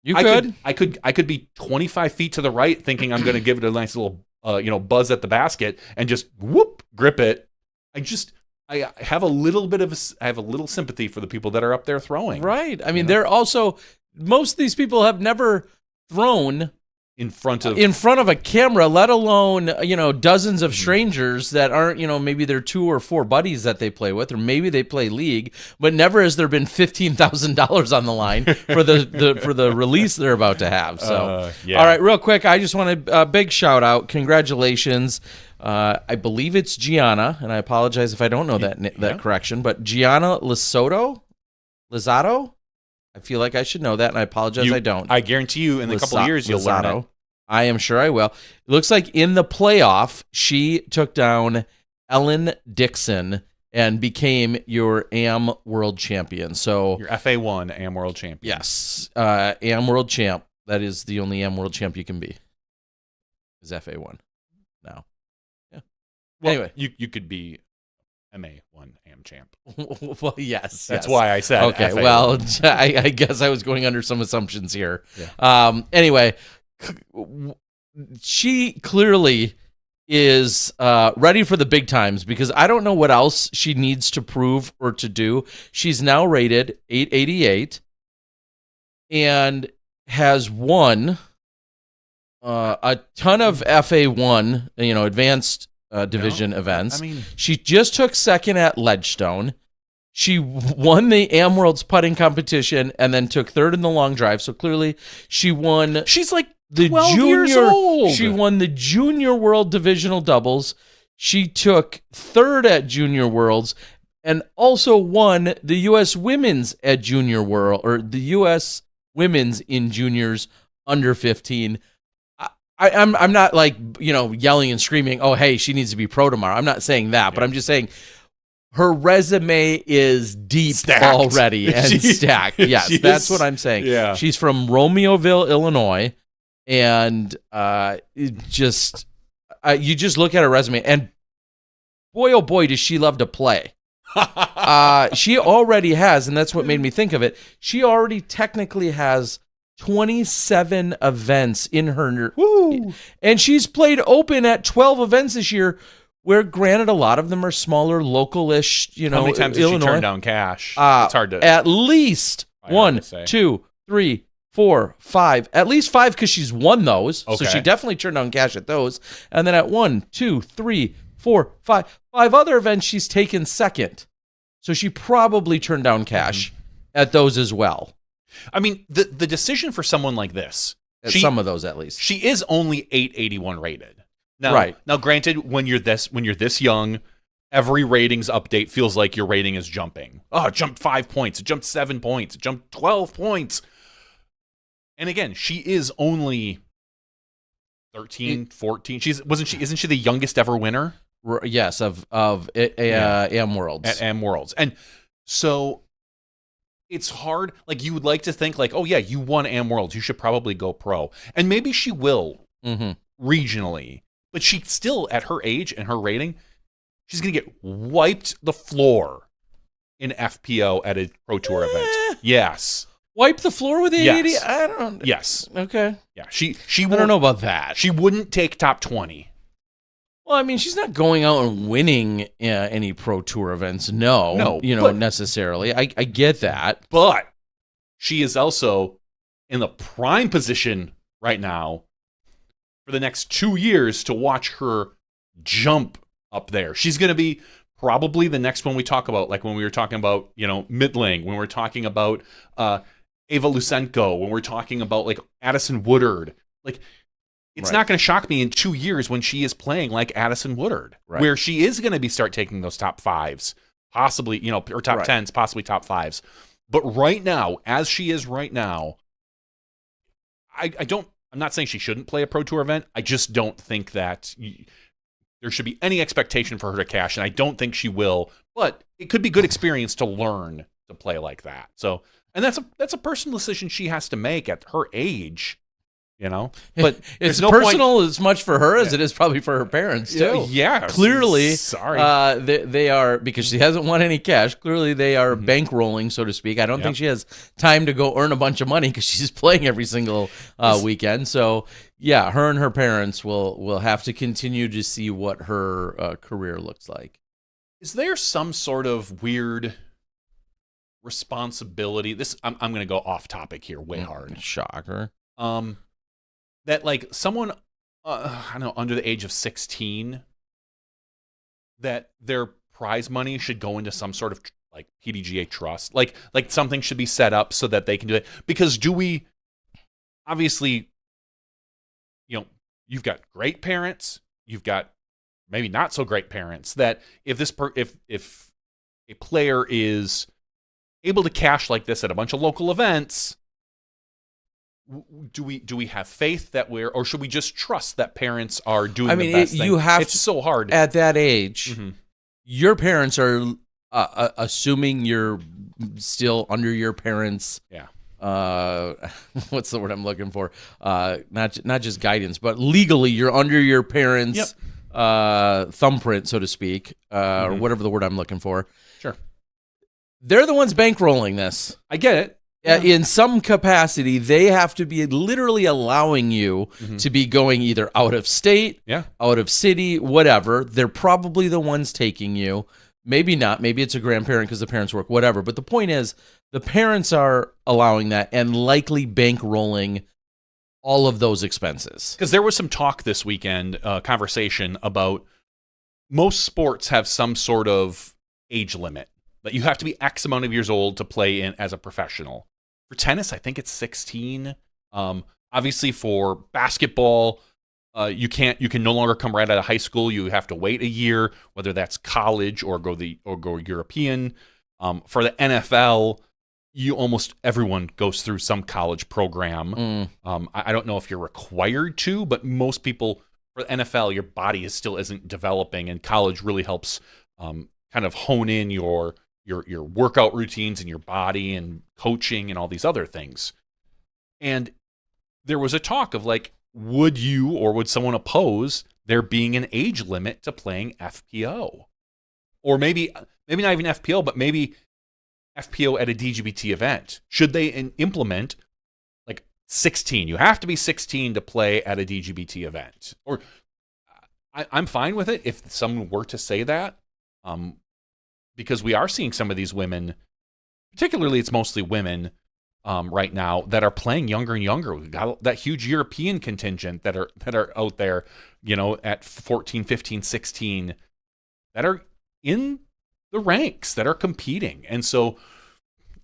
I could be 25 feet to the right thinking I'm going to give it a nice little buzz at the basket and just whoop grip it. I have a little sympathy for the people that are up there throwing. Right. I mean, they're also, most of these people have never thrown in front of a camera, let alone, dozens of strangers that aren't, maybe they're 2 or 4 buddies that they play with, or maybe they play league, but never has there been $15,000 on the line for the release they're about to have. So, yeah. All right, real quick, I just want a big shout out. Congratulations. I believe it's Gianna, and I apologize if I don't know that correction, but Gianna Lizzato? I feel like I should know that, and I apologize I don't. I guarantee you in a couple of years you'll learn it. I am sure I will. It looks like in the playoff, she took down Ellen Dixon and became your AM World Champion. So your FA1 AM World Champion. Yes, AM World Champ. That is the only AM World Champ you can be. Is FA1 now. Yeah. Well, anyway, you could be MA1 AM champ. Well, yes. That's why I said okay. FA1. Well, I guess I was going under some assumptions here. Yeah. Anyway, she clearly is ready for the big times because I don't know what else she needs to prove or to do. She's now rated 888 and has won a ton of FA1, advanced division events. I mean, she just took second at Ledgestone. She won the AM World's putting competition and then took third in the long drive. So clearly she won. She's like the 12 junior. years old. She won the Junior World Divisional Doubles. She took third at Junior Worlds and also won the U.S. Women's at Junior World, or the U.S. Women's in juniors under 15. I'm not like, yelling and screaming, oh, hey, she needs to be pro tomorrow. I'm not saying that, but I'm just saying her resume is deep already and stacked. Yes, that's what I'm saying. Yeah. She's from Romeoville, Illinois, and you just look at her resume, and boy, oh boy, does she love to play. She already has, and that's what made me think of it, she already technically has 27 events in her. Woo. And she's played open at 12 events this year, where granted a lot of them are smaller, local-ish, How many times Illinois. did she turn down cash? It's hard to. At least 1, 2, 3, 4, 5. At least 5 because she's won those. Okay. So she definitely turned down cash at those. And then at 1, 2, 3, 4, 5. 5 other events she's taken second. So she probably turned down cash at those as well. I mean, the decision for someone like this, some of those at least. She is only 881 rated. Now, right. Now, granted, when you're this young, every ratings update feels like your rating is jumping. Oh, it jumped 5 points. It jumped 7 points. It jumped 12 points. And again, she is only 13, 14. Isn't she the youngest ever winner? Yes, of AM Worlds. At AM Worlds. And so it's hard. Like, you would like to think like, oh yeah, you won AM Worlds. You should probably go pro. And maybe she will regionally. But she still, at her age and her rating, she's going to get wiped the floor in FPO at a Pro Tour event. Yes. Wipe the floor with 880? Yes. I don't. Yes. Okay. Yeah. She I don't know about that. She wouldn't take top 20. Well, I mean, she's not going out and winning any Pro Tour events. No, necessarily. I get that. But she is also in the prime position right now for the next 2 years to watch her jump up there. She's going to be probably the next one we talk about, like when we were talking about, Midling, when we're talking about Ava Lusenko, when we're talking about like Addison Woodard. Like, it's not going to shock me in 2 years when she is playing like Addison Woodard, where she is going to start taking those top 5s, possibly, or top 10s, possibly top 5s. But right now, as she is right now, I'm not saying she shouldn't play a Pro Tour event. I just don't think that there should be any expectation for her to cash, and I don't think she will. But it could be good experience to learn to play like that. So, and that's a personal decision she has to make at her age. you know. But it's there's no personal as much for her as it is probably for her parents too. Yeah, Clearly, sorry. They are, because she hasn't won any cash. Clearly, they are bankrolling, so to speak. I don't think she has time to go earn a bunch of money because she's playing every single weekend. So yeah, her and her parents will have to continue to see what her career looks like. Is there some sort of weird responsibility? I'm going to go off topic here, way hard. Shocker. That like someone, I don't know, under the age of 16, that their prize money should go into some sort of like PDGA trust, like something should be set up so that they can do it. Because obviously, you know, you've got great parents, you've got maybe not so great parents. That if a player is able to cash like this at a bunch of local events, do we have faith that or should we just trust that parents are doing the best thing? You have it's so hard at that age. Your parents are assuming you're still under your parents. Yeah. What's the word I'm looking for? Not just guidance, but legally you're under your parents' thumbprint, so to speak, or whatever the word I'm looking for. Sure. They're the ones bankrolling this. I get it. In some capacity, they have to be literally allowing you to be going either out of state, out of city, whatever. They're probably the ones taking you. Maybe not. Maybe it's a grandparent because the parents work, whatever. But the point is, the parents are allowing that and likely bankrolling all of those expenses. Because there was some talk this weekend, conversation about most sports have some sort of age limit. That you have to be X amount of years old to play in as a professional. For tennis, I think it's 16. Obviously, for basketball, you can no longer come right out of high school. You have to wait a year, whether that's college or go European. For the NFL, almost everyone goes through some college program. I don't know if you're required to, but most people for the NFL, your body isn't developing, and college really helps kind of hone in your workout routines and your body and coaching and all these other things. And there was a talk of like, would you or would someone oppose there being an age limit to playing FPO? Or maybe not even FPO, but maybe FPO at a DGBT event. Should they implement like 16? You have to be 16 to play at a DGBT event. Or I'm fine with it if someone were to say that. Because we are seeing some of these women, particularly it's mostly women right now, that are playing younger and younger. We've got that huge European contingent that are out there, you know, at 14, 15, 16, that are in the ranks, that are competing. And so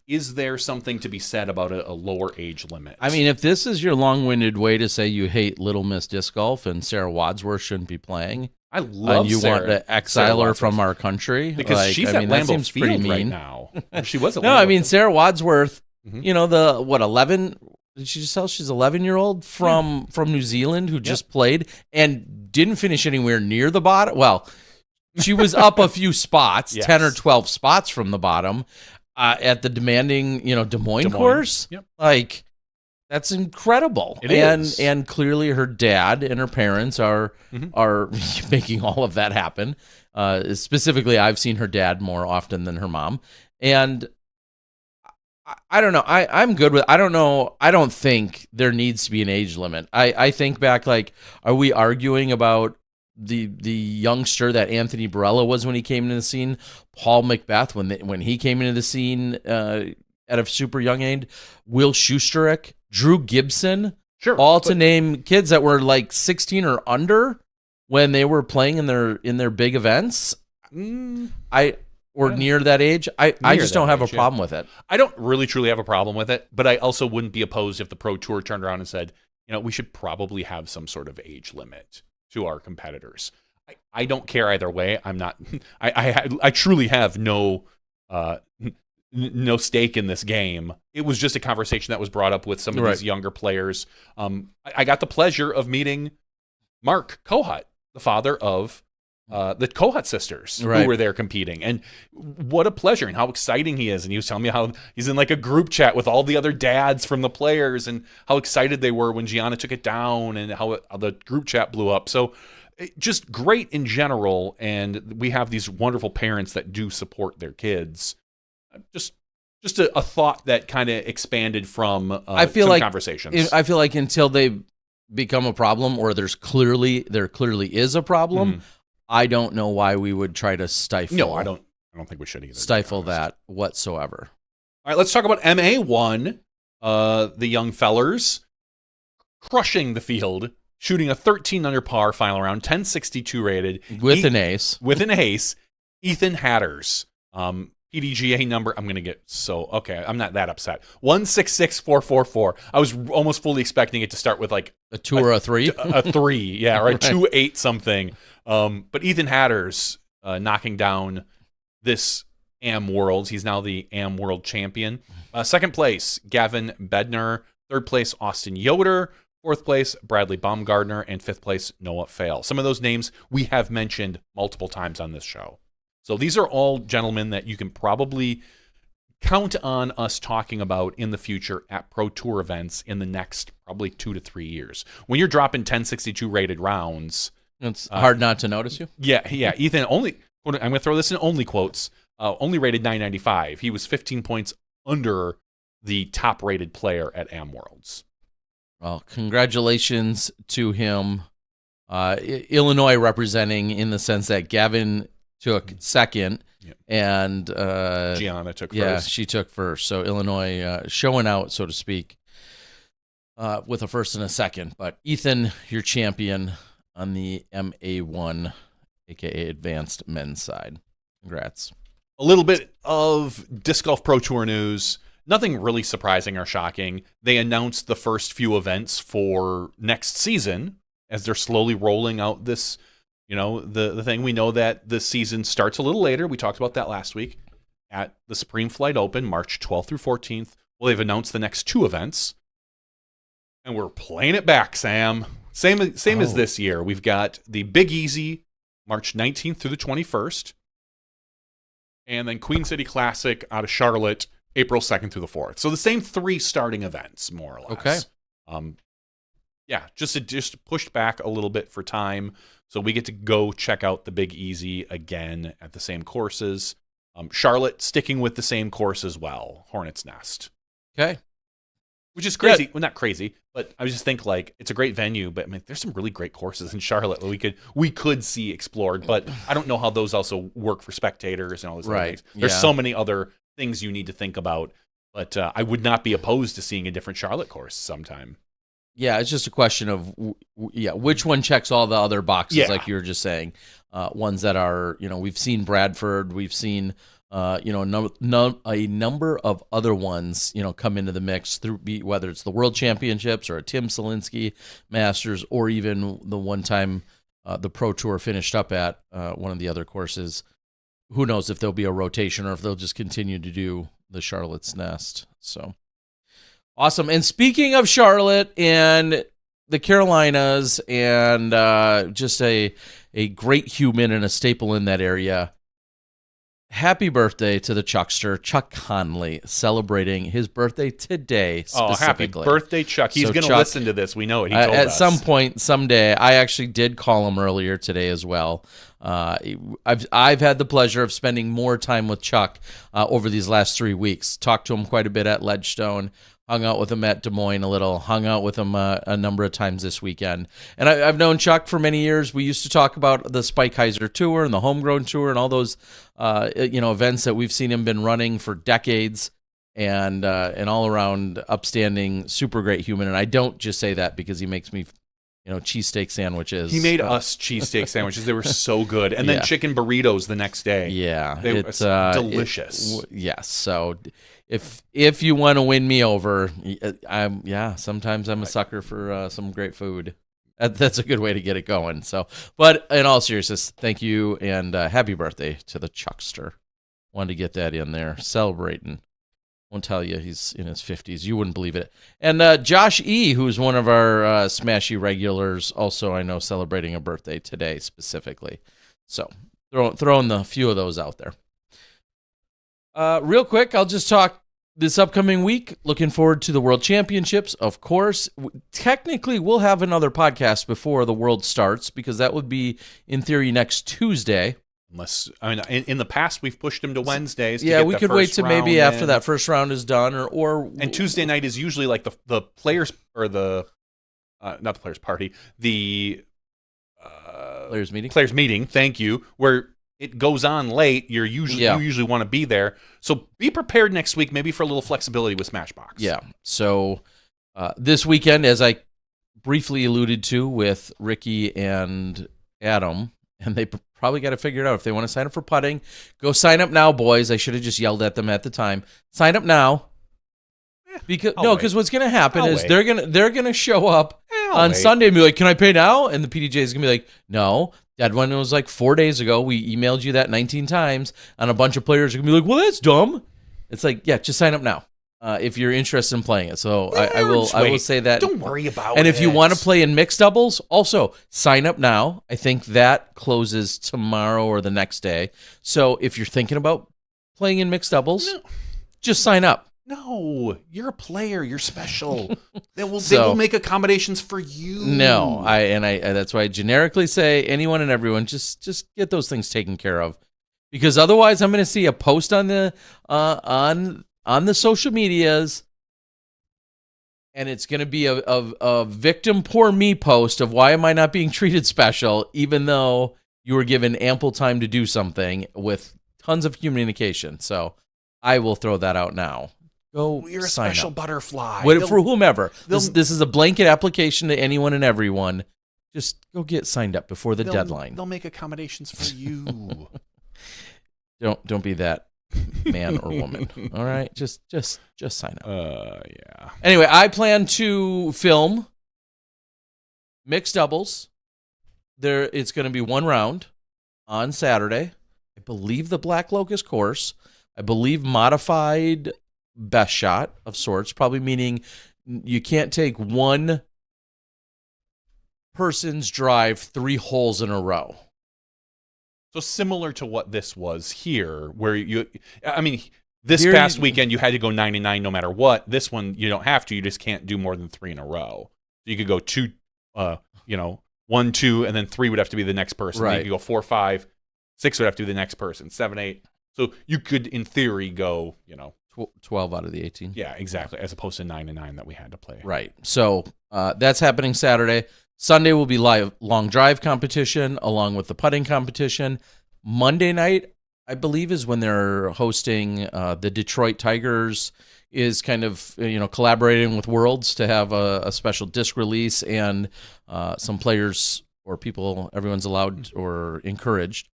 is there something to be said about a lower age limit? I mean, if this is your long-winded way to say you hate Little Miss Disc Golf and Sarah Wadsworth shouldn't be playing, I love and you Sarah, want to exile her from our country because she's at that Lambeau seems pretty Field mean right now. She was at no, Lambeau I mean Field. Sarah Wadsworth. You know, 11? Did she just tell she's 11-year-old from New Zealand who just played and didn't finish anywhere near the bottom? Well, she was up a few spots, 10 or 12 spots from the bottom at the demanding, Des Moines course. Yep. Like, that's incredible. It is. And clearly her dad and her parents are making all of that happen. Specifically, I've seen her dad more often than her mom. And I don't know. I'm good with. I don't know. I don't think there needs to be an age limit. I think back, like, are we arguing about the youngster that Anthony Barella was when he came into the scene, Paul Macbeth when he came into the scene at a super young age, Will Schusterich, Drew Gibson, all to name kids that were like 16 or under when they were playing in their big events. Near that age, I just don't have a problem with it. I don't really truly have a problem with it, but I also wouldn't be opposed if the Pro Tour turned around and said, we should probably have some sort of age limit to our competitors. I don't care either way. I'm not. I truly have no stake in this game. It was just a conversation that was brought up with some of these younger players. I got the pleasure of meeting Mark Kohut, the father of the Kohut sisters who were there competing. And what a pleasure and how exciting he is. And he was telling me how he's in like a group chat with all the other dads from the players and how excited they were when Gianna took it down and how the group chat blew up. So just great in general. And we have these wonderful parents that do support their kids. Just a thought that kind of expanded from I feel like conversations. I feel like until they become a problem or there clearly is a problem, I don't know why we would try to stifle. No, I don't think we should either. Stifle that whatsoever. All right, let's talk about MA1. The young fellers crushing the field, shooting a 13 under par final round, 1062 rated with an ace. With an ace, Ethan Hatters. PDGA number, I'm going to get okay, I'm not that upset. 166444. I was almost fully expecting it to start with like a 2 or a 3. A 3, yeah, or a 2-8 something. But Ethan Hatters knocking down this AM Worlds. He's now the AM World Champion. Second place, Gavin Bednar. Third place, Austin Yoder. Fourth place, Bradley Baumgardner. And fifth place, Noah Fail. Some of those names we have mentioned multiple times on this show. So these are all gentlemen that you can probably count on us talking about in the future at Pro Tour events in the next probably 2 to 3 years. When you're dropping 1062 rated rounds, it's hard not to notice you. Yeah. Ethan only, I'm going to throw this in only quotes, only rated 995. He was 15 points under the top rated player at AM Worlds. Well, congratulations to him. Illinois representing in the sense that Gavin took second, and Gianna took first. Yeah, she took first. So Illinois showing out, so to speak, with a first and a second. But Ethan, your champion on the MA1, a.k.a. Advanced Men's side. Congrats. A little bit of Disc Golf Pro Tour news. Nothing really surprising or shocking. They announced the first few events for next season as they're slowly rolling out this, the thing. We know that the season starts a little later. We talked about that last week at the Supreme Flight Open, March 12th through 14th. Well, they've announced the next 2 events, and we're playing it back, Sam. Same as this year. We've got the Big Easy, March 19th through the 21st, and then Queen City Classic out of Charlotte, April 2nd through the 4th. So the same 3 starting events, more or less. Okay. Yeah, just pushed back a little bit for time. So we get to go check out the Big Easy again at the same courses. Charlotte sticking with the same course as well, Hornets Nest. Okay. Which is crazy. Yeah. Well, not crazy, but I just think it's a great venue, but I mean, there's some really great courses in Charlotte that we could see explored, but I don't know how those also work for spectators and all this. Right. There's so many other things you need to think about, but I would not be opposed to seeing a different Charlotte course sometime. Yeah, it's just a question of which one checks all the other boxes, like you were just saying. Ones that are, we've seen Bradford, we've seen, a number of other ones, come into the mix through whether it's the World Championships or a Tim Selinsky Masters or even the one time the Pro Tour finished up at one of the other courses. Who knows if there'll be a rotation or if they'll just continue to do the Charlotte's Nest. So. Awesome. And speaking of Charlotte and the Carolinas and just a great human and a staple in that area, happy birthday to the Chuckster, Chuck Conley, celebrating his birthday today specifically. Oh, happy birthday, Chuck. He's going to listen to this. We know it. He told us. At some point, someday, I actually did call him earlier today as well. I've had the pleasure of spending more time with Chuck over these last 3 weeks. Talked to him quite a bit at Ledgestone. Hung out with him at Des Moines a little, hung out with him a number of times this weekend. And I've known Chuck for many years. We used to talk about the Spike Heiser Tour and the Homegrown Tour and all those events that we've seen him been running for decades, and all around upstanding, super great human. And I don't just say that because he makes me cheesesteak sandwiches. He made us cheesesteak sandwiches. They were so good. And then chicken burritos the next day. Yeah. It's delicious. Yes. So if you want to win me over, sometimes I'm a sucker for some great food. That's a good way to get it going. So, but in all seriousness, thank you and happy birthday to the Chuckster. Wanted to get that in there, celebrating. Won't tell you he's in his 50s. You wouldn't believe it. And Josh E., who's one of our Smashy regulars, also I know celebrating a birthday today specifically. So throwing the few of those out there. Real quick, I'll just talk this upcoming week. Looking forward to the World Championships, of course. Technically, we'll have another podcast before the World starts because that would be, in theory, next Tuesday. Unless, I mean, in the past, we've pushed them to Wednesdays. Yeah, to get we the could wait first to maybe round after in. that first round is done, or And Tuesday night is usually like the players, or the, not the players' party, the players meeting, thank you, where it goes on late. You usually want to be there. So be prepared next week, maybe for a little flexibility with Smashbox. Yeah. So this weekend, as I briefly alluded to with Ricky and Adam, and they probably got to figure it out if they want to sign up for putting. Go sign up now, boys. I should have just yelled at them at the time. Sign up now. Because what's going to happen is they're gonna show up on Sunday and be like, "Can I pay now?" And the PDJ is gonna be like, "No." That one was like 4 days ago. We emailed you that 19 times, and a bunch of players are gonna be like, "Well, that's dumb." It's like, yeah, just sign up now if you're interested in playing it. So I will say that. Don't worry about it. And if you want to play in mixed doubles, also sign up now. I think that closes tomorrow or the next day. So if you're thinking about playing in mixed doubles, just sign up. No, you're a player. You're special. They will make accommodations for you. No, I that's why I generically say anyone and everyone just get those things taken care of, because otherwise I'm going to see a post on the social medias, and it's going to be a victim poor me post of why am I not being treated special, even though you were given ample time to do something with tons of communication. So I will throw that out now. Go You're a sign special up. butterfly. For whomever. This is a blanket application to anyone and everyone. Just go get signed up before the deadline. They'll make accommodations for you. Don't be that man or woman. All right, just sign up. Yeah. Anyway, I plan to film mixed doubles. It's going to be one round on Saturday. I believe the Black Locust course. I believe modified best shot of sorts, probably meaning you can't take one person's drive 3 holes in a row. So similar to what this was here, where this past weekend you had to go 99 no matter what. This one you don't have to. You just can't do more than 3 in a row. So you could go 2, 1, 2, and then 3 would have to be the next person. Right. You could go 4, 5, 6 would have to be the next person. 7, 8. So you could, in theory, go 12 out of the 18. Yeah, exactly. As opposed to 9 and 9 that we had to play. Right. So that's happening Saturday. Sunday will be live long drive competition along with the putting competition. Monday night, I believe, is when they're hosting the Detroit Tigers is kind of collaborating with Worlds to have a special disc release, and some players or people, everyone's allowed or encouraged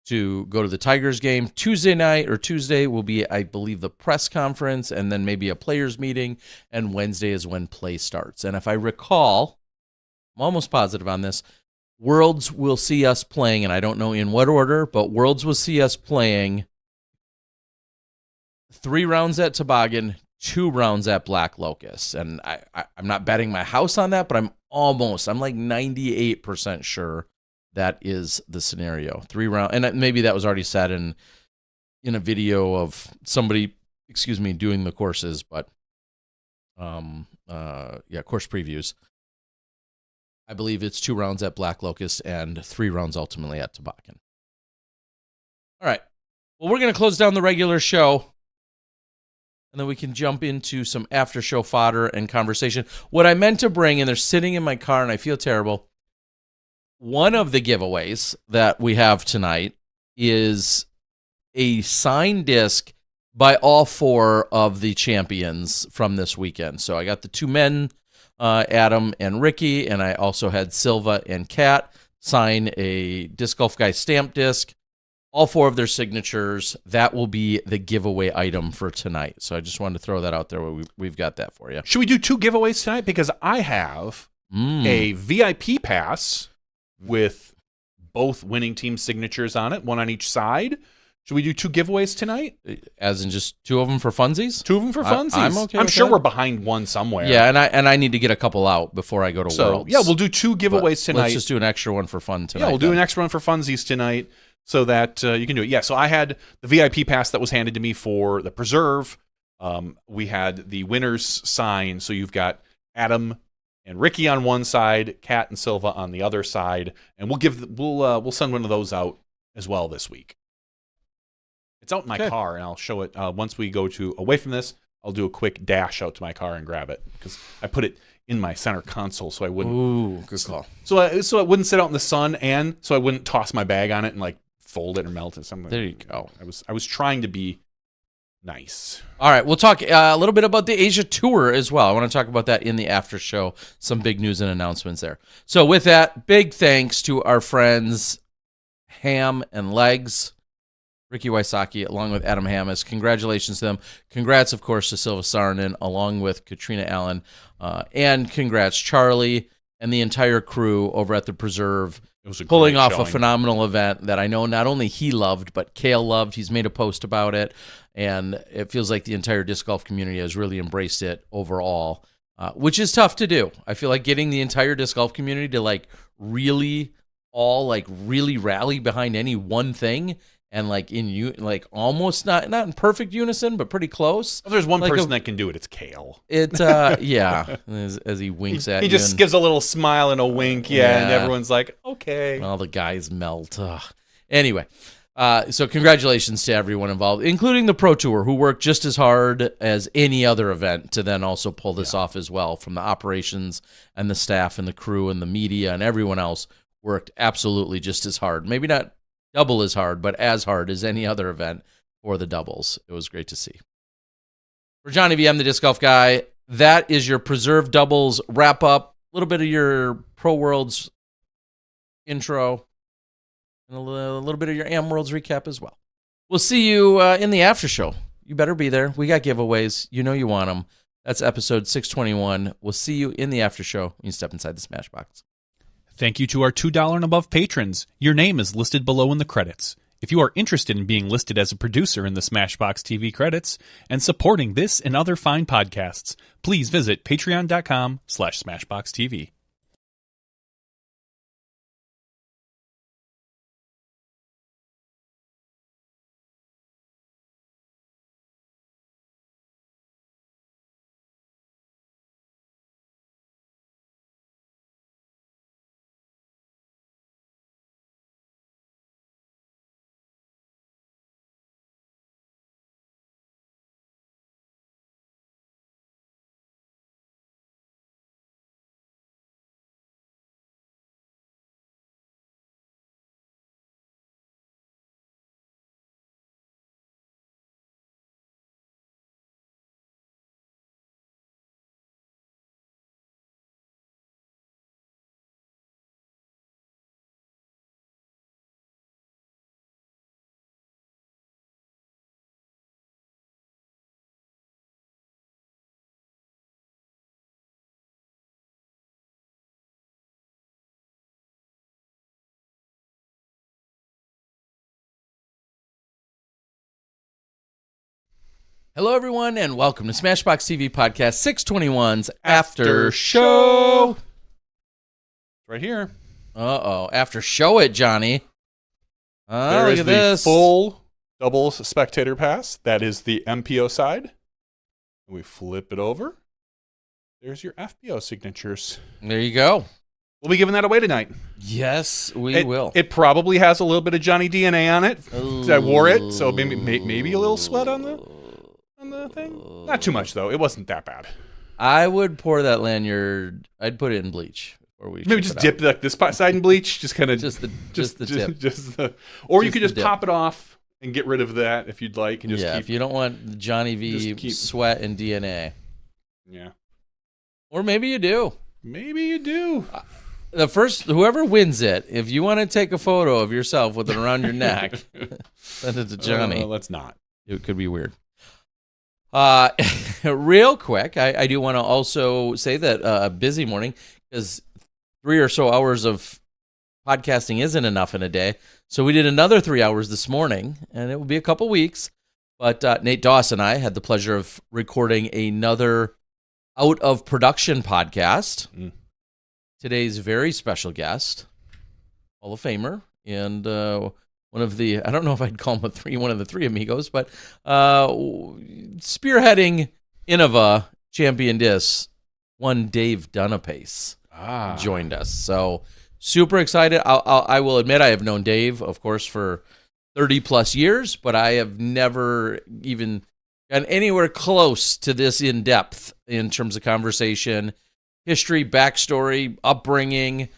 to go to the Tigers game. Tuesday will be, I believe, the press conference, and then maybe a players meeting, and Wednesday is when play starts. And if I recall, I'm almost positive on this, Worlds will see us playing, and I don't know in what order, but Worlds will see us playing 3 rounds at Toboggan, 2 rounds at Black Locust. And I'm not betting my house on that, but I'm like 98% sure that is the scenario. 3 rounds, and maybe that was already said in a video of somebody, doing the courses, but course previews. I believe it's 2 rounds at Black Locust and 3 rounds ultimately at Toboggan. All right. Well, we're going to close down the regular show, and then we can jump into some after show fodder and conversation. What I meant to bring, and they're sitting in my car, and I feel terrible. One of the giveaways that we have tonight is a signed disc by all 4 of the champions from this weekend. So I got the 2 men, Adam and Ricky, and I also had Silva and Kat sign a Disc Golf Guy stamp disc. All 4 of their signatures. That will be the giveaway item for tonight. So I just wanted to throw that out there. We've got that for you. Should we do 2 giveaways tonight? Because I have a VIP pass with both winning team signatures on it, one on each side, Should we do 2 giveaways tonight? As in just 2 of them for funsies? 2 of them for funsies. I'm okay I'm with sure that. we're behind one somewhere. Yeah, and I need to get a couple out before I go to Worlds. Yeah, we'll do 2 giveaways tonight. Let's just do an extra one for fun tonight. Yeah, we'll do an extra one for funsies tonight so that you can do it. Yeah, so I had the VIP pass that was handed to me for the Preserve. We had the winners sign, so you've got Adam and Ricky on one side, Kat and Silva on the other side, and we'll send one of those out as well this week. It's out in my car, and I'll show it once we go away from this. I'll do a quick dash out to my car and grab it because I put it in my center console so I wouldn't. Ooh, good call. So it wouldn't sit out in the sun, and so I wouldn't toss my bag on it and like fold it or melt it. Something. There you go. I was trying to be nice. All right, we'll talk a little bit about the Asia Tour as well. I want to talk about that in the after show. Some big news and announcements there. So with that, big thanks to our friends Ham and Legs, Ricky Wysocki, along with Adam Hammis. Congratulations to them. Congrats, of course, to Silva Saarinen, along with Katrina Allen. And congrats, Charlie, and the entire crew over at the Preserve. It was pulling off a phenomenal event that I know not only he loved, but Kale loved. He's made a post about it, and it feels like the entire disc golf community has really embraced it overall, which is tough to do. I feel like getting the entire disc golf community to really rally behind any one thing and almost not in perfect unison, but pretty close. If there's one person that can do it, it's Kale. Yeah, as he winks at you. He just gives a little smile and a wink, and everyone's like, okay. All the guys melt. Anyway, so congratulations to everyone involved, including the Pro Tour, who worked just as hard as any other event to then also pull this off as well. From the operations and the staff and the crew and the media and everyone else worked absolutely just as hard. Maybe not double as hard, but as hard as any other event for the doubles. It was great to see. For Johnny V, I'm the Disc Golf Guy. That is your Preserve doubles wrap up. A little bit of your Pro Worlds intro. And a little bit of your Am Worlds recap as well. We'll see you in the after show. You better be there. We got giveaways. You know you want them. That's episode 621. We'll see you in the after show when you step inside the SmashBox. Thank you to our $2 and above patrons. Your name is listed below in the credits. If you are interested in being listed as a producer in the SmashBox TV credits and supporting this and other fine podcasts, please visit patreon.com/SmashBoxTV. Hello, everyone, and welcome to SmashBox TV Podcast 621's After Show. Right here. After Show it, Johnny. There look is at the this. full doubles spectator pass. That is the MPO side. We flip it over. There's your FPO signatures. There you go. We'll be giving that away tonight. Yes, we will. It probably has a little bit of Johnny DNA on it. I wore it, so maybe a little sweat on the thing. Not too much though. It wasn't that bad. I would pour that lanyard. I'd put it in bleach. Or maybe just dip this side in bleach. Just kind of just the tip. Or you could just pop it off and get rid of that if you'd like, and just keep. If you don't want Johnny V sweat and DNA. Yeah. Or maybe you do. Maybe you do. Whoever wins it, if you want to take a photo of yourself with it around your neck, send it to Johnny. Let's not. It could be weird. Real quick, I do want to also say that a busy morning because 3 or so hours of podcasting isn't enough in a day. So we did another 3 hours this morning, and it will be a couple weeks. But Nate Doss and I had the pleasure of recording another out of production podcast. Today's very special guest, Hall of Famer, and one of the, I don't know if I'd call him one of the three amigos, but spearheading Innova champion disc, one Dave Dunapace joined us. So super excited. I will admit I have known Dave, of course, for 30 plus years, but I have never even gotten anywhere close to this in depth in terms of conversation, history, backstory, upbringing,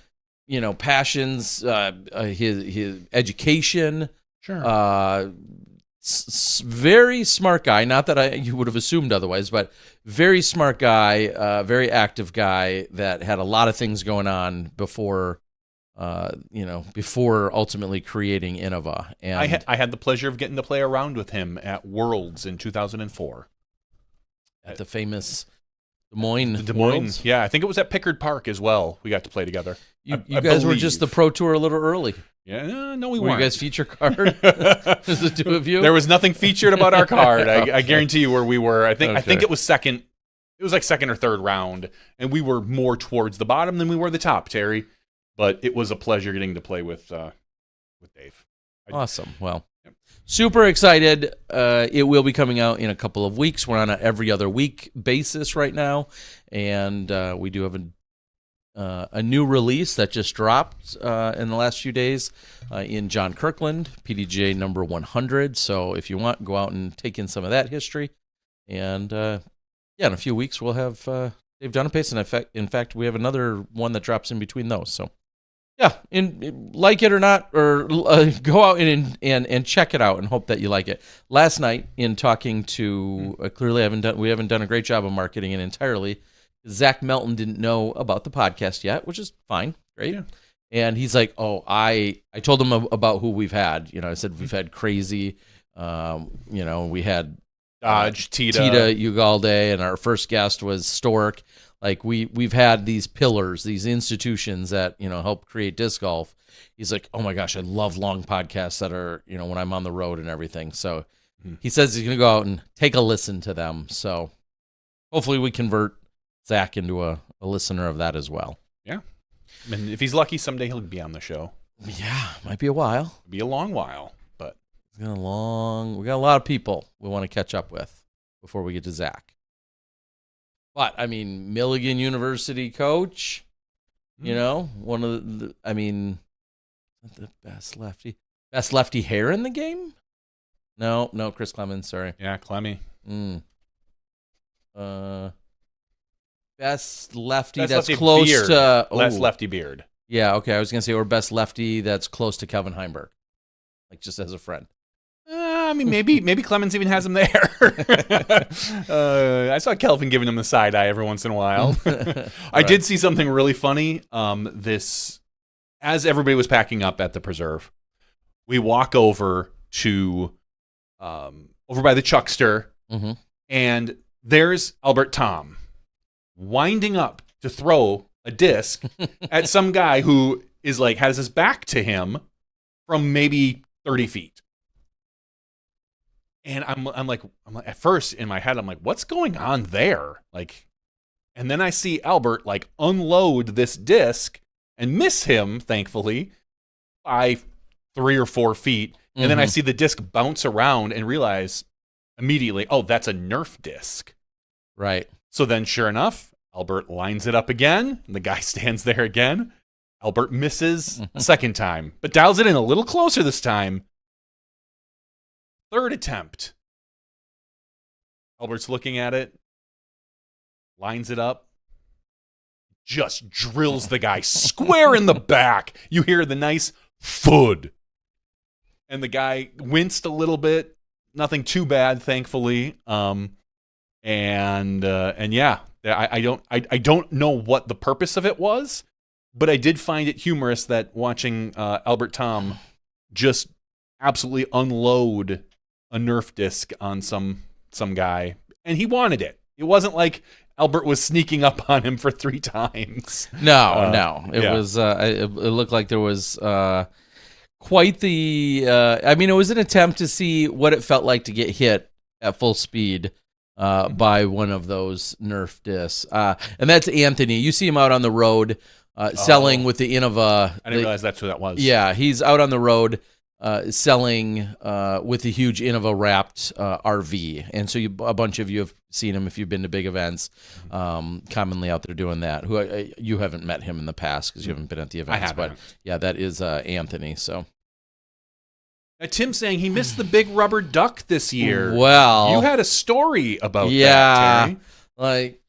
passions, his education. Sure. Very smart guy. Not that you would have assumed otherwise, but very smart guy, very active guy that had a lot of things going on before ultimately creating Innova. And I had the pleasure of getting to play around with him at Worlds in 2004. At the famous Des Moines. Worlds. Yeah, I think it was at Pickard Park as well. We got to play together. You guys were just the Pro Tour a little early. Yeah, no, we weren't. weren't. You guys feature card? Just the two of you? There was nothing featured about our card. I guarantee you where we were. I think it was second. It was like second or third round, and we were more towards the bottom than we were the top, Terry. But it was a pleasure getting to play with Dave. Awesome. Well, super excited. It will be coming out in a couple of weeks. We're on an every other week basis right now, and we do have a new release that just dropped in the last few days in John Kirkland, PDGA number 100. So if you want, go out and take in some of that history. And in a few weeks we'll have Dave Dunapace, and in fact we have another one that drops in between those. So yeah, like it or not, or go out and check it out and hope that you like it. Last night in talking to clearly we haven't done a great job of marketing it entirely. Zach Melton didn't know about the podcast yet, which is fine, great. Yeah. And he's like, "Oh, I told him about who we've had. I said we've had Crazy, we had Dodge, Tita Ugalde, and our first guest was Stork. Like we've had these pillars, these institutions that help create disc golf." He's like, "Oh my gosh, I love long podcasts that are when I'm on the road and everything." So he says he's gonna go out and take a listen to them. So hopefully we convert Zach into a listener of that as well. Yeah. And if he's lucky, someday he'll be on the show. Yeah, might be a while. It'll be a long while, but we got a lot of people we want to catch up with before we get to Zach. But I mean, Milligan University coach, one of the best lefty hair in the game. No, Chris Clemens, sorry. Yeah, Clemmy. Best lefty best that's lefty close beard. to less lefty beard. Yeah, okay. I was gonna say, or best lefty that's close to Kevin Heimberg, like just as a friend. Maybe Clemens even has him there. I saw Kelvin giving him the side eye every once in a while. I did see something really funny. As everybody was packing up at the preserve, we walk over to over by the Chuckster, and there's Albert Tom winding up to throw a disc at some guy who is has his back to him from maybe 30 feet. And I'm like at first in my head I'm like, what's going on there? And then I see Albert unload this disc and miss him, thankfully, by 3 or 4 feet. And then I see the disc bounce around and realize immediately, oh, that's a Nerf disc. Right. So then, sure enough, Albert lines it up again, and the guy stands there again. Albert misses a second time, but dials it in a little closer this time. Third attempt. Albert's looking at it, lines it up, just drills the guy square in the back. You hear the nice thud. And the guy winced a little bit. Nothing too bad, thankfully. And yeah, I don't know what the purpose of it was, but I did find it humorous that watching Albert Tom just absolutely unload a Nerf disc on some guy, and he wanted it. It wasn't like Albert was sneaking up on him for 3 times. No. It yeah. was. It looked like there was quite the. I mean, it was an attempt to see what it felt like to get hit at full speed by one of those Nerf discs, and that's Anthony. You see him out on the road selling with the Innova. I didn't realize that's who that was. Yeah, he's out on the road selling with the huge Innova wrapped RV, and so a bunch of you have seen him if you've been to big events. Commonly out there doing that. Who you haven't met him in the past because you haven't been at the events, but yeah, that is Anthony. So. Tim's saying he missed the big rubber duck this year. Well, you had a story about that, Terry. Like,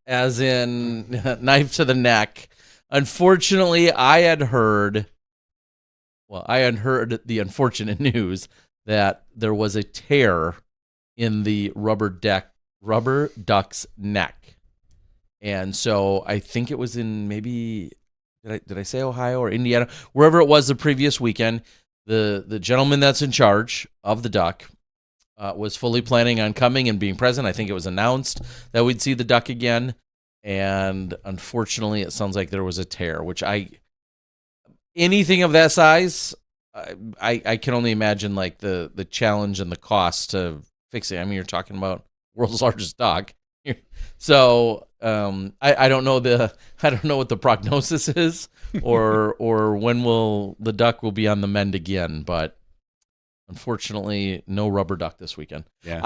as in knife to the neck. Unfortunately, I had heard the unfortunate news that there was a tear in the rubber duck's neck. And so I think it was in maybe, did I say Ohio or Indiana? Wherever it was the previous weekend. The gentleman that's in charge of the duck was fully planning on coming and being present. I think it was announced that we'd see the duck again. And unfortunately, it sounds like there was a tear, which anything of that size, I can only imagine like the challenge and the cost to fix it. I mean, you're talking about world's largest duck. So I don't know what the prognosis is or when the duck will be on the mend again, but unfortunately no rubber duck this weekend. Yeah.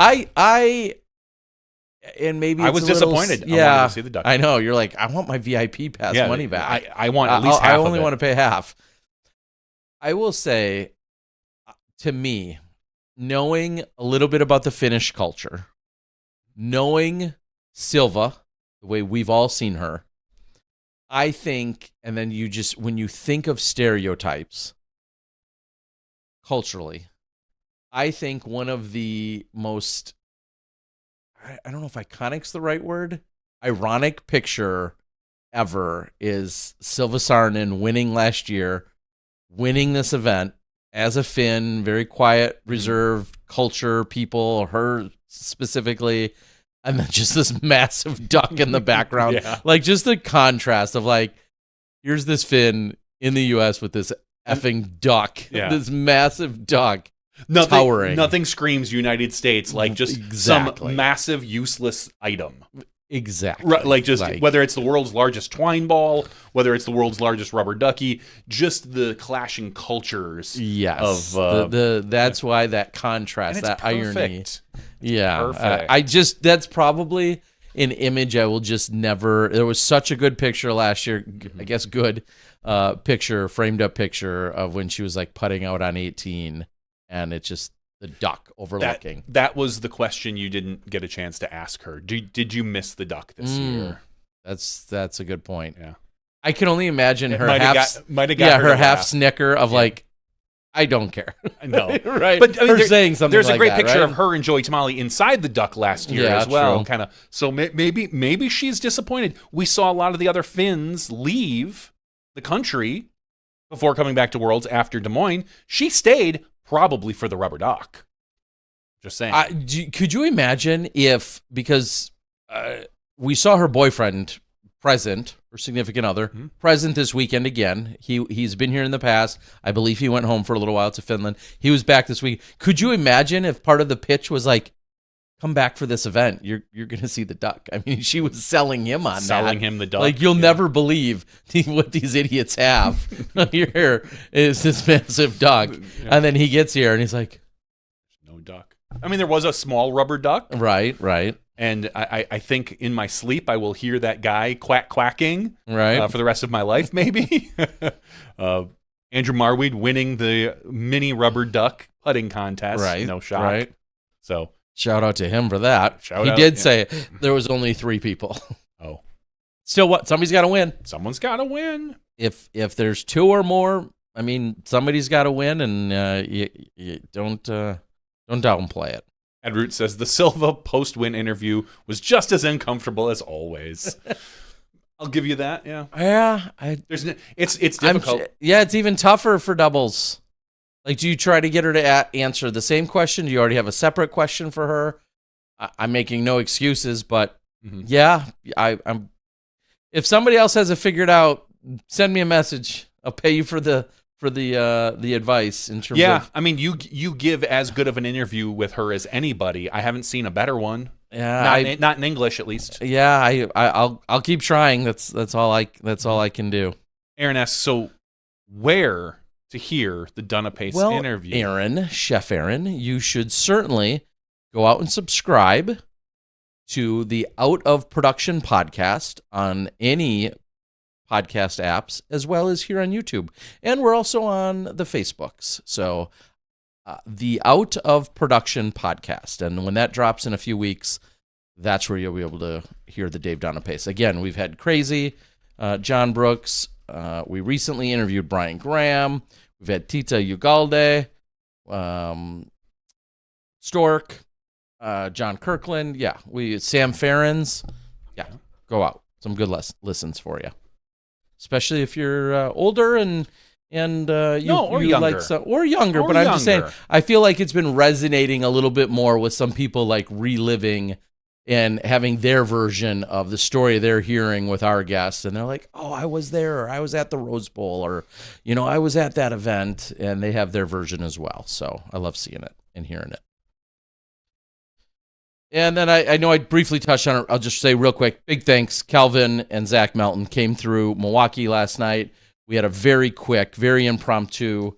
And maybe I was disappointed. Yeah, I wanted to see the duck. I know. You're like, I want my VIP pass money back. I want at least half I of only it. want to pay half. I will say, to me, knowing a little bit about the Finnish culture, knowing Silva, the way we've all seen her, I think, and then when you think of stereotypes culturally, I think one of the most, I don't know if iconic's the right word, ironic picture ever is Silva Saarinen winning last year, winning this event as a Finn, very quiet, reserved culture people, her specifically, and then just this massive duck in the background. Yeah. Like just the contrast of like, here's this Finn in the U.S. with this effing duck, this massive duck. Towering. Nothing screams United States like just some massive useless item. Exactly. Right, like just whether it's the world's largest twine ball, whether it's the world's largest rubber ducky, just the clashing cultures. Yes. Of that's why that contrast, that irony. Yeah. Perfect. That's probably an image I will just never. There was such a good picture last year. I guess good picture, framed up picture of when she was like putting out on 18. And it's just the duck overlooking. That was the question you didn't get a chance to ask her. Did you miss the duck this year? That's a good point. Yeah, I can only imagine her half snicker of like, I don't care. No, right? But I mean, saying something. There's like a great that, picture right? of her and Joey Tamale inside the duck last year as well. Kind of. So maybe she's disappointed. We saw a lot of the other Finns leave the country before coming back to Worlds after Des Moines. She stayed. Probably for the rubber duck. Just saying. Could you imagine if, because we saw her boyfriend present, her significant other, present this weekend again. He's been here in the past. I believe he went home for a little while to Finland. He was back this week. Could you imagine if part of the pitch was like, come back for this event. You're going to see the duck. I mean, she was selling him him the duck. Like, you'll never believe what these idiots have. Here is this massive duck. Yeah. And then he gets here and he's like, no duck. I mean, there was a small rubber duck. Right. And I think in my sleep, I will hear that guy quacking right. For the rest of my life, maybe. Andrew Marweed winning the mini rubber duck putting contest. Right. No shock. Right. So shout out to him for that. He did say there was only 3 people. Oh. Still what? Somebody's got to win. Someone's got to win. If there's 2 or more, I mean, somebody's got to win, and you don't downplay it. Ed Root says the Silva post-win interview was just as uncomfortable as always. I'll give you that. Yeah. Yeah. It's difficult. It's even tougher for doubles. Like, do you try to get her to answer the same question? Do you already have a separate question for her? I'm making no excuses, but Yeah, I'm. If somebody else has it figured out, send me a message. I'll pay you for the advice in terms of. I mean, you give as good of an interview with her as anybody. I haven't seen a better one. Yeah, not in English at least. Yeah, I'll keep trying. That's all I can do. Aaron asks, so where to hear the Donna Pace interview? Aaron, Chef Aaron, you should certainly go out and subscribe to the Out of Production podcast on any podcast apps, as well as here on YouTube. And we're also on the Facebooks. So the Out of Production podcast. And when that drops in a few weeks, that's where you'll be able to hear the Dave Donna Pace. Again, we've had Crazy, John Brooks. We recently interviewed Brian Graham. We've had Tita Ugalde, Stork, John Kirkland. Yeah, Sam Ferrens. Yeah, go out. Some good listens for you, especially if you're older and you younger. like or younger. But I'm just saying, I feel like it's been resonating a little bit more with some people, like reliving and having their version of the story they're hearing with our guests. And they're like, oh, I was there, or I was at the Rose Bowl, or, I was at that event, and they have their version as well. So I love seeing it and hearing it. And then I know I briefly touched on it. I'll just say real quick, big thanks. Calvin and Zach Melton came through Milwaukee last night. We had a very quick, very impromptu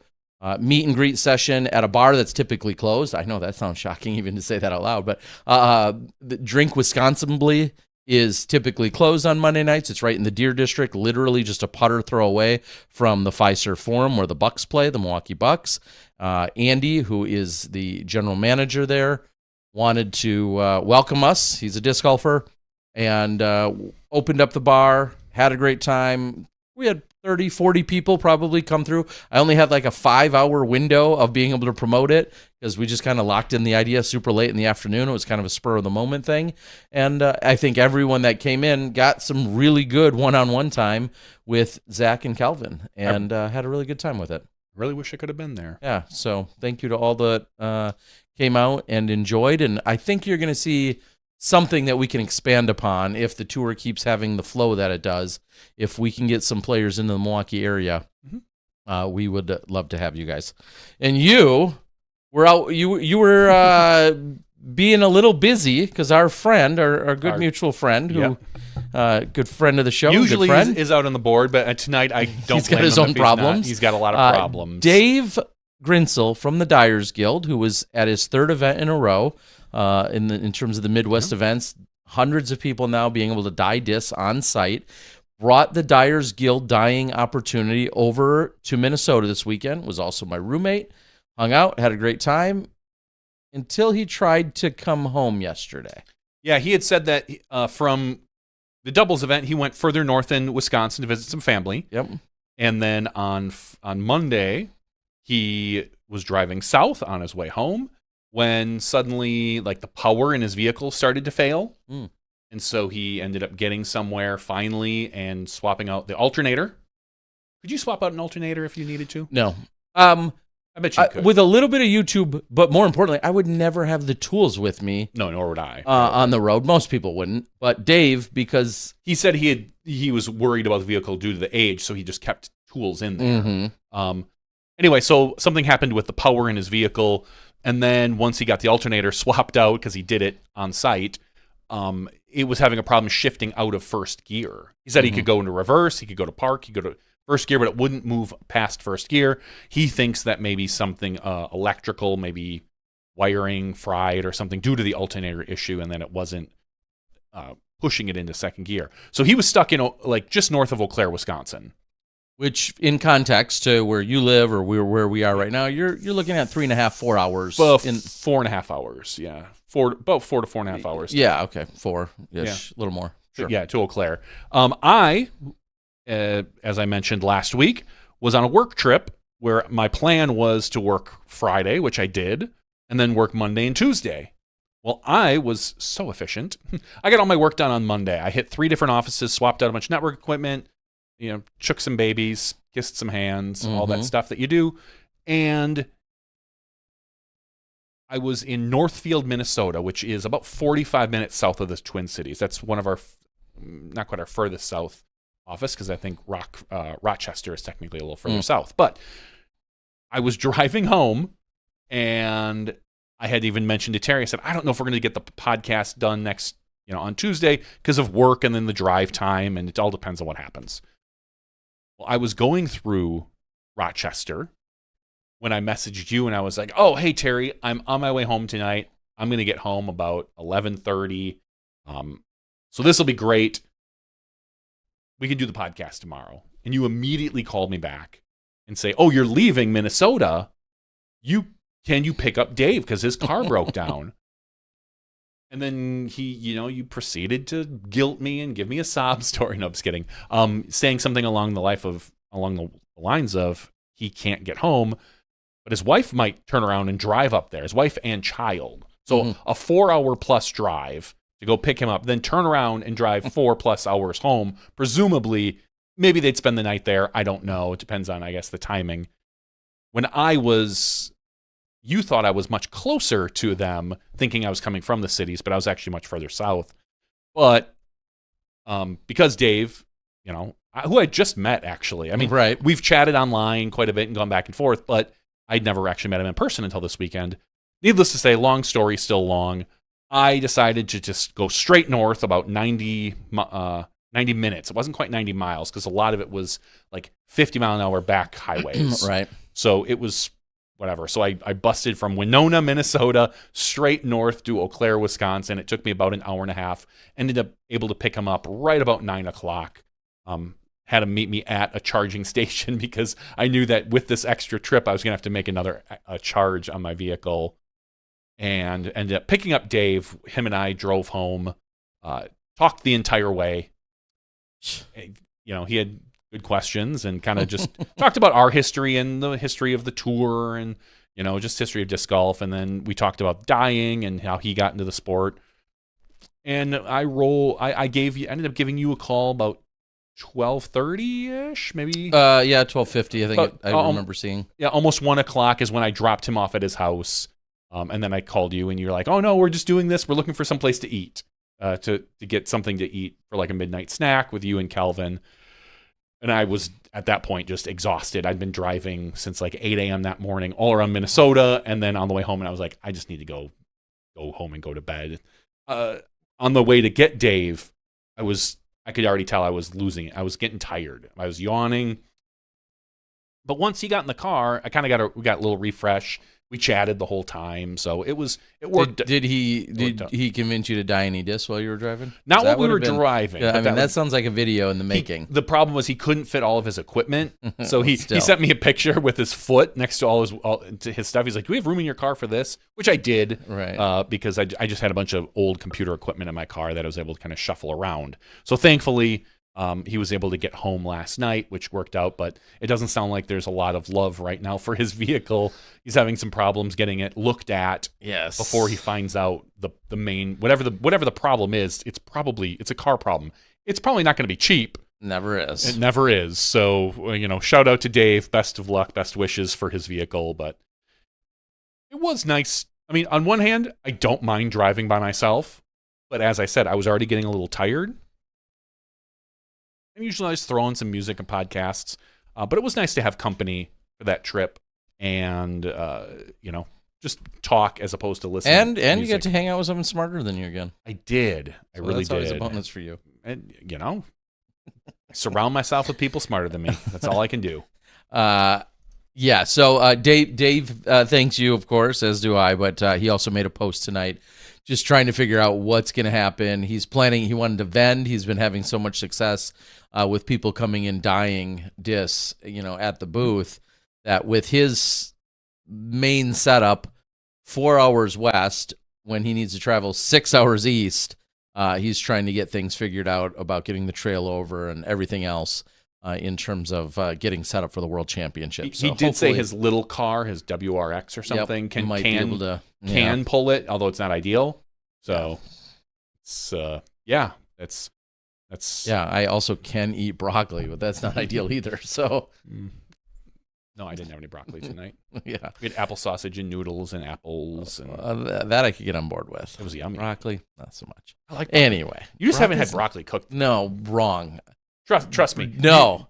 meet and greet session at a bar that's typically closed. I know that sounds shocking even to say that out loud, but the Drink Wisconsinably is typically closed on Monday nights. It's right in the Deer District, literally just a putter throw away from the Fiserv Forum where the Bucks play, the Milwaukee Bucks. Andy, who is the general manager there, wanted to welcome us. He's a disc golfer, and opened up the bar, had a great time. We had 30, 40 people probably come through. I only had like a 5-hour window of being able to promote it because we just kind of locked in the idea super late in the afternoon. It was kind of a spur of the moment thing. And I think everyone that came in got some really good one-on-one time with Zach and Calvin, and had a really good time with it. Really wish I could have been there. Yeah, so thank you to all that came out and enjoyed. And I think you're going to see something that we can expand upon if the tour keeps having the flow that it does. If we can get some players into the Milwaukee area, we would love to have you guys. And you were out. You were being a little busy because our friend, our good mutual friend, who good friend of the show, usually is out on the board, but tonight I don't. He's got his own problems. He's got a lot of problems. Dave Grinsell from the Dyers Guild, who was at his third event in a row. In terms of the Midwest events, hundreds of people now being able to dye discs on site, brought the Dyers Guild dyeing opportunity over to Minnesota this weekend, was also my roommate, hung out, had a great time, until he tried to come home yesterday. Yeah, he had said that from the doubles event, he went further north in Wisconsin to visit some family. Yep. And then on Monday, he was driving south on his way home, when suddenly, like, the power in his vehicle started to fail. And so he ended up getting somewhere finally and swapping out the alternator. Could you swap out an alternator if you needed to? No. I bet you could. With a little bit of YouTube, but more importantly, I would never have the tools with me. No, nor would I. On the road. Most people wouldn't. But Dave, because... He said he was worried about the vehicle due to the age, so he just kept tools in there. Anyway, so something happened with the power in his vehicle. And then once he got the alternator swapped out, because he did it on site, it was having a problem shifting out of first gear. He said he could go into reverse, he could go to park, he could go to first gear, but it wouldn't move past first gear. He thinks that maybe something electrical, maybe wiring fried or something due to the alternator issue, and then it wasn't pushing it into second gear. So he was stuck in just north of Eau Claire, Wisconsin. Which, in context to where you live or where we are right now, you're looking at 3.5, 4 hours. Well, 4.5 hours, yeah. About 4 to 4.5 hours. Yeah, okay, 4-ish, a little more. Sure. Yeah, to Eau Claire. I, as I mentioned last week, was on a work trip where my plan was to work Friday, which I did, and then work Monday and Tuesday. Well, I was so efficient. I got all my work done on Monday. I hit 3 different offices, swapped out a bunch of network equipment, shook some babies, kissed some hands, all that stuff that you do. And I was in Northfield, Minnesota, which is about 45 minutes south of the Twin Cities. That's one of our, not quite our furthest south office, because I think Rochester is technically a little further south. But I was driving home, and I had even mentioned to Terry, I said, I don't know if we're going to get the podcast done next, on Tuesday because of work and then the drive time, and it all depends on what happens. Well, I was going through Rochester when I messaged you, and I was like, oh, hey, Terry, I'm on my way home tonight. I'm going to get home about 11:30. So this will be great. We can do the podcast tomorrow. And you immediately called me back and say, oh, you're leaving Minnesota. Can you pick up Dave because his car broke down? And then you proceeded to guilt me and give me a sob story. No, I'm just kidding. Saying something along the lines of he can't get home, but his wife might turn around and drive up there. His wife and child. So a 4-hour plus drive to go pick him up, then turn around and drive 4+ hours home. Presumably, maybe they'd spend the night there. I don't know. It depends on, I guess, the timing. When you thought I was much closer to them, thinking I was coming from the cities, but I was actually much further south. But because Dave, who I just met, actually. I mean, right. We've chatted online quite a bit and gone back and forth, but I'd never actually met him in person until this weekend. Needless to say, long story, still long. I decided to just go straight north about 90 minutes. It wasn't quite 90 miles because a lot of it was like 50-mile-an-hour back highways. Right. So it was whatever. So I busted from Winona, Minnesota, straight north to Eau Claire, Wisconsin. It took me about an hour and a half. Ended up able to pick him up right about 9 o'clock. Had him meet me at a charging station because I knew that with this extra trip, I was going to have to make another charge on my vehicle. And ended up picking up Dave. Him and I drove home, talked the entire way. He had good questions and kind of just talked about our history and the history of the tour and, just history of disc golf. And then we talked about dying and how he got into the sport. And I ended up giving you a call about 12:30-ish, maybe. 12:50. I think I remember seeing. Yeah, almost 1 o'clock is when I dropped him off at his house. And then I called you and you're like, oh no, we're just doing this. We're looking for some place to eat, to get something to eat for like a midnight snack with you and Calvin. And I was at that point just exhausted. I'd been driving since like 8 a.m. that morning all around Minnesota. And then on the way home, and I was like, I just need to go home and go to bed. On the way to get Dave, I could already tell I was losing it. I was getting tired. I was yawning. But once he got in the car, we got a little refresh. We chatted the whole time, so it worked. Did he convince you to dye any discs while you were driving? Not while we were driving. Yeah, that sounds like a video in the making. The problem was he couldn't fit all of his equipment, so he sent me a picture with his foot next to all his stuff. He's like, "Do we have room in your car for this?" Which I did, right? Because I just had a bunch of old computer equipment in my car that I was able to kind of shuffle around. So thankfully, he was able to get home last night, which worked out, but it doesn't sound like there's a lot of love right now for his vehicle. He's having some problems getting it looked at before he finds out the main, whatever the problem is. It's a car problem. It's probably not going to be cheap. Never is. It never is. So, shout out to Dave. Best of luck, best wishes for his vehicle, but it was nice. I mean, on one hand, I don't mind driving by myself, but as I said, I was already getting a little tired. And usually I just throw on some music and podcasts, but it was nice to have company for that trip and, just talk as opposed to listen. And to you get to hang out with someone smarter than you again. I did. I really that's did. Always a bonus for you. And, surround myself with people smarter than me. That's all I can do. Yeah. So Dave thanks you, of course, as do I, but he also made a post tonight just trying to figure out what's going to happen. He wanted to vend. He's been having so much success with people coming in dying discs, at the booth, that with his main setup, 4 hours west, when he needs to travel 6 hours east, he's trying to get things figured out about getting the trail over and everything else in terms of getting set up for the World Championship. He did say his little car, his WRX or something, can pull it, although it's not ideal. So, that's I also can eat broccoli, but that's not ideal either. So, No, I didn't have any broccoli tonight. Yeah. We had apple sausage and noodles and apples, and That I could get on board with. it was yummy. Broccoli, not so much. I like Anyway. You just haven't had Broccoli's- broccoli cooked. No, wrong. Trust me. No.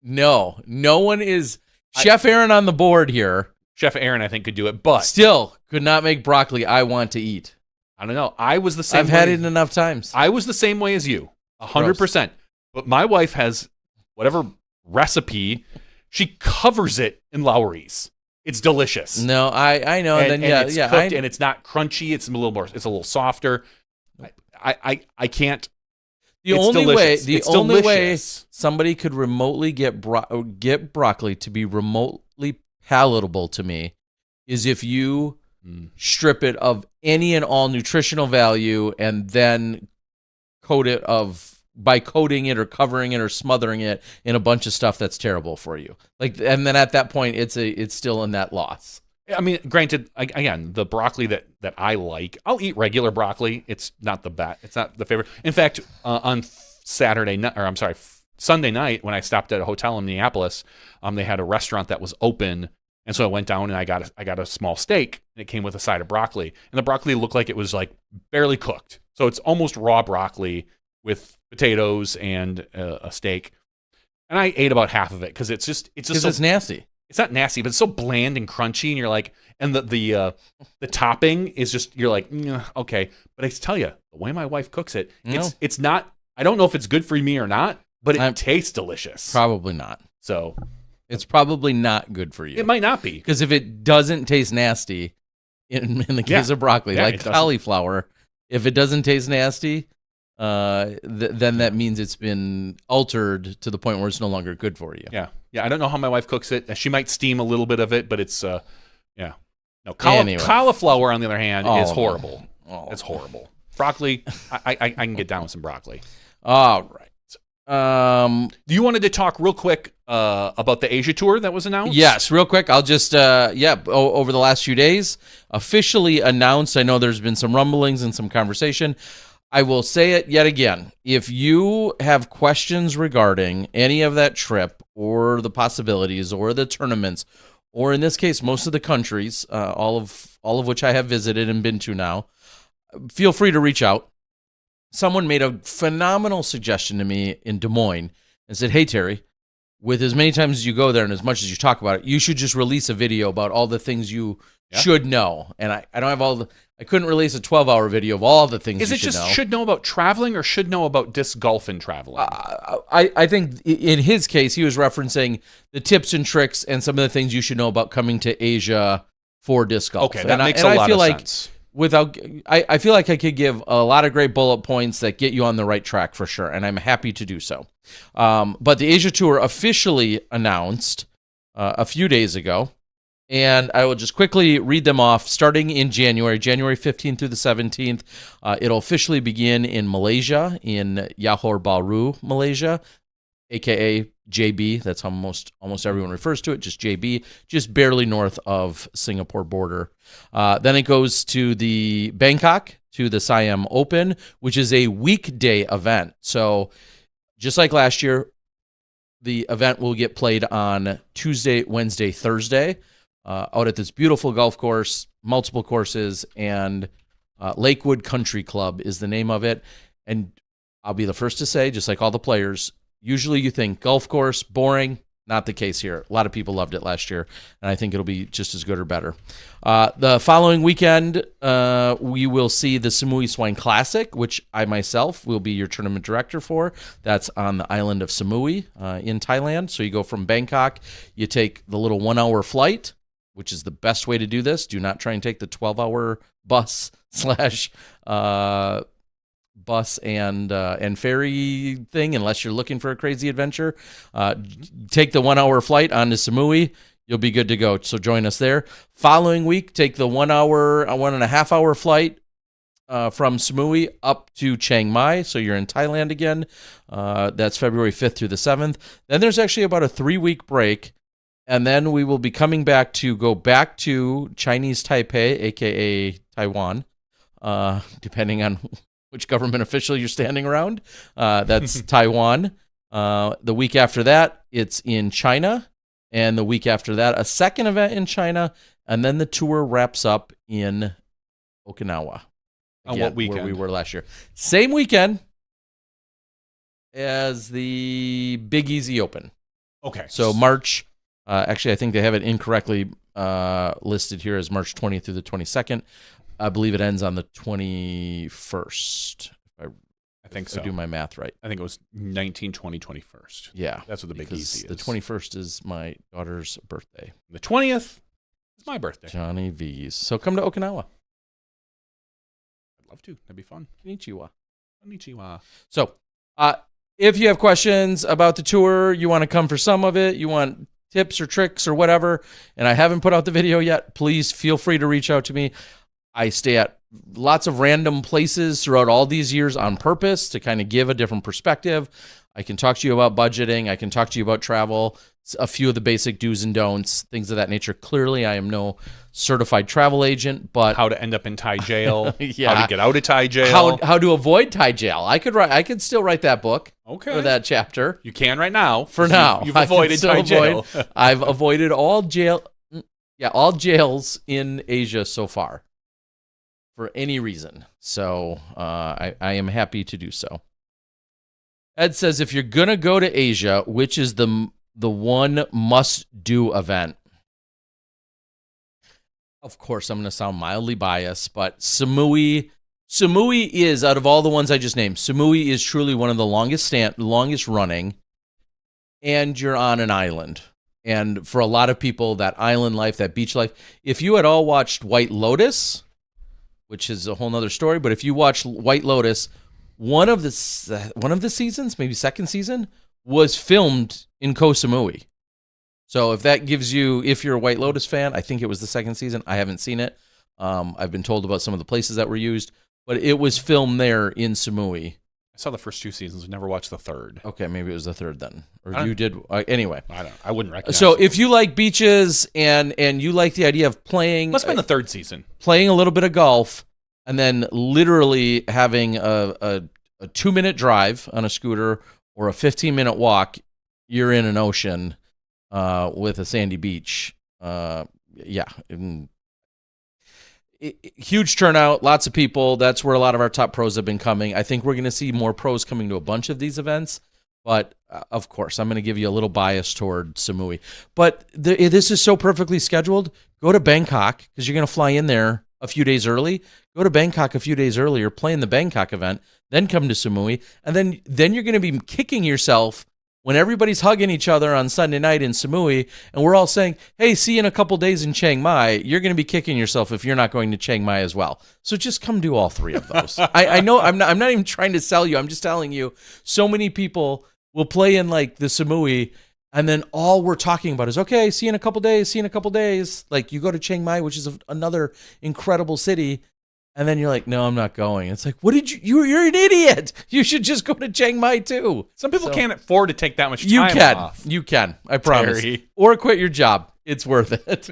No one is. Chef Aaron on the board here Chef Aaron, I think, could do it, but still could not make broccoli I want to eat. I don't know. I was the same. I've had it enough times. I was the same way as you, 100%. But my wife has whatever recipe, she covers it in Lowry's. It's delicious. No, I know. And And it's then cooked, and it's not crunchy. It's a little more. It's a little softer. I can't. The It's only delicious. way, It's only way delicious. somebody could remotely get broccoli to be remotely palatable to me is if you strip it of any and all nutritional value and then coat it by coating it or covering it or smothering it in a bunch of stuff that's terrible for you. And then at that point, it's still a net loss. I mean, granted, again, the broccoli that I like, I'll eat regular broccoli. It's not the best. It's not the favorite. In fact, on Sunday night, when I stopped at a hotel in Minneapolis, they had a restaurant that was open, and so I went down and I got a small steak, and it came with a side of broccoli, and the broccoli looked like it was like barely cooked, so it's almost raw broccoli with potatoes and a steak, and I ate about half of it because it's nasty. It's not nasty, but it's so bland and crunchy, and you're like, and the topping is just, you're like, okay. But I tell you, the way my wife cooks it, it's not. I don't know if it's good for me or not, but it tastes delicious. Probably not. So it's probably not good for you. It might not be, because if it doesn't taste nasty, in the case of broccoli, like cauliflower, if it doesn't taste nasty, then that means it's been altered to the point where it's no longer good for you. Yeah. I don't know how my wife cooks it. She might steam a little bit of it, but it's No, Anyway. cauliflower on the other hand is horrible. It's horrible. Broccoli, I can get down with some broccoli. All right. You wanted to talk real quick about the Asia tour that was announced? Yes, real quick. I'll just over the last few days, officially announced. I know there's been some rumblings and some conversation. I will say it yet again. If you have questions regarding any of that trip or the possibilities or the tournaments, or in this case, most of the countries, all of which I have visited and been to now, feel free to reach out. Someone made a phenomenal suggestion to me in Des Moines and said, "Hey, Terry, with as many times as you go there and as much as you talk about it, you should just release a video about all the things you should know." And I don't have I couldn't release a 12-hour video of all the things you should know. Is it just should know about traveling or should know about disc golf and traveling? I think in his case, he was referencing the tips and tricks and some of the things you should know about coming to Asia for disc golf. Okay, that makes a lot of sense. I feel like I could give a lot of great bullet points that get you on the right track for sure, and I'm happy to do so. But the Asia Tour officially announced a few days ago, and I will just quickly read them off. Starting in January 15th through the 17th, it'll officially begin in Malaysia, in Johor Bahru, Malaysia, a.k.a. JB. That's how almost everyone refers to it, just JB, just barely north of Singapore border. Then it goes to the Bangkok, to the Siam Open, which is a weekday event. So just like last year, the event will get played on Tuesday, Wednesday, Thursday, out at this beautiful golf course, multiple courses, and Lakewood Country Club is the name of it. And I'll be the first to say, just like all the players, usually you think golf course, boring. Not the case here. A lot of people loved it last year, and I think it'll be just as good or better. The following weekend, we will see the Samui Swine Classic, which I myself will be your tournament director for. That's on the island of Samui in Thailand. So you go from Bangkok, you take the little 1-hour flight, which is the best way to do this. Do not try and take the 12-hour bus and ferry thing unless you're looking for a crazy adventure. Take the 1-hour flight onto Samui. You'll be good to go. So join us there. Following week, take the 1.5-hour flight from Samui up to Chiang Mai. So you're in Thailand again. That's February 5th through the 7th. Then there's actually about a 3-week break. And then we will be coming back to Chinese Taipei, a.k.a. Taiwan, depending on which government official you're standing around. That's Taiwan. The week after that, it's in China. And the week after that, a second event in China. And then the tour wraps up in Okinawa. On what weekend? Where we were last year. Same weekend as the Big Easy Open. Okay. So March, actually, I think they have it incorrectly listed here as March 20th through the 22nd. I believe it ends on the 21st. I think so. I do my math right. I think it was 19, 20, 21st. Yeah. That's what the Big Easy is. The 21st is my daughter's birthday. The 20th is my birthday. Johnny V's. So come to Okinawa. I'd love to. That'd be fun. Konnichiwa. Konnichiwa. So, if you have questions about the tour, you want to come for some of it, you want tips or tricks or whatever, and I haven't put out the video yet, please feel free to reach out to me. I stay at lots of random places throughout all these years on purpose to kind of give a different perspective. I can talk to you about budgeting. I can talk to you about travel, a few of the basic do's and don'ts, things of that nature. Clearly, I am no certified travel agent, but how to end up in Thai jail, yeah, how to get out of Thai jail, how to avoid Thai jail. I could still write that book. Okay. For that chapter. You can right now. For now. You've avoided Thai jail. I've avoided all jails in Asia so far for any reason. So I am happy to do so. Ed says, if you're going to go to Asia, which is the one must-do event? Of course, I'm going to sound mildly biased, but Samui is, out of all the ones I just named, Samui is truly one of the longest running, and you're on an island. And for a lot of people, that island life, that beach life, if you had all watched White Lotus, which is a whole nother story, but if you watched White Lotus, one of the seasons, maybe second season, was filmed in Koh Samui. So if that gives you, if you're a White Lotus fan, I think it was the second season. I haven't seen it. I've been told about some of the places that were used, but it was filmed there in Samui. I saw the first 2 seasons. I never watched the third. Okay, maybe it was the third then, or you did. Anyway, I wouldn't recognize. So it. if you like beaches and you like the idea of playing, must have been the third season, playing a little bit of golf, and then literally having a 2-minute drive on a scooter or a 15-minute walk, you're in an ocean with a sandy beach. Huge turnout, lots of people. That's where a lot of our top pros have been coming. I think we're going to see more pros coming to a bunch of these events. But, of course, I'm going to give you a little bias toward Samui. But this is so perfectly scheduled. Go to Bangkok, because you're going to fly in there a few days early. Go to Bangkok a few days earlier, play in the Bangkok event, then come to Samui. And then you're going to be kicking yourself when everybody's hugging each other on Sunday night in Samui, and we're all saying, hey, see you in a couple days in Chiang Mai. You're going to be kicking yourself if you're not going to Chiang Mai as well. So just come do all three of those. I know I'm not even trying to sell you. I'm just telling you, so many people will play in like the Samui, and then all we're talking about is, okay, see you in a couple days. Like you go to Chiang Mai, which is another incredible city, and then you're like, no, I'm not going. It's like, what did you're an idiot. You should just go to Chiang Mai too. Some people can't afford to take that much time off. You can. I promise. Terry. Or quit your job. It's worth it.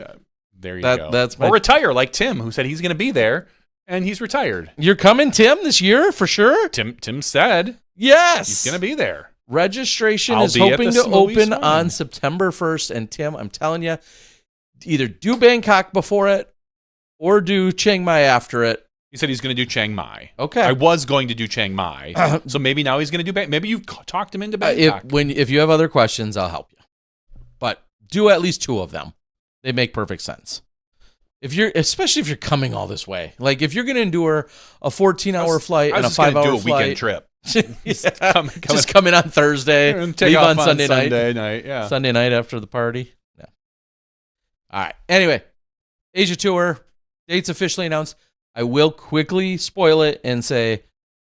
There you go. Or retire like Tim, who said he's going to be there, and he's retired. You're coming, Tim, this year for sure? Tim said yes. He's going to be there. Registration is hoping to open on September 1st. And Tim, I'm telling you, either do Bangkok before it or do Chiang Mai after it. He said he's going to do Chiang Mai. Okay. I was going to do Chiang Mai. So maybe now he's going to do Bangkok. Maybe you've talked him into Bangkok. If you have other questions, I'll help you. But do at least 2 of them. They make perfect sense. Especially if you're coming all this way. Like if you're going to endure a 14-hour flight and a 5-hour flight. do a weekend trip. Just come in on Thursday, leave on Sunday night. Yeah. Sunday night after the party. Yeah. All right. Anyway, Asia tour, dates officially announced. I will quickly spoil it and say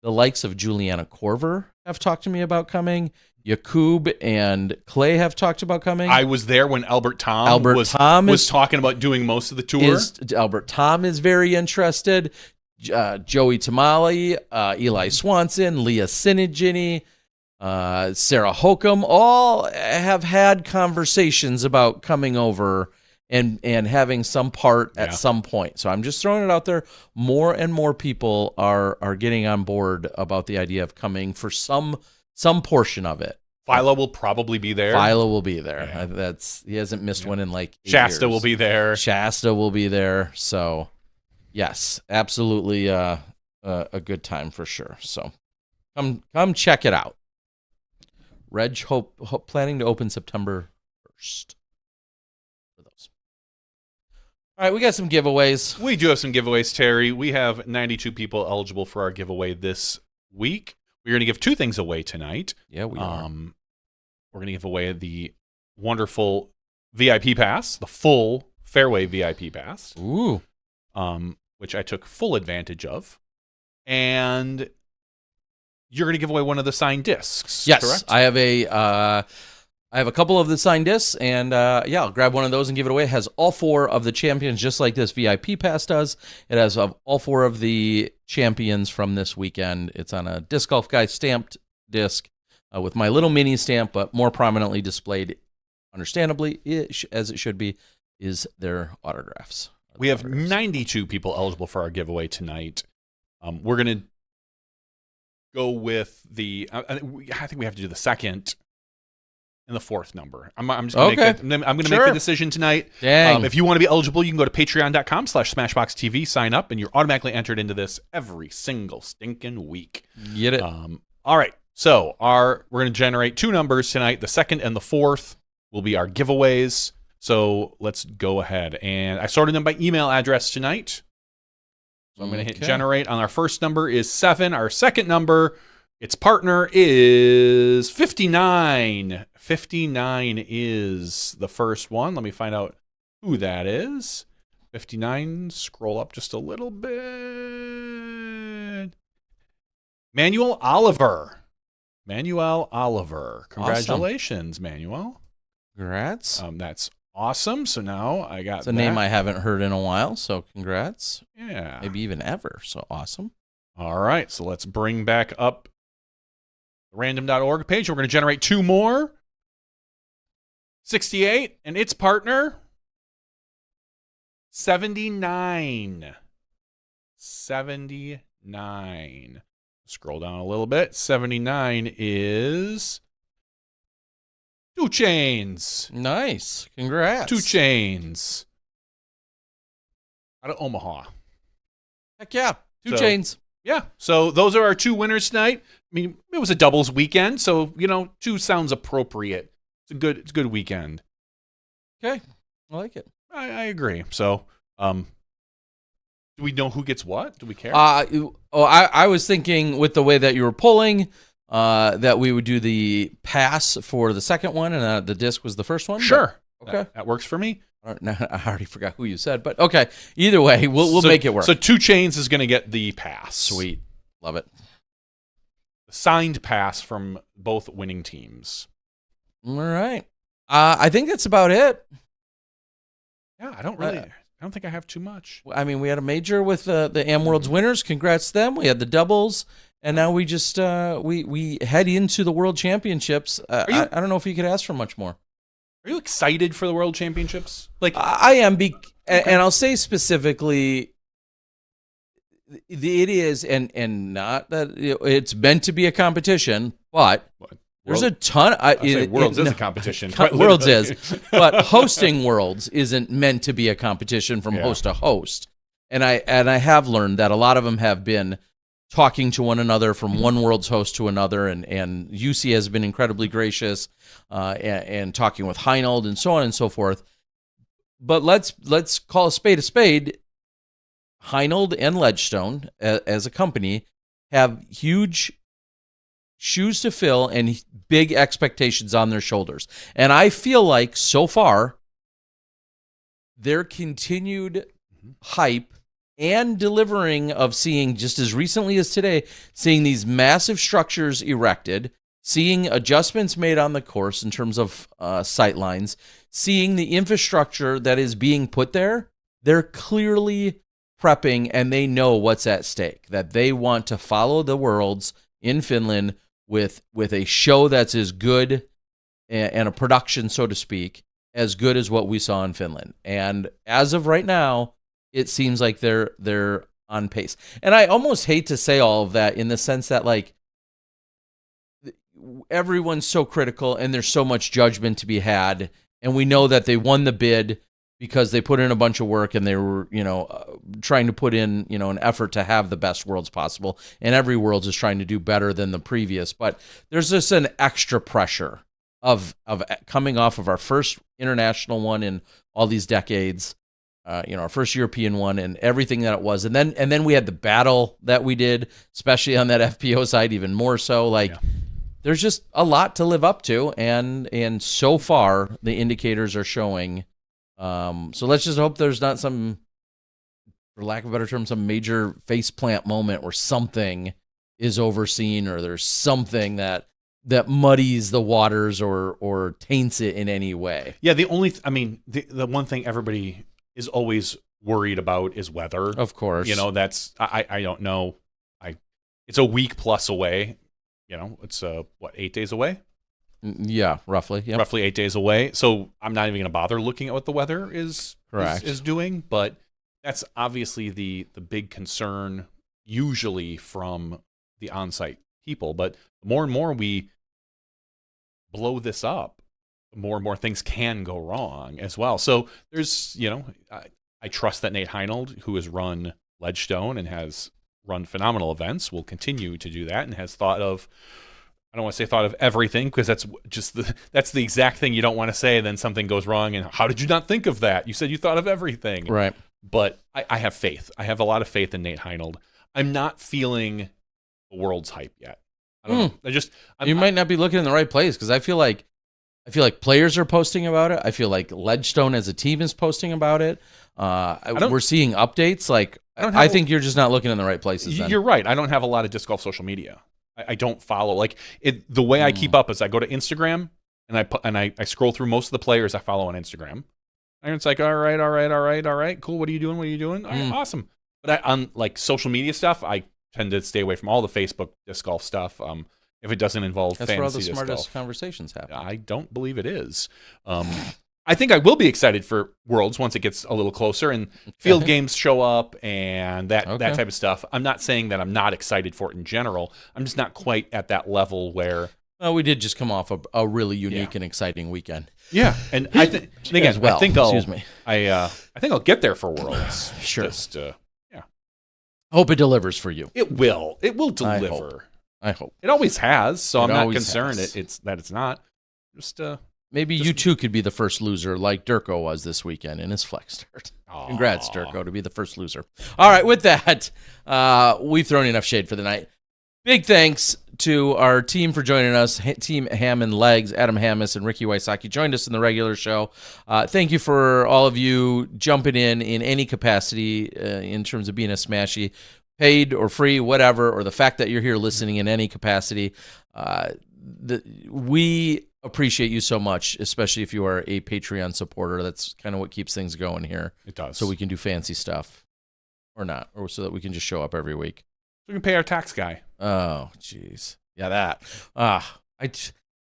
the likes of Juliana Korver have talked to me about coming. Yakub and Clay have talked about coming. I was there when Albert Tom was talking about doing most of the tour. Albert Tom is very interested. Joey Tamale, Eli Swanson, Leah Sinigini, Sarah Hokum, all have had conversations about coming over and having some part at some point. So I'm just throwing it out there. More and more people are getting on board about the idea of coming for some portion of it. Philo will probably be there. Philo will be there. Yeah. He hasn't missed one in like 8 Shasta years. will be there. Shasta will be there. So, yes, absolutely a good time for sure. So, come check it out. Reg planning to open September 1st. For those. All right, we got some giveaways. We do have some giveaways, Terry. We have 92 people eligible for our giveaway this week. We're going to give 2 things away tonight. Yeah, we are. We're going to give away the wonderful VIP pass, the full Fairway VIP pass. Ooh. Which I took full advantage of. And you're going to give away one of the signed discs, Yes, correct? I have a couple of the signed discs, and I'll grab one of those and give it away. It has all 4 of the champions, just like this VIP pass does. It has all 4 of the champions from this weekend. It's on a Disc Golf Guy stamped disc with my little mini stamp, but more prominently displayed, understandably, as it should be, is their autographs. We have 92 people eligible for our giveaway tonight. We're going to go with the. I think we have to do the second and the 4th number. I'm just going to make the decision tonight. Dang. If you want to be eligible, you can go to patreon.com/SmashBoxxTV, sign up, and you're automatically entered into this every single stinking week. Get it? All right. So we're going to generate 2 numbers tonight. The 2nd and the 4th will be our giveaways. So let's go ahead. And I sorted them by email address tonight. So I'm going to hit generate. On our first number is 7. Our second number, its partner is 59. 59 is the first one. Let me find out who that is. 59, scroll up just a little bit. Manuel Oliver. Congratulations, awesome. Manuel. Congrats. That's awesome. So now I got It's a name I haven't heard in a while, so congrats. Yeah. Maybe even ever. So awesome. All right. So let's bring back up the random.org page. We're going to generate 2 more. 68 and its partner 79. 79. Scroll down a little bit. 79 is 2 Chains. Nice. Congrats. 2 Chains. Out of Omaha. Heck yeah. 2 So- Chains. Yeah. So those are our 2 winners tonight. I mean, it was a doubles weekend, so 2 sounds appropriate. It's a good weekend. Okay. I like it. I agree. So, do we know who gets what? Do we care? I was thinking with the way that you were pulling, that we would do the pass for the second one, and the disc was the first one. Sure. But, okay. That works for me. I already forgot who you said, but okay. Either way, we'll make it work. So 2 Chains is going to get the pass. Sweet. Love it. Signed pass from both winning teams. All right. I think that's about it. Yeah, I don't think I have too much. I mean, we had a major with the Am Worlds winners. Congrats to them. We had the doubles, and now we just we head into the World Championships. I don't know if you could ask for much more. Are you excited for the World Championships? Like I am, and I'll say specifically, it is, and not that it's meant to be a competition, but there's a ton. Worlds is a competition. Worlds is, but hosting Worlds isn't meant to be a competition from host to host. And I have learned that a lot of them have been talking to one another from one Worlds host to another, and UC has been incredibly gracious and talking with Heinold and so on and so forth. But let's call a spade a spade. Heinold and Ledgestone, as a company, have huge shoes to fill and big expectations on their shoulders. And I feel like so far, their continued hype and delivering of seeing, just as recently as today, seeing these massive structures erected, seeing adjustments made on the course in terms of sight lines, seeing the infrastructure that is being put there, they're clearly prepping and they know what's at stake, that they want to follow the Worlds in Finland with a show that's as good and a production, so to speak, as good as what we saw in Finland. And as of right now, it seems like they're on pace. And I almost hate to say all of that in the sense that, like, everyone's so critical and there's so much judgment to be had. And we know that they won the bid because they put in a bunch of work and they were, trying to put in, an effort to have the best Worlds possible. And every Worlds is trying to do better than the previous. But there's just an extra pressure of coming off of our first international one in all these decades, our first European one and everything that it was. And then we had the battle that we did, especially on that FPO side, even more so. There's just a lot to live up to. And so far, the indicators are showing. So let's just hope there's not some, for lack of a better term, some major faceplant moment where something is overseen or there's something that muddies the waters or taints it in any way. Yeah, the one thing everybody is always worried about is weather. Of course. That's, I don't know. It's a week plus away. It's 8 days away? Yeah, roughly. Yep. Roughly 8 days away. So I'm not even going to bother looking at what the weather is doing. But that's obviously the big concern usually from the on-site people. But the more and more we blow this up, the more and more things can go wrong as well. So there's, I trust that Nate Heinold, who has run Ledgestone and has run phenomenal events, will continue to do that and has thought of, I don't want to say thought of everything because that's the exact thing you don't want to say. And then something goes wrong. And how did you not think of that? You said you thought of everything. Right. But I have faith. I have a lot of faith in Nate Heinold. I'm not feeling the World's hype yet. I don't know. You might not be looking in the right place because I feel like players are posting about it. I feel like Ledgestone as a team is posting about it. We're seeing updates. I think you're just not looking in the right places. Then. You're right. I don't have a lot of disc golf social media. I don't follow the way I keep up is I go to Instagram and I scroll through most of the players I follow on Instagram. And it's like, all right, cool. What are you doing? All right, awesome. But on social media stuff, I tend to stay away from all the Facebook disc golf stuff. If it doesn't involve that's fantasy where all the disc smartest golf. Conversations happen. I don't believe it is. I think I will be excited for Worlds once it gets a little closer and field games show up and that type of stuff. I'm not saying that I'm not excited for it in general. I'm just not quite at that level where. Well, we did just come off a really unique and exciting weekend. Yeah, and I think again, as well. I think I'll. Excuse me. I think I'll get there for Worlds. Sure. Just hope it delivers for you. It will. It will deliver. I hope. It always has. So I'm not always concerned. has. It's not. Just maybe you too could be the first loser like Durko was this weekend in his flex start. Congrats, Durko, to be the first loser. All right, with that, we've thrown enough shade for the night. Big thanks to our team for joining us. Team Ham and Legs, Adam Hammis and Ricky Wysocki joined us in the regular show. Thank you for all of you jumping in any capacity in terms of being a Smashy, paid or free, whatever, or the fact that you're here listening in any capacity. We appreciate you so much, especially if you are a Patreon supporter. That's kind of what keeps things going here. It does. So we can do fancy stuff or not, or so that we can just show up every week. We can pay our tax guy. Oh, jeez. Yeah, that. I'm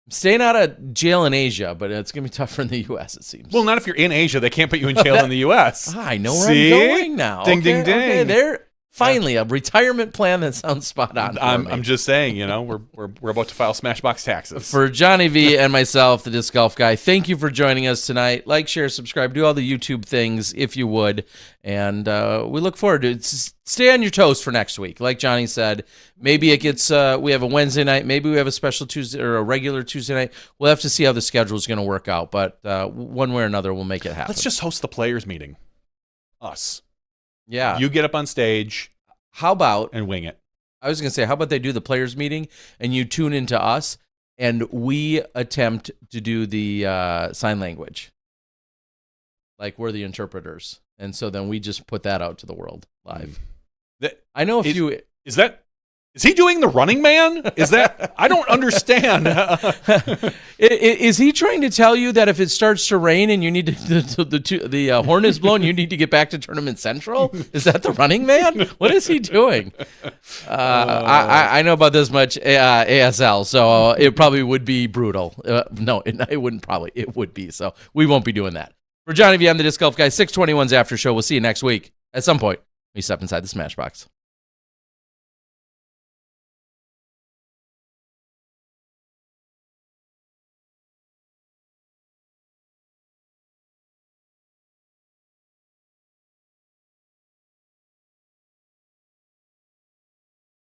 staying out of jail in Asia, but it's going to be tougher in the U.S., it seems. Well, not if you're in Asia. They can't put you in jail in the U.S. I know where I'm going now. Ding, ding, ding. Okay, there. Finally, a retirement plan that sounds spot on. I'm just saying, we're about to file Smashbox taxes. For Johnny V and myself, the Disc Golf Guy, thank you for joining us tonight. Like, share, subscribe, do all the YouTube things if you would. And we look forward to it. Stay on your toes for next week. Like Johnny said, maybe it gets, we have a Wednesday night. Maybe we have a special Tuesday or a regular Tuesday night. We'll have to see how the schedule is going to work out. But one way or another, we'll make it happen. Let's just host the players meeting. Us. Yeah. You get up on stage. How about and wing it? I was going to say, how about they do the players meeting and you tune into us and we attempt to do the sign language. Like we're the interpreters. And so then we just put that out to the world live. I know Is he doing the Running Man? Is that I don't understand. Is he trying to tell you that if it starts to rain and you need the horn is blown, you need to get back to Tournament Central? Is that the Running Man? What is he doing? I know about this much ASL, so it probably would be brutal. No, it wouldn't probably. It would be. So we won't be doing that. For Johnny V, I'm the Disc Golf Guy. 621's After Show. We'll see you next week. At some point, we step inside the Smashbox.